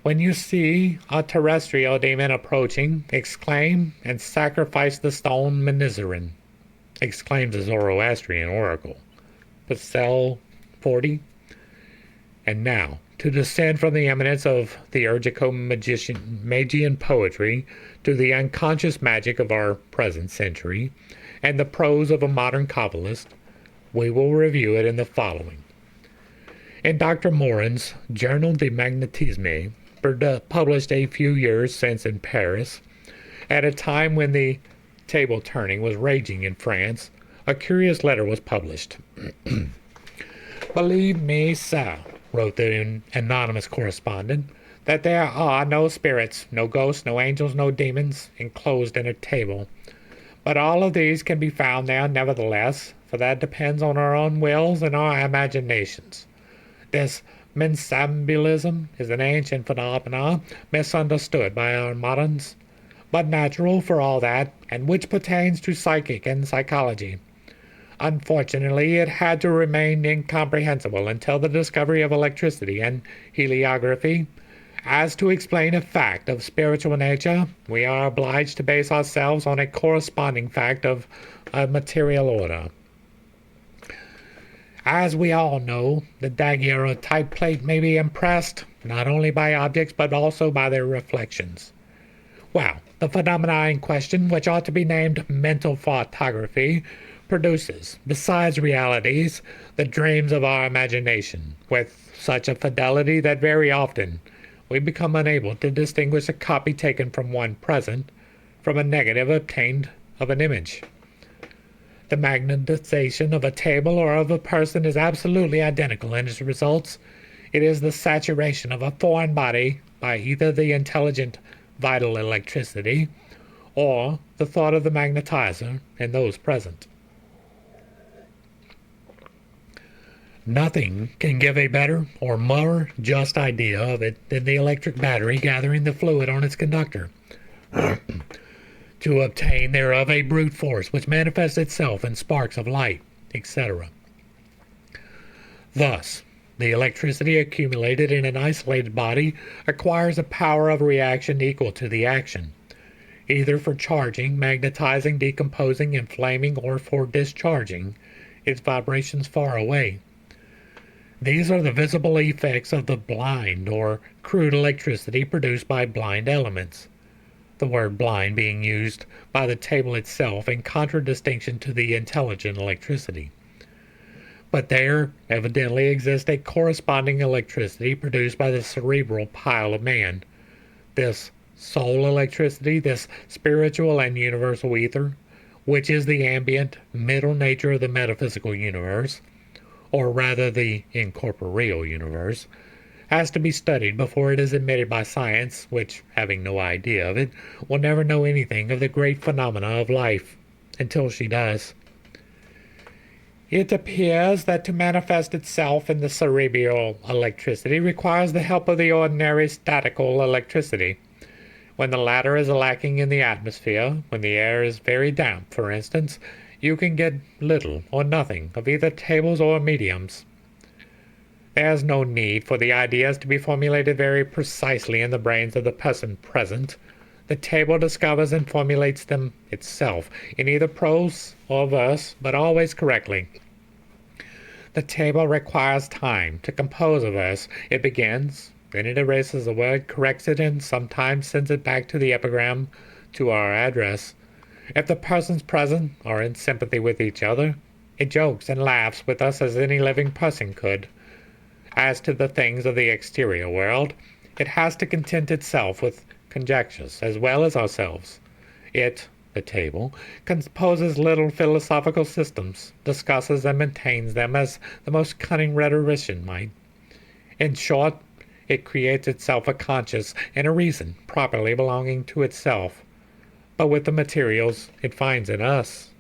When you see a terrestrial demon approaching, exclaim and sacrifice the stone Minizerin, exclaims the Zoroastrian oracle. Pastel 40. And now, to descend from the eminence of theurgico-magian poetry to the unconscious magic of our present century, and the prose of a modern Kabbalist, we will review it in the following. In Dr. Morin's Journal de Magnétisme, published a few years since in Paris, at a time when the table turning was raging in France, a curious letter was published. Believe me, sir, wrote the anonymous correspondent, that there are no spirits, no ghosts, no angels, no demons enclosed in a table. But all of these can be found there nevertheless, for that depends on our own wills and our imaginations. This mensambulism is an ancient phenomenon, misunderstood by our moderns, but natural for all that, and which pertains to psychic and psychology. Unfortunately, it had to remain incomprehensible until the discovery of electricity and heliography. As to explain a fact of spiritual nature, we are obliged to base ourselves on a corresponding fact of a material order. As we all know, the daguerreotype plate may be impressed not only by objects but also by their reflections. Well, the phenomena in question, which ought to be named mental photography, produces, besides realities, the dreams of our imagination, with such a fidelity that very often we become unable to distinguish a copy taken from one present from a negative obtained of an image. The magnetization of a table or of a person is absolutely identical in its results. It is the saturation of a foreign body by either the intelligent vital electricity or the thought of the magnetizer in those present. Nothing can give a better or more just idea of it than the electric battery gathering the fluid on its conductor to obtain thereof a brute force which manifests itself in sparks of light, etc. Thus, the electricity accumulated in an isolated body acquires a power of reaction equal to the action, either for charging, magnetizing, decomposing, inflaming, or for discharging its vibrations far away. These are the visible effects of the blind or crude electricity produced by blind elements, the word blind being used by the table itself in contradistinction to the intelligent electricity. But there evidently exists a corresponding electricity produced by the cerebral pile of man, this soul electricity, this spiritual and universal ether, which is the ambient middle nature of the metaphysical universe, or rather the incorporeal universe, has to be studied before it is admitted by science, which, having no idea of it, will never know anything of the great phenomena of life until she does. It appears that to manifest itself in the cerebral electricity requires the help of the ordinary statical electricity. When the latter is lacking in the atmosphere, when the air is very damp, for instance, you can get little or nothing of either tables or mediums. There is no need for the ideas to be formulated very precisely in the brains of the person present. The table discovers and formulates them itself, in either prose or verse, but always correctly. The table requires time to compose a verse. It begins, then it erases a word, corrects it, and sometimes sends it back to the epigram, to our address. If the persons present are in sympathy with each other, it jokes and laughs with us as any living person could. As to the things of the exterior world, it has to content itself with conjectures as well as ourselves. It, the table, composes little philosophical systems, discusses and maintains them as the most cunning rhetorician might. In short, it creates itself a conscience and a reason properly belonging to itself, but with the materials it finds in us.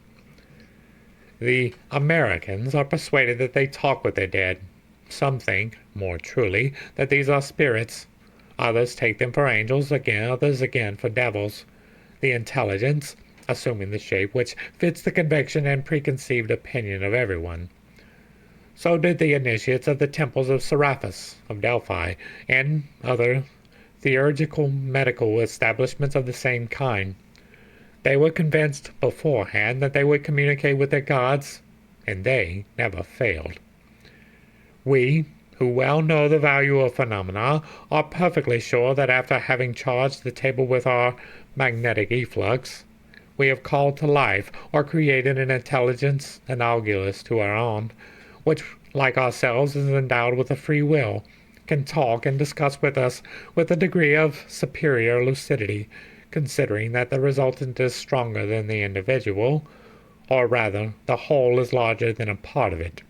The Americans are persuaded that they talk with their dead. Some think, more truly, that these are spirits. Others take them for angels, others again for devils. The intelligence, assuming the shape which fits the conviction and preconceived opinion of everyone. So did the initiates of the temples of Serapis, of Delphi, and other theurgical medical establishments of the same kind. They were convinced beforehand that they would communicate with their gods, and they never failed. We, who well know the value of phenomena, are perfectly sure that after having charged the table with our magnetic efflux, we have called to life or created an intelligence analogous to our own, which, like ourselves, is endowed with a free will, can talk and discuss with us with a degree of superior lucidity, considering that the resultant is stronger than the individual, or rather, the whole is larger than a part of it.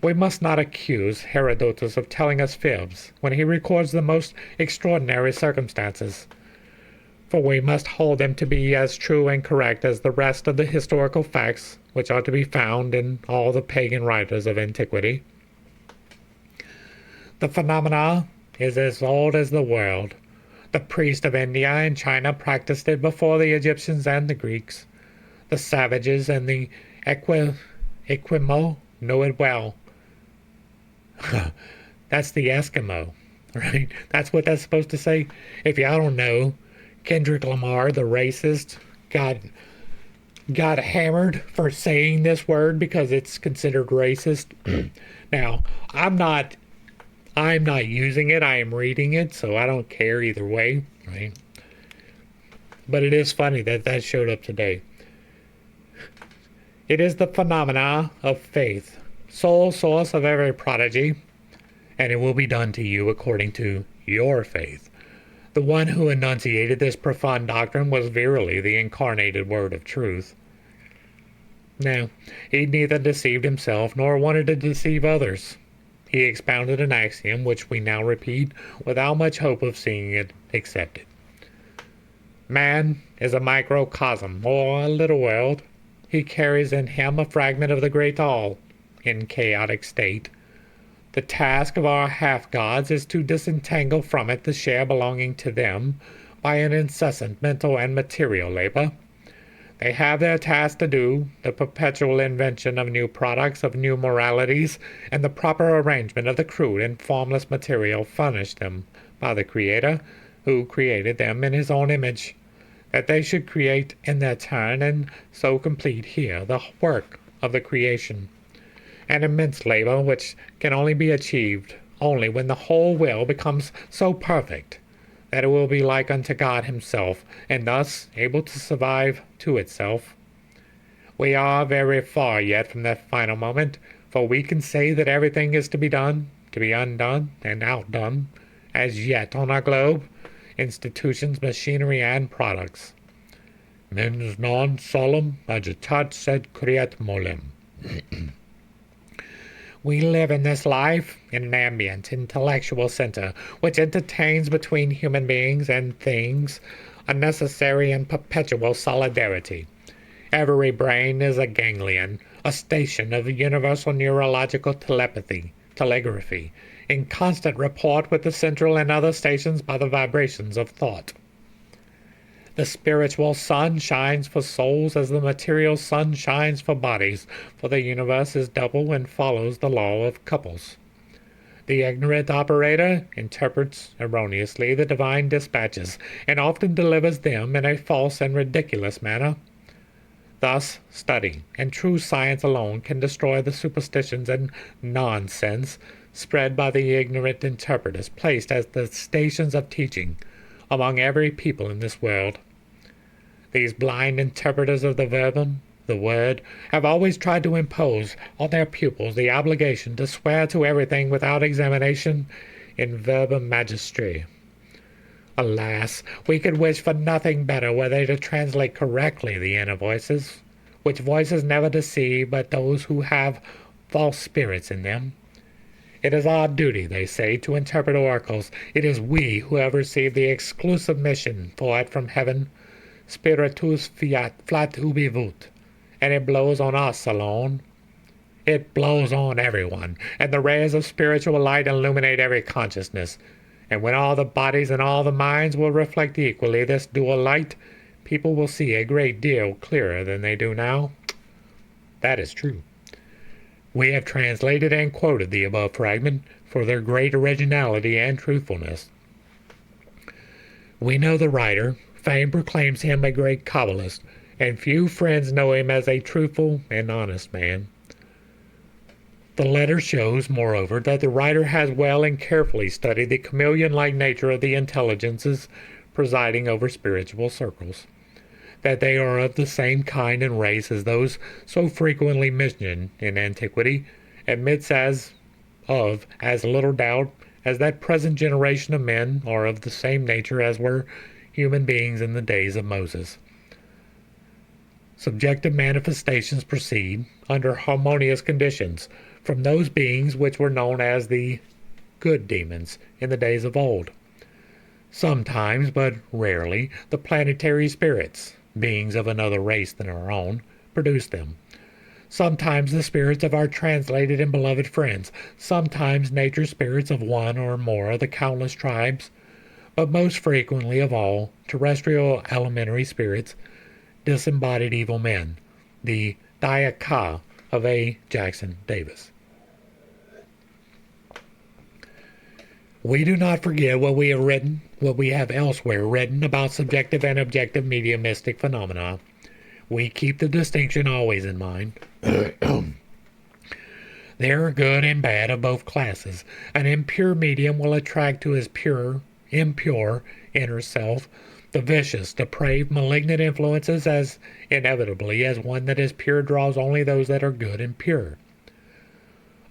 We must not accuse Herodotus of telling us fibs when he records the most extraordinary circumstances, for we must hold them to be as true and correct as the rest of the historical facts which are to be found in all the pagan writers of antiquity. The phenomena is as old as the world. The priests of India and China practiced it before the Egyptians and the Greeks. The savages and the Esquimaux know it well. That's the Eskimo, right? That's what that's supposed to say. If y'all don't know, Kendrick Lamar, the racist, got hammered for saying this word because it's considered racist. Now, I'm not using it. I am reading it, so I don't care either way, right? But it is funny that that showed up today. It is the phenomena of faith, sole source of every prodigy, and it will be done to you according to your faith. The one who enunciated this profound doctrine was verily the incarnated word of truth. Now, he neither deceived himself nor wanted to deceive others. He expounded an axiom which we now repeat without much hope of seeing it accepted. Man is a microcosm, or a little world. He carries in him a fragment of the great all, in chaotic state. The task of our half-gods is to disentangle from it the share belonging to them by an incessant mental and material labor. They have their task to do, the perpetual invention of new products, of new moralities, and the proper arrangement of the crude and formless material furnished them by the Creator, who created them in his own image, that they should create in their turn and so complete here the work of the creation. An immense labor which can only be achieved only when the whole will becomes so perfect that it will be like unto God himself, and thus able to survive to itself. We are very far yet from that final moment, for we can say that everything is to be done, to be undone, and outdone, as yet on our globe, institutions, machinery, and products. Mens non solum agitat sed creat molem. We live in this life in an ambient, intellectual center, which entertains between human beings and things a necessary and perpetual solidarity. Every brain is a ganglion, a station of universal neurological telegraphy, in constant rapport with the central and other stations by the vibrations of thought. The spiritual sun shines for souls as the material sun shines for bodies, for the universe is double and follows the law of couples. The ignorant operator interprets erroneously the divine dispatches, and often delivers them in a false and ridiculous manner. Thus, study and true science alone can destroy the superstitions and nonsense spread by the ignorant interpreters placed as the stations of teaching among every people in this world. These blind interpreters of the verbum, the word, have always tried to impose on their pupils the obligation to swear to everything without examination in verbum magistri. Alas, we could wish for nothing better were they to translate correctly the inner voices, which voices never deceive but those who have false spirits in them. It is our duty, they say, to interpret oracles. It is we who have received the exclusive mission for it from heaven. Spiritus fiat flat ubi vult. And it blows on us alone. It blows on everyone, and the rays of spiritual light illuminate every consciousness. And when all the bodies and all the minds will reflect equally this dual light, people will see a great deal clearer than they do now. That is true. We have translated and quoted the above fragment for their great originality and truthfulness. We know the writer. Fame proclaims him a great Kabbalist, and few friends know him as a truthful and honest man. The letter shows, moreover, that the writer has well and carefully studied the chameleon-like nature of the intelligences presiding over spiritual circles, that they are of the same kind and race as those so frequently mentioned in antiquity, admits as little doubt as that present generation of men are of the same nature as were human beings in the days of Moses. Subjective manifestations proceed, under harmonious conditions, from those beings which were known as the good demons in the days of old. Sometimes, but rarely, the planetary spirits, beings of another race than our own, produce them. Sometimes the spirits of our translated and beloved friends, sometimes nature spirits of one or more of the countless tribes, but most frequently of all, terrestrial elementary spirits, disembodied evil men, the Dayaka of A. Jackson Davis. We do not forget what we have elsewhere written about subjective and objective mediumistic phenomena. We keep the distinction always in mind. There are good and bad of both classes. An impure medium will attract to his impure inner self the vicious, depraved, malignant influences as inevitably as one that is pure draws only those that are good and pure.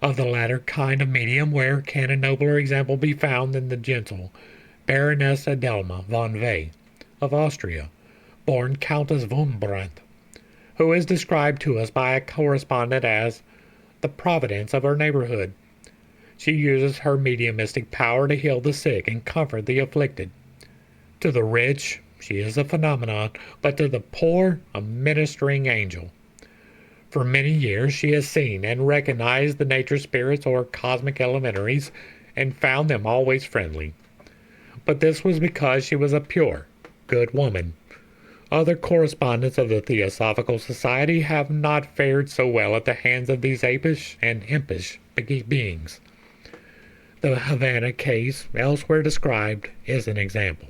Of the latter kind of medium, where can a nobler example be found than the gentle Baroness Adelma von Vey of Austria, born Countess Wurmbrandt, who is described to us by a correspondent as the providence of her neighborhood. She uses her mediumistic power to heal the sick and comfort the afflicted. To the rich, she is a phenomenon, but to the poor, a ministering angel. For many years she has seen and recognized the nature spirits or cosmic elementaries and found them always friendly. But this was because she was a pure, good woman. Other correspondents of the Theosophical Society have not fared so well at the hands of these apish and impish beings. The Havana case, elsewhere described, is an example.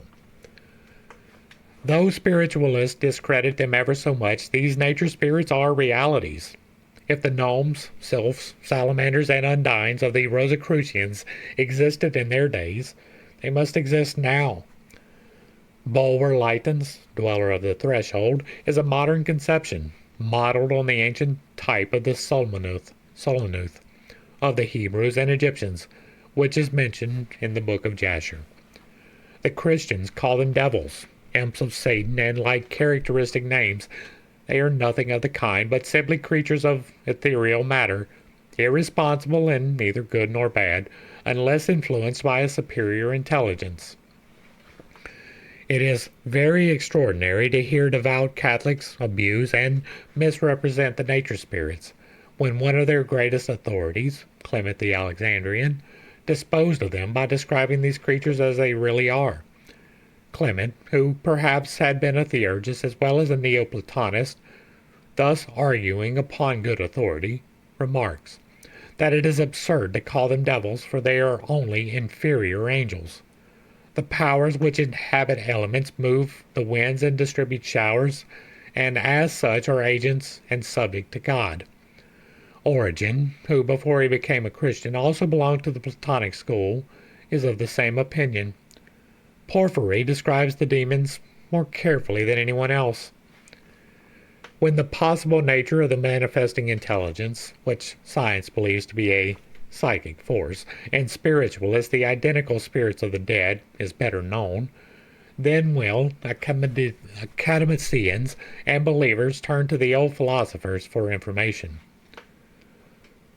Though spiritualists discredit them ever so much, these nature spirits are realities. If the gnomes, sylphs, salamanders, and undines of the Rosicrucians existed in their days, they must exist now. Bulwer Lytton's Dweller of the Threshold is a modern conception, modeled on the ancient type of the Solomuth of the Hebrews and Egyptians, which is mentioned in the book of Jasher. The Christians call them devils, imps of Satan, and like characteristic names, they are nothing of the kind, but simply creatures of ethereal matter, irresponsible and neither good nor bad, unless influenced by a superior intelligence. It is very extraordinary to hear devout Catholics abuse and misrepresent the nature spirits, when one of their greatest authorities, Clement the Alexandrian, disposed of them by describing these creatures as they really are. Clement, who perhaps had been a theurgist as well as a Neoplatonist, thus arguing upon good authority, remarks that it is absurd to call them devils, for they are only inferior angels. The powers which inhabit elements move the winds and distribute showers, and as such are agents and subject to God. Origen, who before he became a Christian also belonged to the Platonic school, is of the same opinion. Porphyry describes the demons more carefully than anyone else. When the possible nature of the manifesting intelligence, which science believes to be a psychic force, and spiritualists the identical spirits of the dead, is better known, then will academicians and believers turn to the old philosophers for information.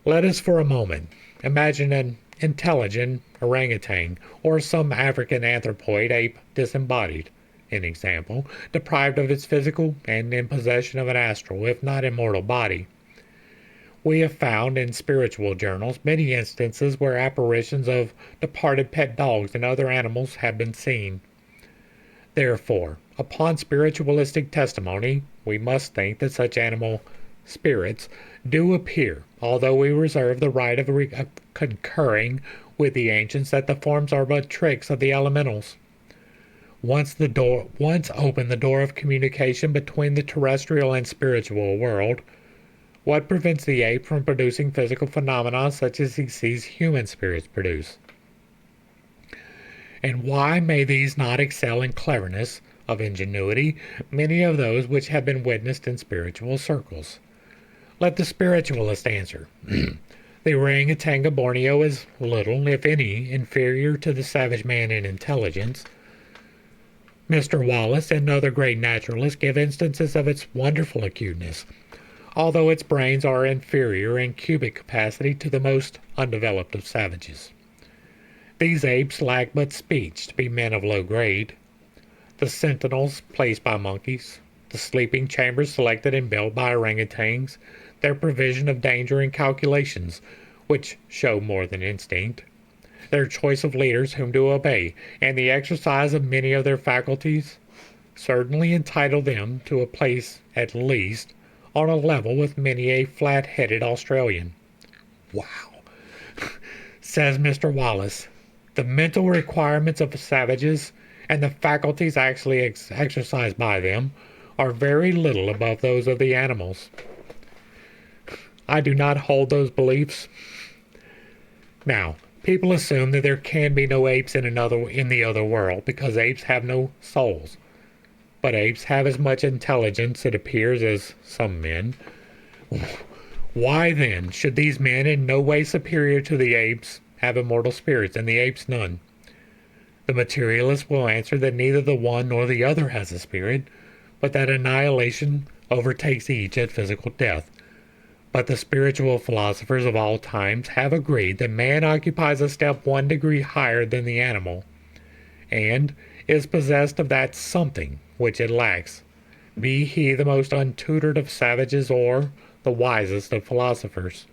Let us for a moment imagine an intelligent orangutan or some African anthropoid ape disembodied, in example, deprived of its physical and in possession of an astral, if not immortal body. We have found in spiritual journals many instances where apparitions of departed pet dogs and other animals have been seen. Therefore, upon spiritualistic testimony, we must think that such animal spirits do appear, although we reserve the right of concurring with the ancients that the forms are but tricks of the elementals. Once open the door of communication between the terrestrial and spiritual world, what prevents the ape from producing physical phenomena such as he sees human spirits produce? And why may these not excel in cleverness of ingenuity many of those which have been witnessed in spiritual circles? Let the spiritualist answer. The orangutan of Borneo is little, if any, inferior to the savage man in intelligence. Mr. Wallace and other great naturalists give instances of its wonderful acuteness, although its brains are inferior in cubic capacity to the most undeveloped of savages. These apes lack but speech to be men of low grade. The sentinels placed by monkeys, the sleeping chambers selected and built by orangutans, their provision of danger and calculations, which show more than instinct, their choice of leaders whom to obey, and the exercise of many of their faculties, certainly entitle them to a place at least on a level with many a flat-headed Australian. Wow. Says Mr. Wallace, the mental requirements of savages and the faculties actually exercised by them are very little above those of the animals. I do not hold those beliefs. Now, people assume that there can be no apes in the other world because apes have no souls. but apes have as much intelligence, it appears, as some men. Why then should these men, in no way superior to the apes, have immortal spirits, and the apes none? The materialist will answer that neither the one nor the other has a spirit, but that annihilation overtakes each at physical death. But the spiritual philosophers of all times have agreed that man occupies a step 1 degree higher than the animal, and is possessed of that something which it lacks, be he the most untutored of savages or the wisest of philosophers.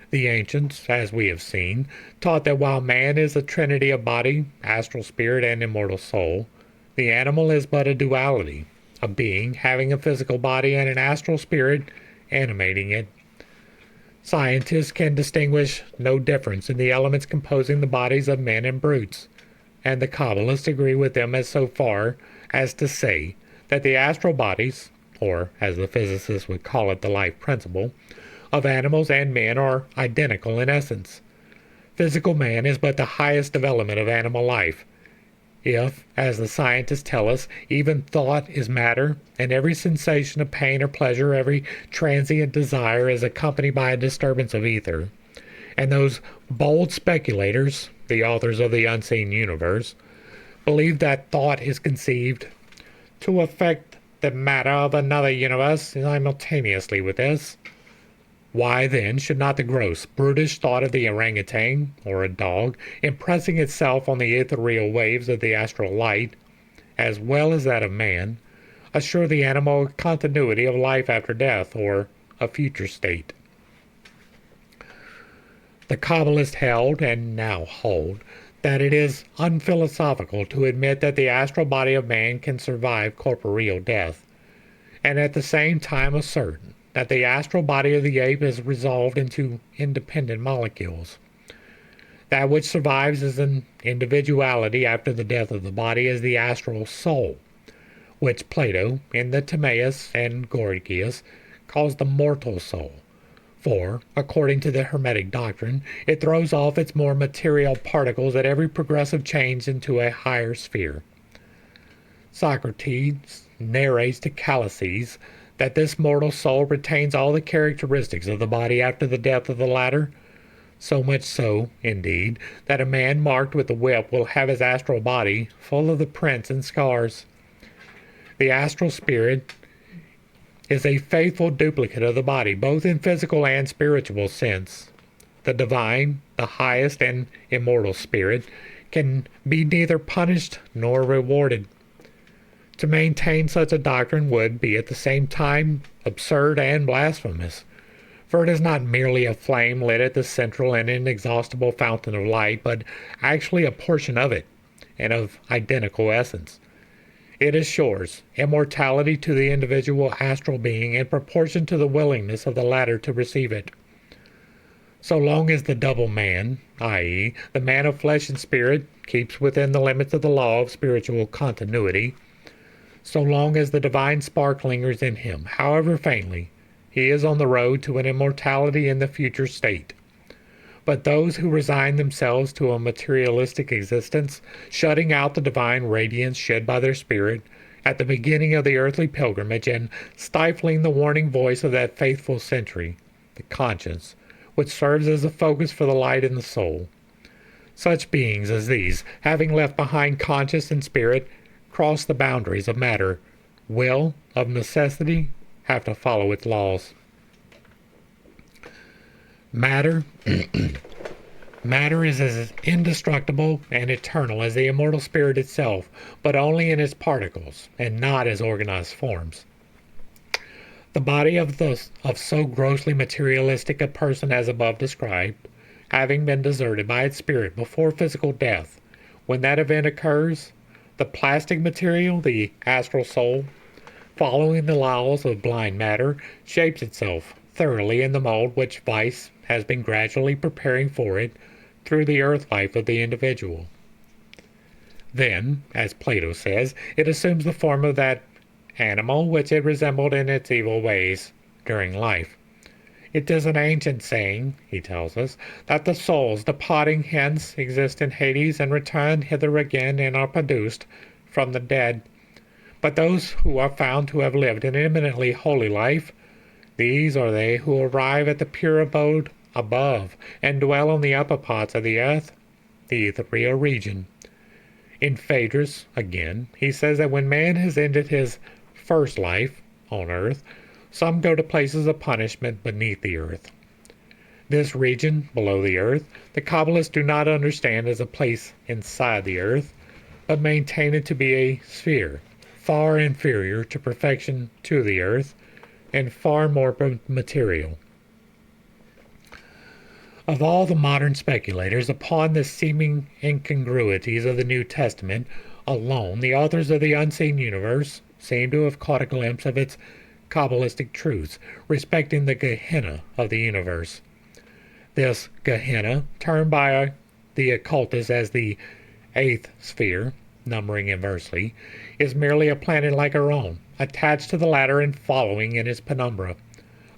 The ancients, as we have seen, taught that while man is a trinity of body, astral spirit, and immortal soul, the animal is but a duality, a being having a physical body and an astral spirit animating it. Scientists can distinguish no difference in the elements composing the bodies of men and brutes, and the Kabbalists agree with them as so far as to say that the astral bodies, or as the physicists would call it, the life principle, of animals and men are identical in essence. Physical man is but the highest development of animal life. If, as the scientists tell us, even thought is matter, and every sensation of pain or pleasure, every transient desire is accompanied by a disturbance of ether, and those bold speculators, the authors of the unseen universe, believe that thought is conceived to affect the matter of another universe simultaneously with this, why then should not the gross, brutish thought of the orangutan, or a dog, impressing itself on the ethereal waves of the astral light, as well as that of man, assure the animal a continuity of life after death, or a future state? The Kabbalists held, and now hold, that it is unphilosophical to admit that the astral body of man can survive corporeal death, and at the same time assert that the astral body of the ape is resolved into independent molecules. That which survives as an individuality after the death of the body is the astral soul, which Plato, in the Timaeus and Gorgias, calls the mortal soul, for, according to the Hermetic doctrine, it throws off its more material particles at every progressive change into a higher sphere. Socrates narrates to Callices that this mortal soul retains all the characteristics of the body after the death of the latter, so much so, indeed, that a man marked with a whip will have his astral body full of the prints and scars. The astral spirit is a faithful duplicate of the body, both in physical and spiritual sense. The divine, the highest and immortal spirit, can be neither punished nor rewarded. To maintain such a doctrine would be at the same time absurd and blasphemous, for it is not merely a flame lit at the central and inexhaustible fountain of light, but actually a portion of it, and of identical essence. It assures immortality to the individual astral being in proportion to the willingness of the latter to receive it. So long as the double man, i.e., the man of flesh and spirit, keeps within the limits of the law of spiritual continuity, so long as the divine spark lingers in him, however faintly, he is on the road to an immortality in the future state. But those who resign themselves to a materialistic existence, shutting out the divine radiance shed by their spirit at the beginning of the earthly pilgrimage, and stifling the warning voice of that faithful sentry, the conscience, which serves as a focus for the light in the soul. Such beings as these, having left behind conscience and spirit, cross the boundaries of matter, will, of necessity, have to follow its laws. Matter is as indestructible and eternal as the immortal spirit itself, but only in its particles, and not as organized forms. The body of so grossly materialistic a person as above described, having been deserted by its spirit before physical death, when that event occurs, the plastic material, the astral soul, following the laws of blind matter, shapes itself thoroughly in the mold which vice has been gradually preparing for it through the earth life of the individual. Then, as Plato says, it assumes the form of that animal which it resembled in its evil ways during life. It is an ancient saying, he tells us, that the souls departing hence exist in Hades and return hither again and are produced from the dead. But those who are found to have lived an eminently holy life, these are they who arrive at the pure abode above and dwell on the upper parts of the earth, the ethereal region. In Phaedrus, again, he says that when man has ended his first life on earth, some go to places of punishment beneath the earth. This region below the earth, the Kabbalists do not understand as a place inside the earth, but maintain it to be a sphere, far inferior to perfection to the earth, and far more material. Of all the modern speculators upon the seeming incongruities of the New Testament alone, the authors of the Unseen Universe seem to have caught a glimpse of its Kabbalistic truths respecting the Gehenna of the universe. This Gehenna, termed by the occultists as the eighth sphere, numbering inversely, is merely a planet like our own, attached to the ladder and following in its penumbra,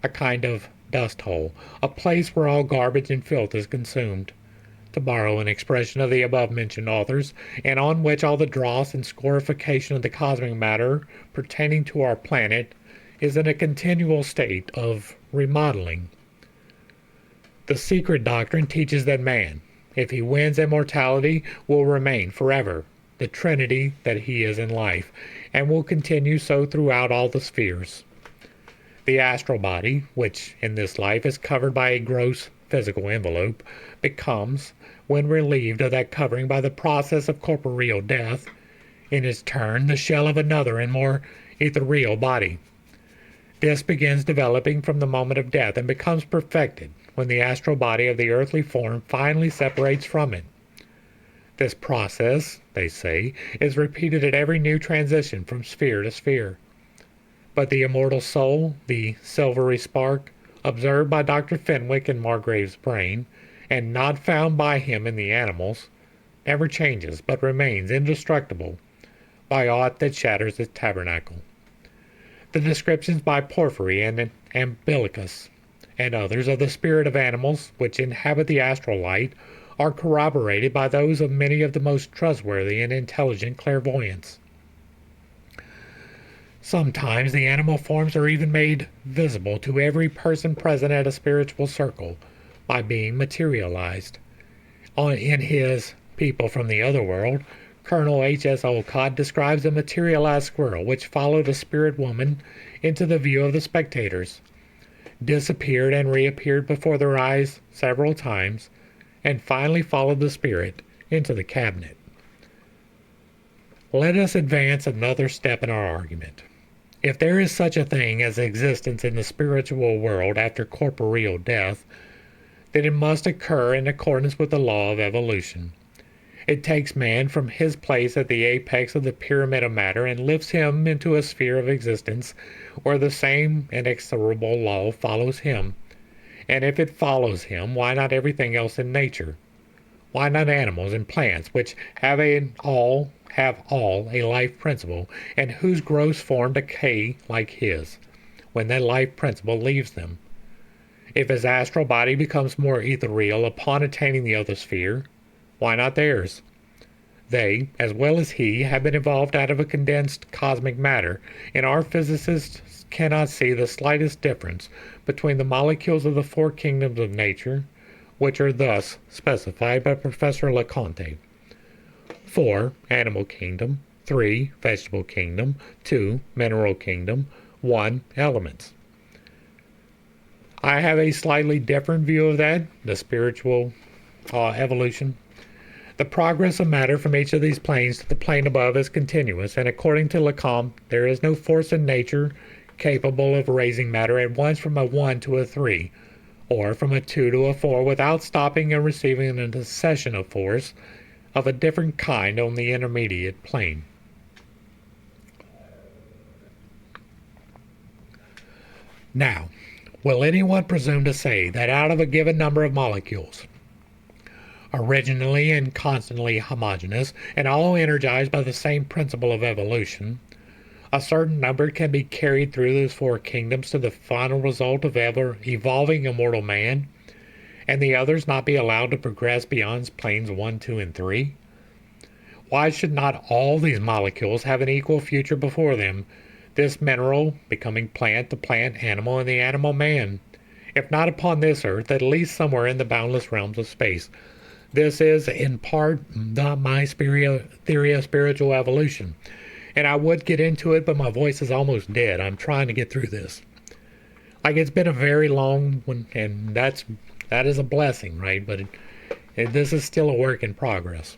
a kind of dust hole, a place where all garbage and filth is consumed, to borrow an expression of the above-mentioned authors, and on which all the dross and scorification of the cosmic matter pertaining to our planet is in a continual state of remodeling. The secret doctrine teaches that man, if he wins immortality, will remain forever the trinity that he is in life, and will continue so throughout all the spheres. The astral body, which in this life is covered by a gross physical envelope, becomes, when relieved of that covering by the process of corporeal death, in its turn the shell of another and more ethereal body. This begins developing from the moment of death and becomes perfected when the astral body of the earthly form finally separates from it. This process, they say, is repeated at every new transition from sphere to sphere. But the immortal soul, the silvery spark, observed by Dr. Fenwick in Margrave's brain, and not found by him in the animals, never changes but remains indestructible by aught that shatters its tabernacle. The descriptions by Porphyry and Umbilicus and others of the spirit of animals which inhabit the astral light are corroborated by those of many of the most trustworthy and intelligent clairvoyants. Sometimes the animal forms are even made visible to every person present at a spiritual circle by being materialized. In his People from the Other World, Colonel H.S. Olcott describes a materialized squirrel which followed a spirit woman into the view of the spectators, disappeared and reappeared before their eyes several times, and finally followed the spirit into the cabinet. Let us advance another step in our argument. If there is such a thing as existence in the spiritual world after corporeal death, then it must occur in accordance with the law of evolution. It takes man from his place at the apex of the pyramid of matter and lifts him into a sphere of existence where the same inexorable law follows him. And if it follows him, why not everything else in nature? Why not animals and plants, which have all a life principle, and whose gross form decay like his, when that life principle leaves them? If his astral body becomes more ethereal upon attaining the other sphere, why not theirs? They, as well as he, have been evolved out of a condensed cosmic matter, and our physicists cannot see the slightest difference between the molecules of the four kingdoms of nature, which are thus specified by Professor Leconte. 4. Animal kingdom. 3. Vegetable kingdom. 2. Mineral kingdom. 1. Elements. I have a slightly different view of that, the spiritual evolution. The progress of matter from each of these planes to the plane above is continuous, and according to Leconte, there is no force in nature capable of raising matter at once from a 1 to a 3, or from a 2 to a 4 without stopping and receiving an accession of force of a different kind on the intermediate plane. Now, will anyone presume to say that out of a given number of molecules, originally and constantly homogeneous, and all energized by the same principle of evolution, a certain number can be carried through those four kingdoms to the final result of evolving immortal man, and the others not be allowed to progress beyond planes 1, 2, and 3? Why should not all these molecules have an equal future before them? This mineral becoming plant, the plant animal, and the animal man. If not upon this earth, at least somewhere in the boundless realms of space. This is, in part, my theory of spiritual evolution. And I would get into it, but my voice is almost dead. I'm trying to get through this. Like, it's been a very long one, and that is a blessing, right? But this is still a work in progress.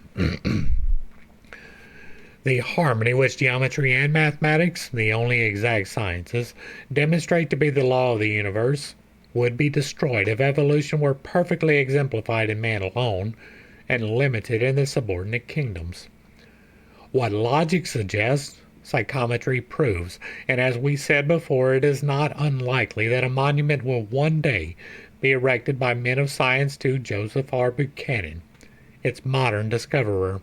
The harmony which geometry and mathematics, the only exact sciences, demonstrate to be the law of the universe, would be destroyed if evolution were perfectly exemplified in man alone and limited in the subordinate kingdoms. What logic suggests, psychometry proves, and as we said before, it is not unlikely that a monument will one day be erected by men of science to Joseph R. Buchanan, its modern discoverer.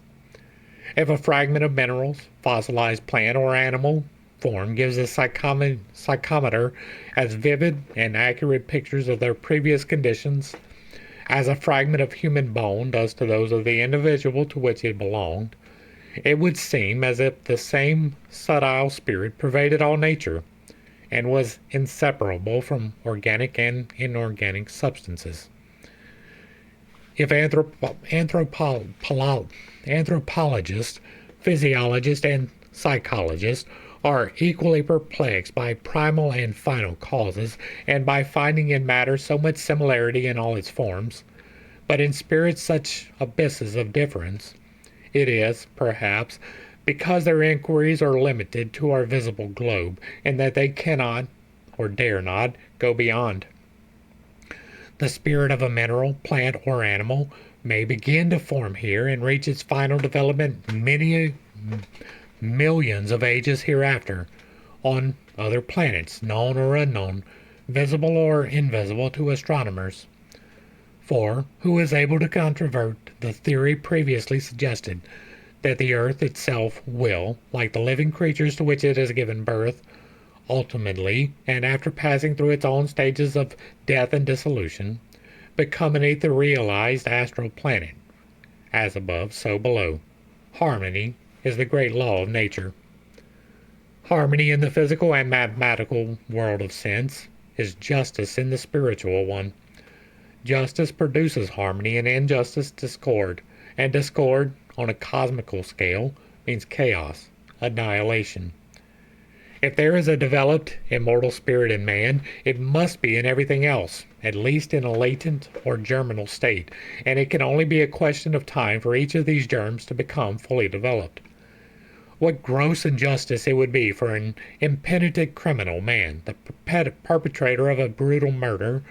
If a fragment of minerals, fossilized plant or animal form gives a psychometer as vivid and accurate pictures of their previous conditions as a fragment of human bone does to those of the individual to which it belonged, it would seem as if the same subtle spirit pervaded all nature and was inseparable from organic and inorganic substances. If anthropologists, physiologists, and psychologists are equally perplexed by primal and final causes, and by finding in matter so much similarity in all its forms, but in spirit such abysses of difference, it is, perhaps, because their inquiries are limited to our visible globe, and that they cannot, or dare not, go beyond. The spirit of a mineral, plant, or animal may begin to form here and reach its final development many millions of ages hereafter, on other planets, known or unknown, visible or invisible to astronomers. For who is able to controvert the theory previously suggested, that the earth itself will, like the living creatures to which it has given birth, ultimately, and after passing through its own stages of death and dissolution, become an etherealized astral planet, as above, so below. Harmony is the great law of nature. Harmony in the physical and mathematical world of sense is justice in the spiritual one. Justice produces harmony, and injustice discord, and discord on a cosmical scale means chaos, annihilation. If there is a developed, immortal spirit in man, it must be in everything else, at least in a latent or germinal state, and it can only be a question of time for each of these germs to become fully developed. What gross injustice it would be for an impenitent criminal man, the perpetrator of a brutal murder,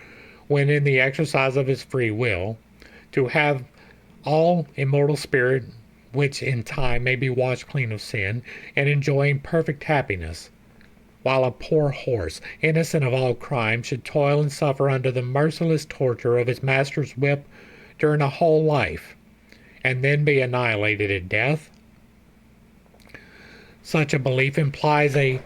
when in the exercise of his free will, to have all immortal spirit, which in time may be washed clean of sin, and enjoying perfect happiness, while a poor horse, innocent of all crime, should toil and suffer under the merciless torture of his master's whip during a whole life, and then be annihilated at death? Such a belief implies a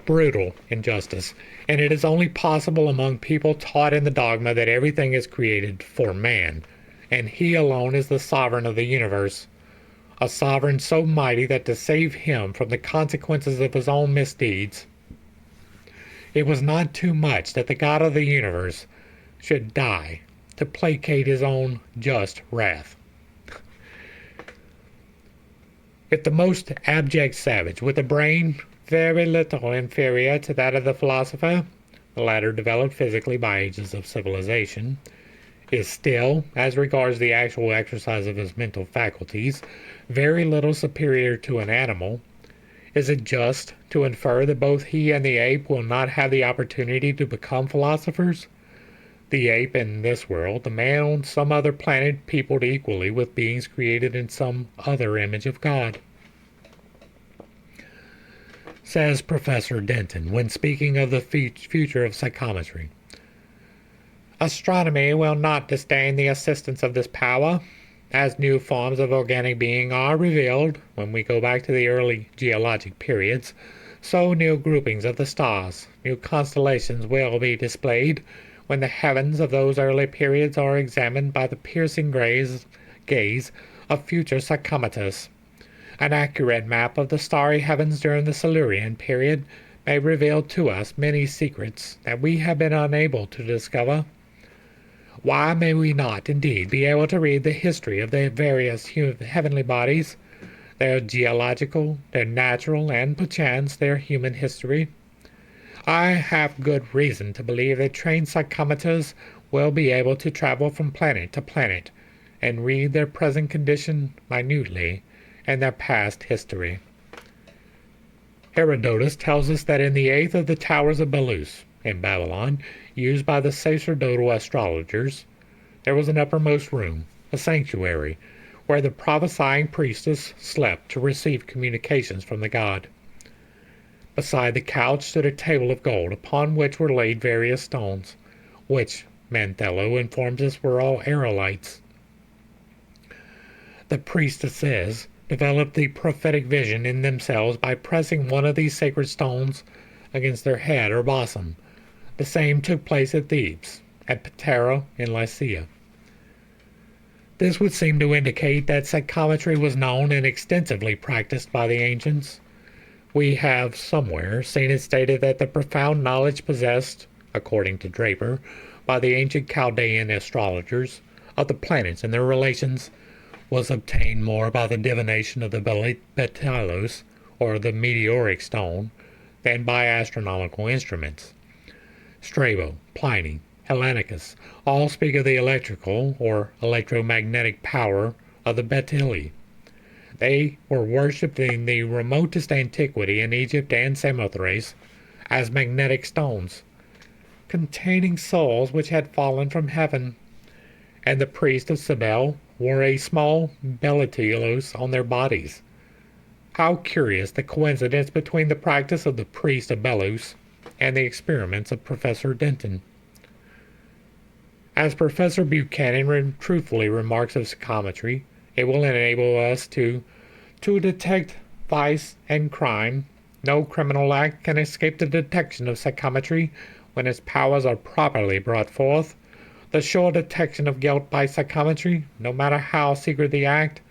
brutal injustice, and it is only possible among people taught in the dogma that everything is created for man, and he alone is the sovereign of the universe, a sovereign so mighty that to save him from the consequences of his own misdeeds, it was not too much that the God of the universe should die to placate his own just wrath. If the most abject savage, with a brain very little inferior to that of the philosopher, the latter developed physically by ages of civilization, is still, as regards the actual exercise of his mental faculties, very little superior to an animal, is it just to infer that both he and the ape will not have the opportunity to become philosophers? The ape in this world, the man on some other planet peopled equally with beings created in some other image of God. Says Professor Denton when speaking of the future of psychometry. Astronomy will not disdain the assistance of this power, as new forms of organic being are revealed when we go back to the early geologic periods, so new groupings of the stars, new constellations will be displayed when the heavens of those early periods are examined by the piercing gaze of future psychometers. An accurate map of the starry heavens during the Silurian period may reveal to us many secrets that we have been unable to discover. Why may we not indeed be able to read the history of the various heavenly bodies, their geological, their natural, and perchance their human history? I have good reason to believe that trained psychometers will be able to travel from planet to planet and read their present condition minutely and their past history. Herodotus tells us that in the eighth of the towers of Belus, in Babylon, used by the sacerdotal astrologers, there was an uppermost room, a sanctuary, where the prophesying priestess slept to receive communications from the god. Beside the couch stood a table of gold, upon which were laid various stones, which, Manetho informs us, were all aerolites. The priestesses developed the prophetic vision in themselves by pressing one of these sacred stones against their head or bosom. The same took place at Thebes, at Patara in Lycia. This would seem to indicate that psychometry was known and extensively practiced by the ancients. We have somewhere seen it stated that the profound knowledge possessed, according to Draper, by the ancient Chaldean astrologers of the planets and their relations was obtained more by the divination of the Betilos, or the meteoric stone, than by astronomical instruments. Strabo, Pliny, Hellenicus all speak of the electrical or electromagnetic power of the Betili. They were worshipped in the remotest antiquity in Egypt and Samothrace as magnetic stones, containing souls which had fallen from heaven, and the priests of Cybele wore a small Belitelos on their bodies. How curious the coincidence between the practice of the priest of Belus and the experiments of Professor Denton. As Professor Buchanan truthfully remarks of psychometry, it will enable us to detect vice and crime. No criminal act can escape the detection of psychometry when its powers are properly brought forth. The sure detection of guilt by psychometry, no matter how secret the act,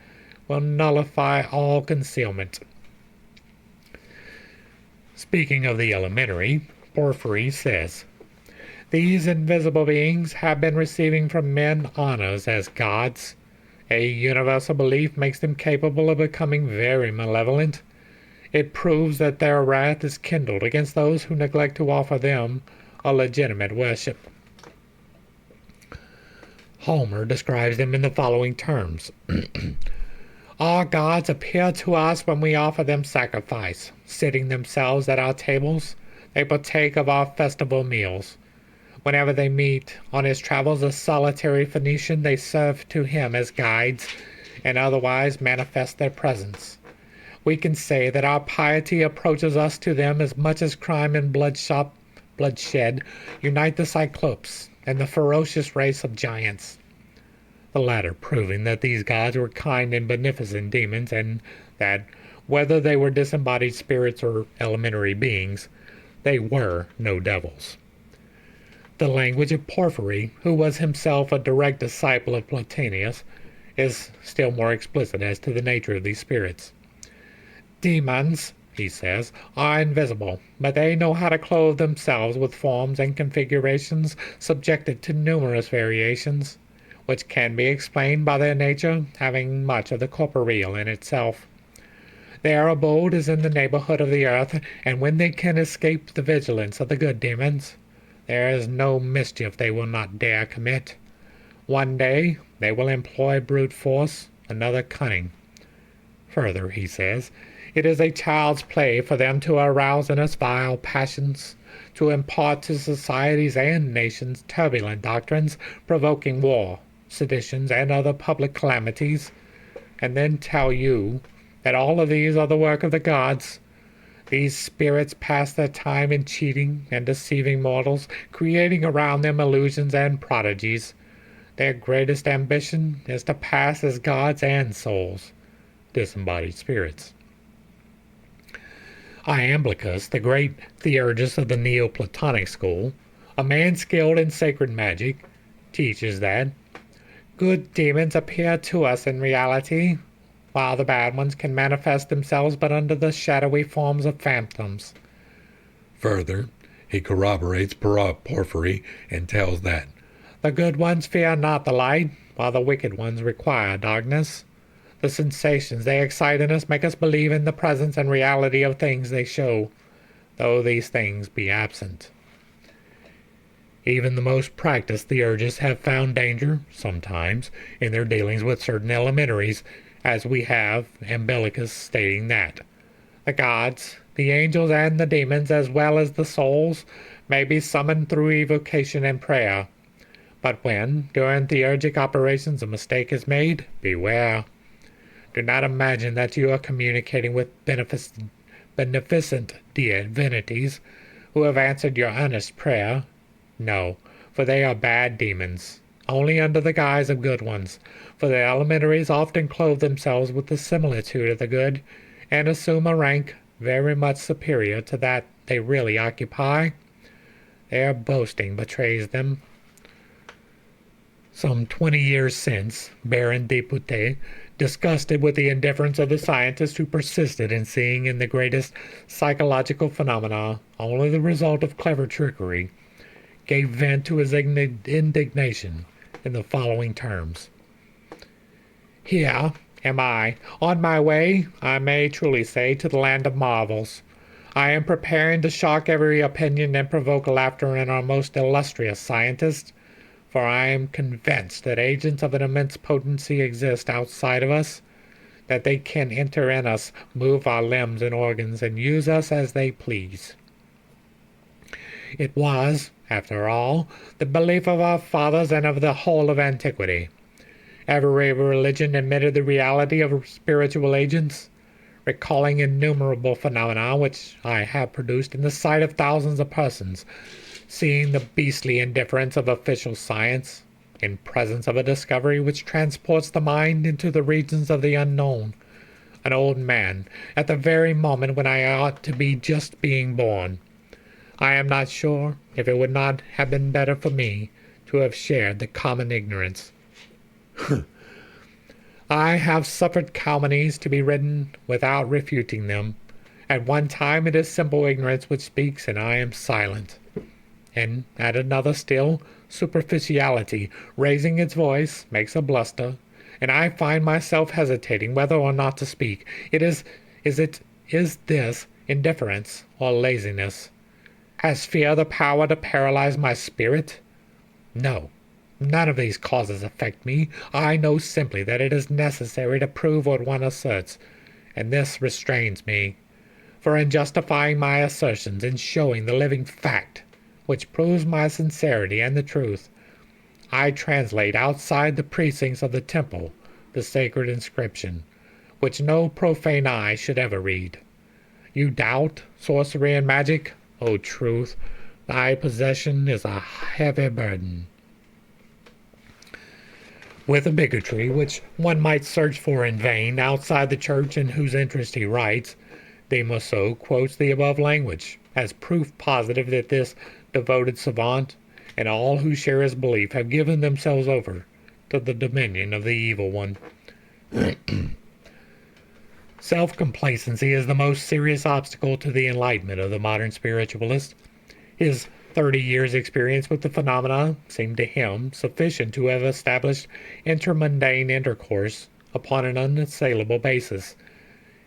will nullify all concealment. Speaking of the elementary, Porphyry says, "These invisible beings have been receiving from men honors as gods. A universal belief makes them capable of becoming very malevolent. It proves that their wrath is kindled against those who neglect to offer them a legitimate worship." Homer describes them in the following terms. "Our gods appear to us when we offer them sacrifice. Sitting themselves at our tables, they partake of our festival meals. Whenever they meet on his travels a solitary Phoenician, they serve to him as guides and otherwise manifest their presence. We can say that our piety approaches us to them as much as crime and bloodshed unite the Cyclopes and the ferocious race of giants, the latter proving that these gods were kind and beneficent demons, and that, whether they were disembodied spirits or elementary beings, they were no devils." The language of Porphyry, who was himself a direct disciple of Plotinus, is still more explicit as to the nature of these spirits. "Demons," he says, "are invisible, but they know how to clothe themselves with forms and configurations subjected to numerous variations, which can be explained by their nature having much of the corporeal in itself. Their abode is in the neighborhood of the earth, and when they can escape the vigilance of the good demons, there is no mischief they will not dare commit. One day they will employ brute force, another cunning. Further, he says, it is a child's play for them to arouse in us vile passions, to impart to societies and nations turbulent doctrines, provoking war, seditions, and other public calamities, and then tell you that all of these are the work of the gods. These spirits pass their time in cheating and deceiving mortals, creating around them illusions and prodigies. Their greatest ambition is to pass as gods and souls, disembodied spirits." Iamblichus, the great theurgus of the Neoplatonic school, a man skilled in sacred magic, teaches that good demons appear to us in reality while the bad ones can manifest themselves but under the shadowy forms of phantoms. Further, he corroborates Porphyry and tells that the good ones fear not the light, while the wicked ones require darkness. The sensations they excite in us make us believe in the presence and reality of things they show, though these things be absent. Even the most practiced theurgists have found danger, sometimes, in their dealings with certain elementaries, as we have Umbilicus stating that the gods, the angels, and the demons, as well as the souls, may be summoned through evocation and prayer. But when, during theurgic operations, a mistake is made, beware. Do not imagine that you are communicating with beneficent divinities who have answered your earnest prayer. No, for they are bad demons, only under the guise of good ones, for the elementaries often clothe themselves with the similitude of the good, and assume a rank very much superior to that they really occupy. Their boasting betrays them. Some 20 years since, Baron Depute, disgusted with the indifference of the scientists who persisted in seeing in the greatest psychological phenomena only the result of clever trickery, gave vent to his indignation in the following terms. Here am I, on my way, I may truly say, to the land of marvels. I am preparing to shock every opinion and provoke laughter in our most illustrious scientists, for I am convinced that agents of an immense potency exist outside of us, that they can enter in us, move our limbs and organs, and use us as they please. It was, after all, the belief of our fathers and of the whole of antiquity. Every religion admitted the reality of spiritual agents, recalling innumerable phenomena which I have produced in the sight of thousands of persons, seeing the beastly indifference of official science, in presence of a discovery which transports the mind into the regions of the unknown. An old man, at the very moment when I ought to be just being born. I am not sure if it would not have been better for me to have shared the common ignorance. I have suffered calumnies to be written without refuting them. At one time it is simple ignorance which speaks, and I am silent. And at another still, superficiality, raising its voice, makes a bluster, and I find myself hesitating whether or not to speak. Is this indifference or laziness? Has fear the power to paralyze my spirit? No, none of these causes affect me. I know simply that it is necessary to prove what one asserts, and this restrains me. For in justifying my assertions, in showing the living fact, which proves my sincerity and the truth, I translate outside the precincts of the temple the sacred inscription, which no profane eye should ever read. You doubt sorcery and magic? O truth, thy possession is a heavy burden. With a bigotry which one might search for in vain outside the church in whose interest he writes, de Mousseau quotes the above language as proof positive that this devoted savant and all who share his belief have given themselves over to the dominion of the evil one. Self-complacency is the most serious obstacle to the enlightenment of the modern spiritualist. His 30 years' experience with the phenomena seemed to him sufficient to have established intermundane intercourse upon an unassailable basis.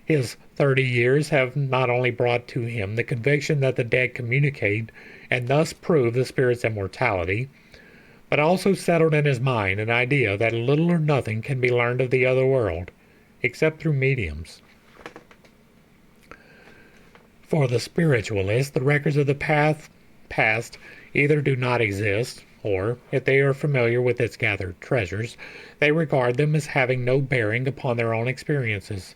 His 30 years have not only brought to him the conviction that the dead communicate and thus prove the spirit's immortality, but also settled in his mind an idea that little or nothing can be learned of the other world, except through mediums. For the spiritualist, the records of the past either do not exist, or, if they are familiar with its gathered treasures, they regard them as having no bearing upon their own experiences.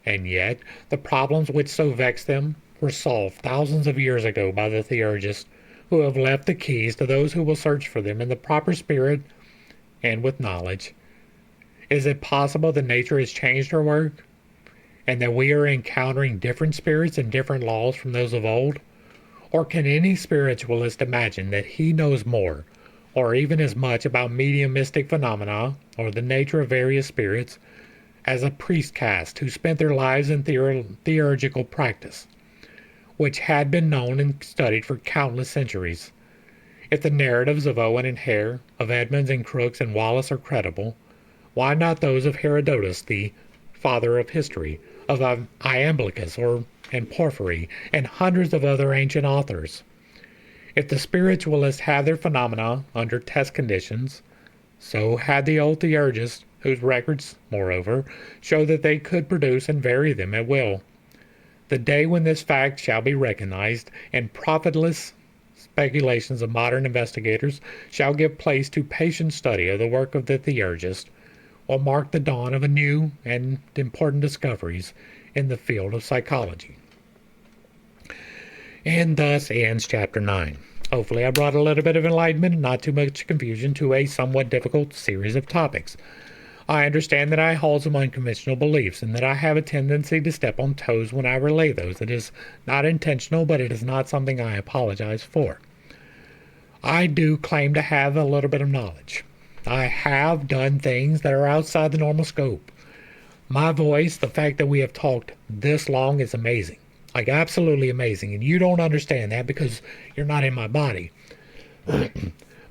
And yet, the problems which so vex them were solved thousands of years ago by the theurgists, who have left the keys to those who will search for them in the proper spirit and with knowledge. Is it possible that nature has changed her work, and that we are encountering different spirits and different laws from those of old? Or can any spiritualist imagine that he knows more, or even as much about mediumistic phenomena, or the nature of various spirits, as a priest caste who spent their lives in theurgical practice, which had been known and studied for countless centuries. If the narratives of Owen and Hare, of Edmonds and Crookes and Wallace are credible, why not those of Herodotus, the father of history, of Iamblichus and Porphyry, and hundreds of other ancient authors? If the spiritualists had their phenomena under test conditions, so had the old theurgists, whose records, moreover, show that they could produce and vary them at will. The day when this fact shall be recognized, and profitless speculations of modern investigators shall give place to patient study of the work of the theurgist, will mark the dawn of a new and important discoveries in the field of psychology. And thus ends Chapter 9. Hopefully I brought a little bit of enlightenment and not too much confusion to a somewhat difficult series of topics. I understand that I hold some unconventional beliefs and that I have a tendency to step on toes when I relay those. It is not intentional, but it is not something I apologize for. I do claim to have a little bit of knowledge. I have done things that are outside the normal scope. My voice, the fact that we have talked this long, is amazing. Like, absolutely amazing. And you don't understand that because you're not in my body.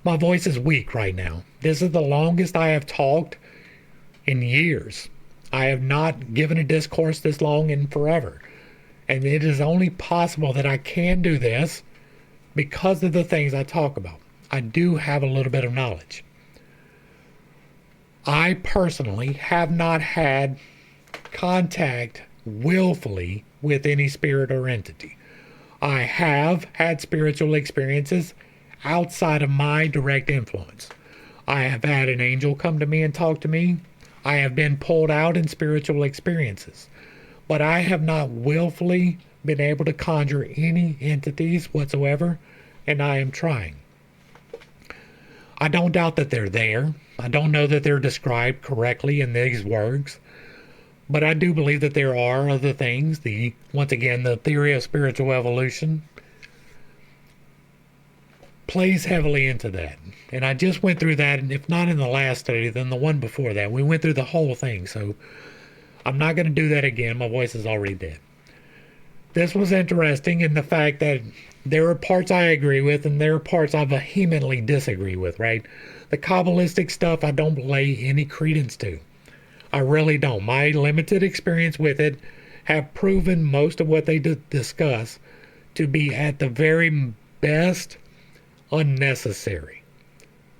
My voice is weak right now. This is the longest I have talked in years. I have not given a discourse this long in forever. And it is only possible that I can do this because of the things I talk about. I do have a little bit of knowledge. I personally have not had contact willfully with any spirit or entity. I have had spiritual experiences outside of my direct influence. I have had an angel come to me and talk to me. I have been pulled out in spiritual experiences. But I have not willfully been able to conjure any entities whatsoever, and I am trying. I don't doubt that they're there. I don't know that they're described correctly in these words. But I do believe that there are other things. Once again, the theory of spiritual evolution plays heavily into that. And I just went through that, and if not in the last study, then the one before that. We went through the whole thing, so I'm not going to do that again. My voice is already dead. This was interesting in the fact that there are parts I agree with, and there are parts I vehemently disagree with, right? The Kabbalistic stuff I don't lay any credence to. I really don't. My limited experience with it have proven most of what they discuss to be at the very best unnecessary.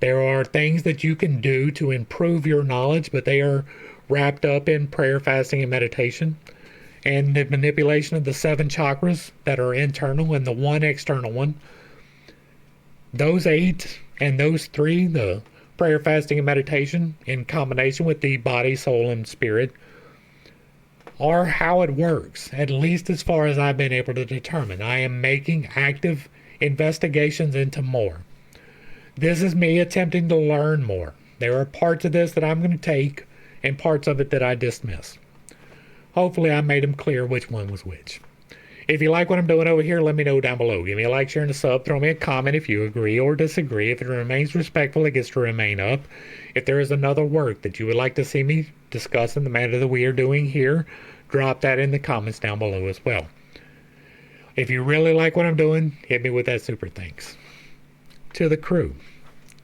There are things that you can do to improve your knowledge, but they are wrapped up in prayer, fasting, and meditation, and the manipulation of the 7 chakras that are internal and the 1 external one. Those 8 and those 3, the prayer, fasting, and meditation, in combination with the body, soul, and spirit, are how it works, at least as far as I've been able to determine. I am making active investigations into more. This is me attempting to learn more. There are parts of this that I'm going to take and parts of it that I dismiss. Hopefully I made them clear which one was which. If you like what I'm doing over here, let me know down below. Give me a like, share, and a sub. Throw me a comment if you agree or disagree. If it remains respectful, it gets to remain up. If there is another work that you would like to see me discuss in the manner that we are doing here, drop that in the comments down below as well. If you really like what I'm doing, hit me with that super thanks. To the crew,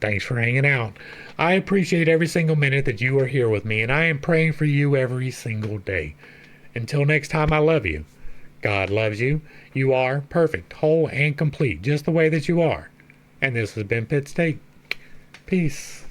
thanks for hanging out. I appreciate every single minute that you are here with me, and I am praying for you every single day. Until next time, I love you. God loves you. You are perfect, whole, and complete, just the way that you are. And this has been Pit Steak. Peace.